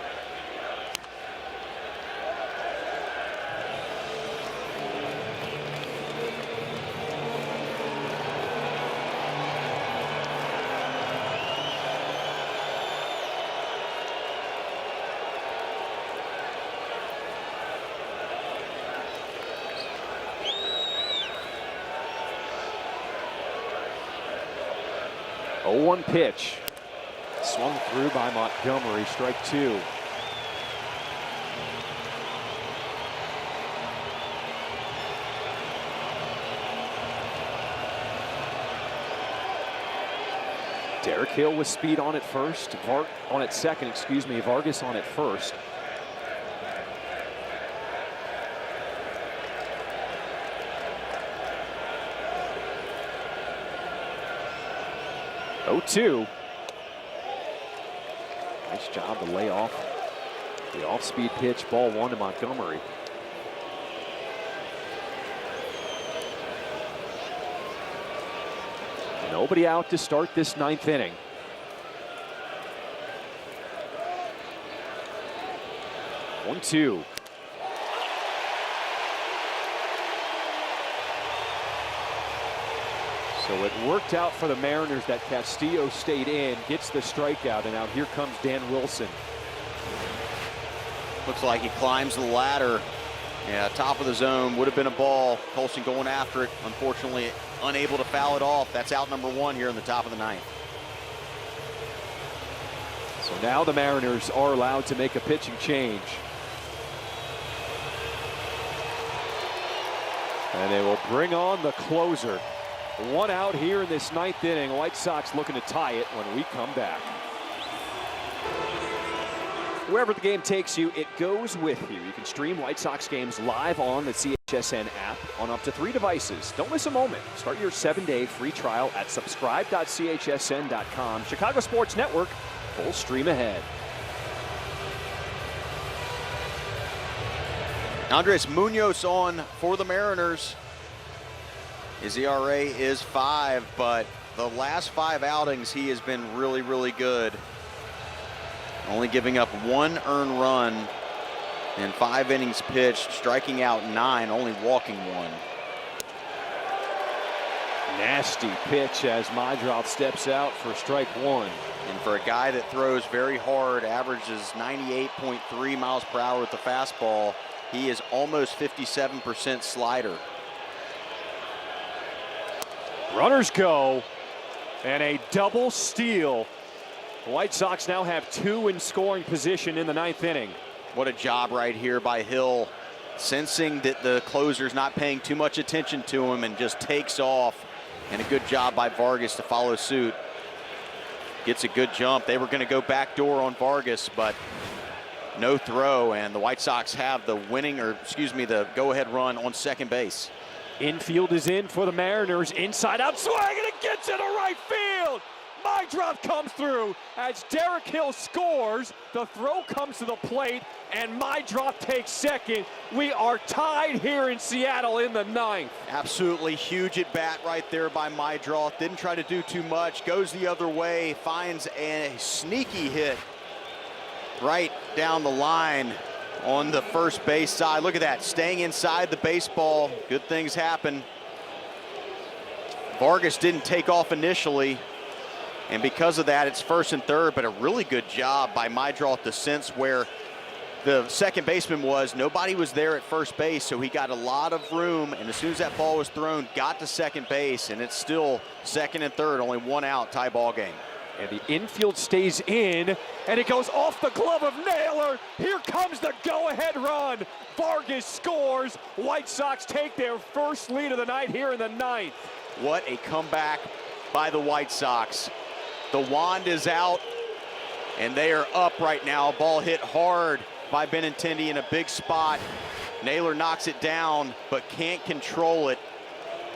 A 0-1 pitch. Swung through by Montgomery, strike 2. Derek Hill with speed on at first, on at second, excuse me, Vargas on at first. Oh, 2. Nice job to lay off the off-speed pitch. Ball 1 to Montgomery. Nobody out to start this 9th inning. One, 2. So it worked out for the Mariners that Castillo stayed in, gets the strikeout, and now here comes Dan Wilson. Looks like he climbs the ladder. Yeah, top of the zone, would have been a ball. Colson going after it, unfortunately unable to foul it off. That's out number 1 here in the top of the 9th. So now the Mariners are allowed to make a pitching change. And they will bring on the closer. 1 out here in this 9th inning. White Sox looking to tie it when we come back. Wherever the game takes you, it goes with you. You can stream White Sox games live on the CHSN app on up to 3 devices. Don't miss a moment. Start your 7-day free trial at subscribe.chsn.com. Chicago Sports Network, full stream ahead. Andres Munoz on for the Mariners. His ERA is 5, but the last 5 outings he has been really, really good. Only giving up 1 earned run in 5 innings pitched, striking out 9, only walking 1. Nasty pitch as Majdroth steps out for strike 1. And for a guy that throws very hard, averages 98.3 miles per hour with the fastball, he is almost 57% slider. Runners go, and a double steal. The White Sox now have 2 in scoring position in the 9th inning. What a job right here by Hill, sensing that the closer's not paying too much attention to him and just takes off. And a good job by Vargas to follow suit. Gets a good jump. They were going to go backdoor on Vargas, but no throw, and the White Sox have the the go-ahead run on second base. Infield is in for the Mariners. Inside out swing, and it gets into right field. Majdroth comes through as Derek Hill scores. The throw comes to the plate, and Majdroth takes second. We are tied here in Seattle in the 9th. Absolutely huge at bat right there by Majdroth. Didn't try to do too much. Goes the other way. Finds a sneaky hit right down the line on the first base side. Look at that, staying inside the baseball. Good things happen. Vargas didn't take off initially, and because of that, it's first and third, but a really good job by Majdroth to sense where the second baseman was. Nobody was there at first base, so he got a lot of room, and as soon as that ball was thrown, got to second base, and it's still second and third, only 1 out, tie ball game. And the infield stays in, and it goes off the glove of Naylor. Here comes the go-ahead run. Vargas scores. White Sox take their first lead of the night here in the 9th. What a comeback by the White Sox. The wand is out, and they are up right now. Ball hit hard by Benintendi in a big spot. Naylor knocks it down, but can't control it.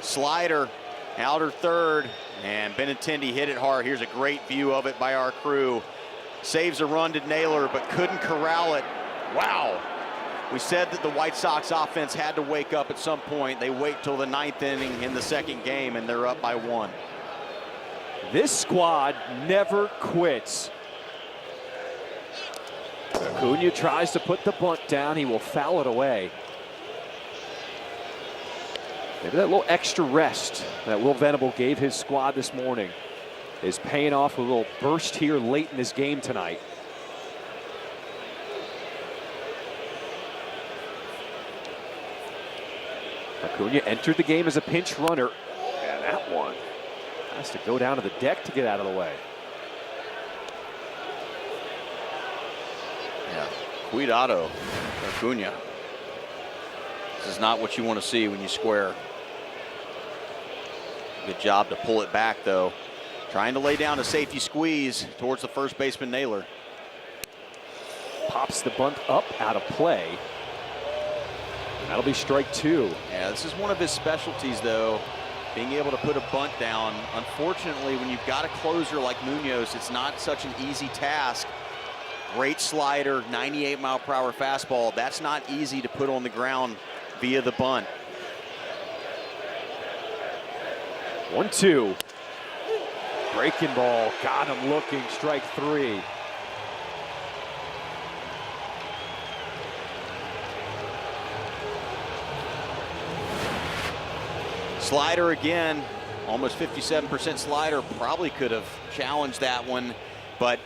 Slider, outer third, and Benintendi hit it hard. Here's a great view of it by our crew. Saves a run to Naylor, but couldn't corral it. Wow. We said that the White Sox offense had to wake up at some point. They wait till the 9th inning in the second game, and they're up by 1. This squad never quits. Acuna tries to put the bunt down. He will foul it away. Maybe that little extra rest that Will Venable gave his squad this morning is paying off with a little burst here late in this game tonight. Acuna entered the game as a pinch runner, and that one has to go down to the deck to get out of the way. Yeah, cuidado, Acuna. This is not what you want to see when you square. Good job to pull it back, though. Trying to lay down a safety squeeze towards the first baseman, Naylor. Pops the bunt up out of play. And that'll be strike 2. Yeah, this is one of his specialties, though, being able to put a bunt down. Unfortunately, when you've got a closer like Munoz, it's not such an easy task. Great slider, 98-mile-per-hour fastball. That's not easy to put on the ground via the bunt. 1-2. Breaking ball, got him looking, strike 3. Slider again, almost 57% slider. Probably could have challenged that one, but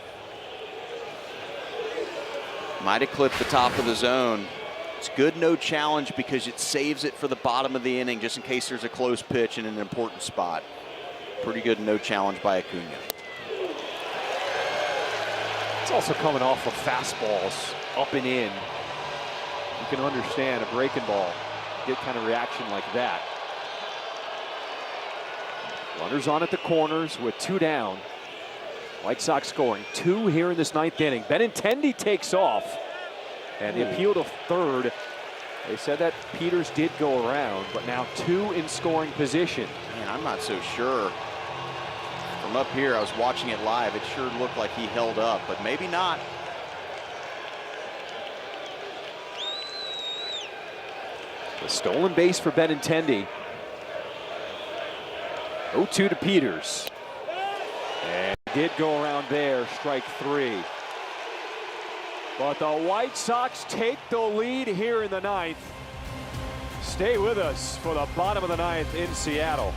Might have clipped the top of the zone. It's good no challenge because it saves it for the bottom of the inning just in case there's a close pitch in an important spot. Pretty good no challenge by Acuna. It's also coming off of fastballs up and in. You can understand a breaking ball get kind of reaction like that. Runners on at the corners with 2 down. White Sox scoring 2 here in this 9th inning. Benintendi takes off, and the appeal to third. They said that Peters did go around, but now 2 in scoring position. Man, I'm not so sure. From up here, I was watching it live. It sure looked like he held up, but maybe not. The stolen base for Benintendi. 0-2 to Peters. And did go around there, strike 3. But the White Sox take the lead here in the 9th. Stay with us for the bottom of the 9th in Seattle.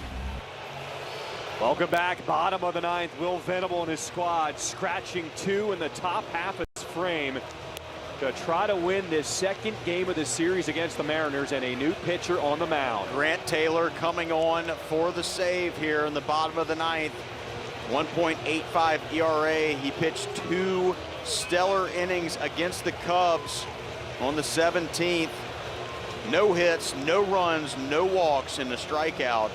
Welcome back, bottom of the 9th. Will Venable and his squad scratching 2 in the top half of his frame to try to win this 2nd game of the series against the Mariners, and a new pitcher on the mound. Grant Taylor coming on for the save here in the bottom of the 9th. 1.85 ERA. He pitched 2 stellar innings against the Cubs on the 17th. No hits, no runs, no walks, and a strikeout.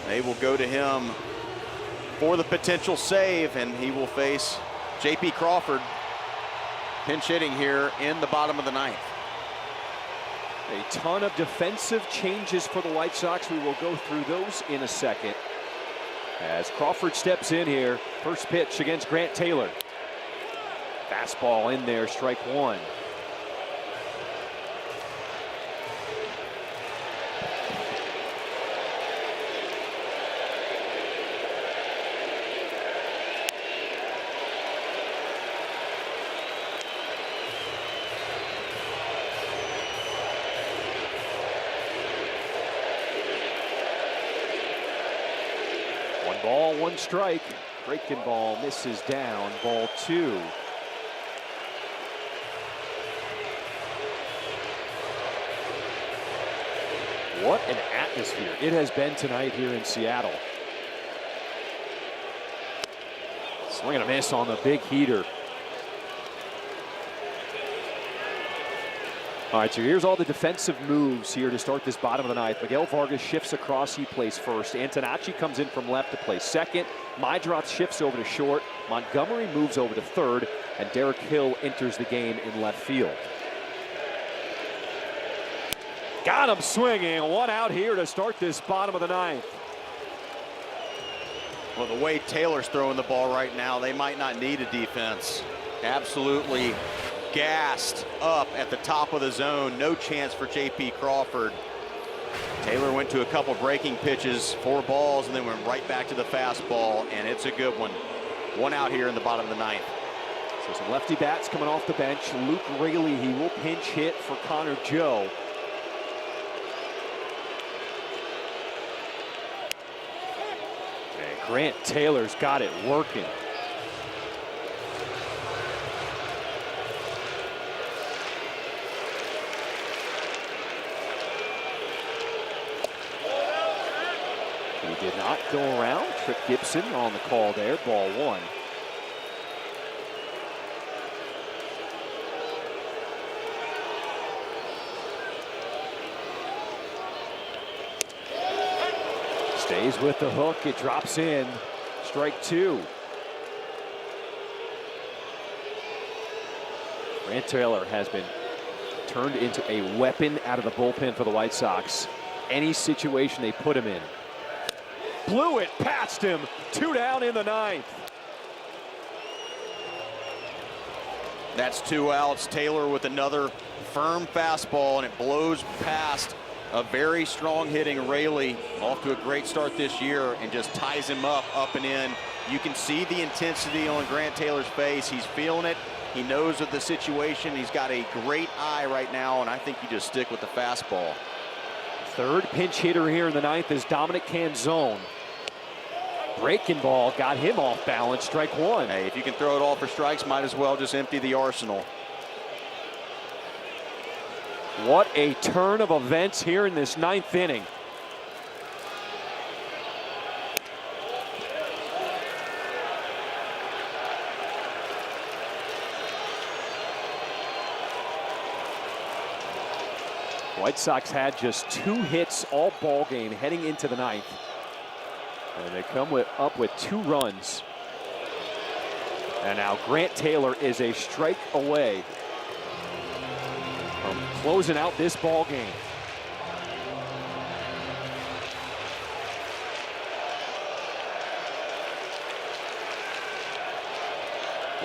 They will go to him for the potential save, and he will face J.P. Crawford, pinch hitting here in the bottom of the 9th. A ton of defensive changes for the White Sox. We will go through those in a second. As Crawford steps in here, first pitch against Grant Taylor. Fastball in there, strike 1. Ball, 1 strike. Breaking ball misses down. Ball 2. What an atmosphere it has been tonight here in Seattle. Swing and a miss on the big heater. All right, so here's all the defensive moves here to start this bottom of the 9th. Miguel Vargas shifts across, he plays first. Antonacci comes in from left to play second. Maedroth shifts over to short. Montgomery moves over to third. And Derek Hill enters the game in left field. Got him swinging. 1 out here to start this bottom of the 9th. Well, the way Taylor's throwing the ball right now, they might not need a defense. Absolutely gassed up at the top of the zone. No chance for J.P. Crawford. Taylor went to a couple breaking pitches, 4 balls, and then went right back to the fastball, and it's a good one. 1 out here in the bottom of the 9th. So some lefty bats coming off the bench. Luke Raley, he will pinch hit for Connor Joe. And Grant Taylor's got it working. He did not go around. Tripp Gibson on the call there. Ball 1. Stays with the hook. It drops in. Strike 2. Grant Taylor has been turned into a weapon out of the bullpen for the White Sox. Any situation they put him in. Blew it past him. 2 down in the 9th. That's 2 outs. Taylor with another firm fastball, and it blows past a very strong hitting Raley. Off to a great start this year and just ties him up and in. You can see the intensity on Grant Taylor's face. He's feeling it. He knows of the situation. He's got a great eye right now, and I think you just stick with the fastball. Third pinch hitter here in the 9th is Dominic Canzone. Breaking ball got him off balance. Strike 1. Hey, if you can throw it all for strikes, might as well just empty the arsenal. What a turn of events here in this 9th inning. White Sox had just 2 hits all ball game heading into the 9th. And they come up with 2 runs. And now Grant Taylor is a strike away from closing out this ball game.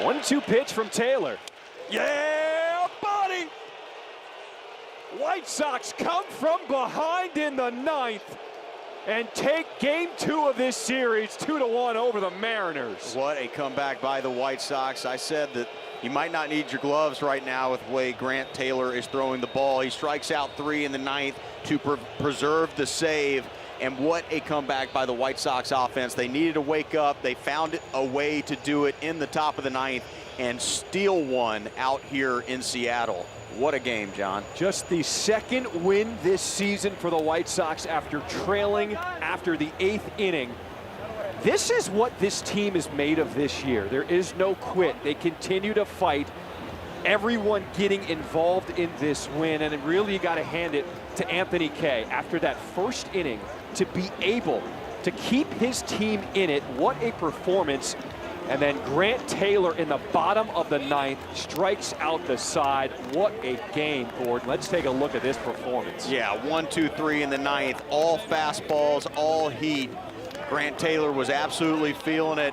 One-two pitch from Taylor. Yeah, buddy! White Sox come from behind in the 9th and take game 2 of this series 2-1 over the Mariners. What a comeback by the White Sox. I said that you might not need your gloves right now with the way Grant Taylor is throwing the ball. He strikes out 3 in the 9th to preserve the save. And what a comeback by the White Sox offense. They needed to wake up. They found a way to do it in the top of the 9th and steal one out here in Seattle. What a game, John. Just the 2nd win this season for the White Sox after trailing after the 8th inning. This is what this team is made of this year. There is no quit. They continue to fight. Everyone getting involved in this win, and really you got to hand it to Anthony Kay after that 1st inning to be able to keep his team in it. What a performance. And then Grant Taylor in the bottom of the 9th strikes out the side. What a game, Gordon. Let's take a look at this performance. Yeah, 1, 2, 3 in the 9th. All fastballs, all heat. Grant Taylor was absolutely feeling it.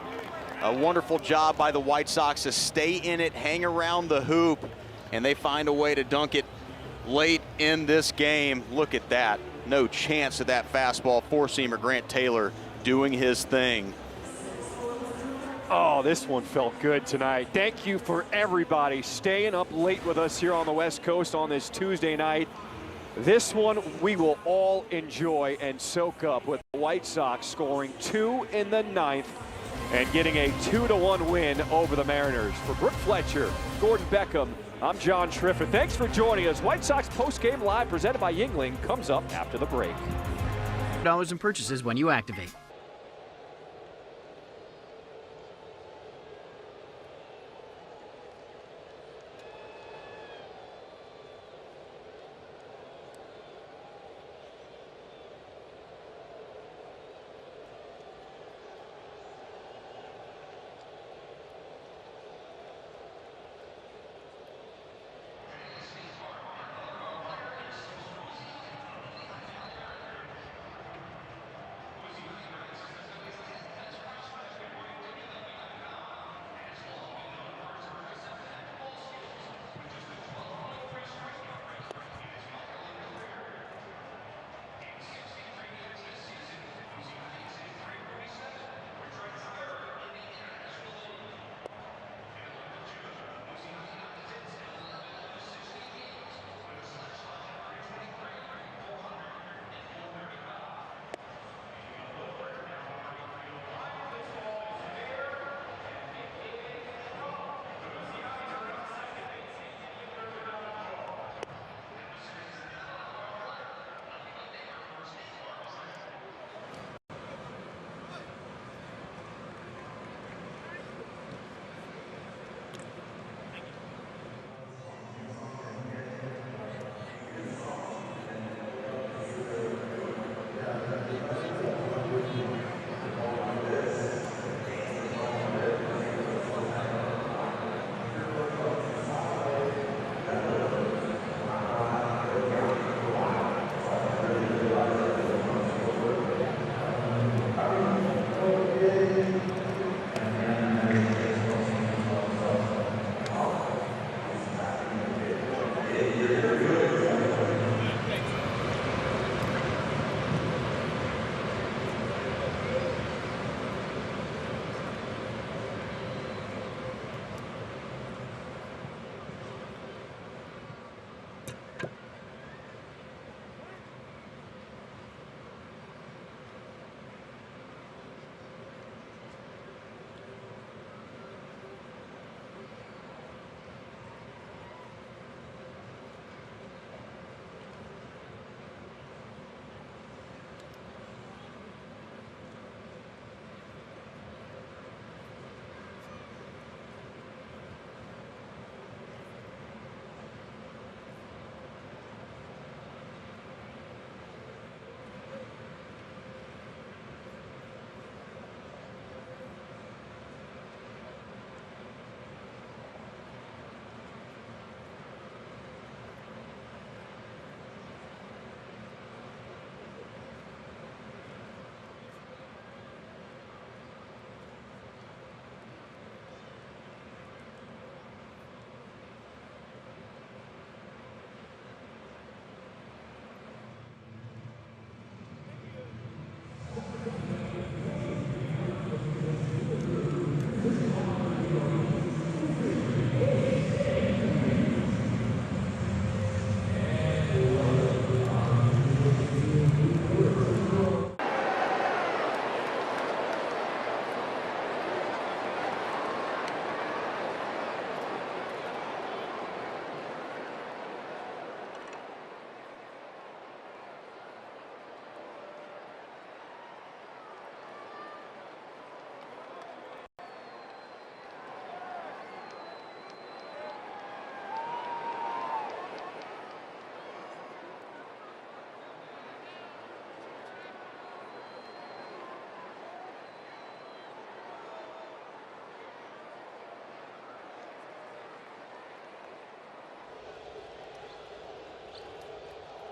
A wonderful job by the White Sox to stay in it, hang around the hoop, and they find a way to dunk it late in this game. Look at that. No chance of that fastball. Four-seamer Grant Taylor doing his thing. Oh, this one felt good tonight. Thank you for everybody staying up late with us here on the West Coast on this Tuesday night. This one we will all enjoy and soak up with the White Sox scoring 2 in the 9th and getting a 2-1 win over the Mariners. For Brooke Fletcher, Gordon Beckham, I'm John Schriffen. Thanks for joining us. White Sox postgame live presented by Yingling comes up after the break. $1 in purchases when you activate.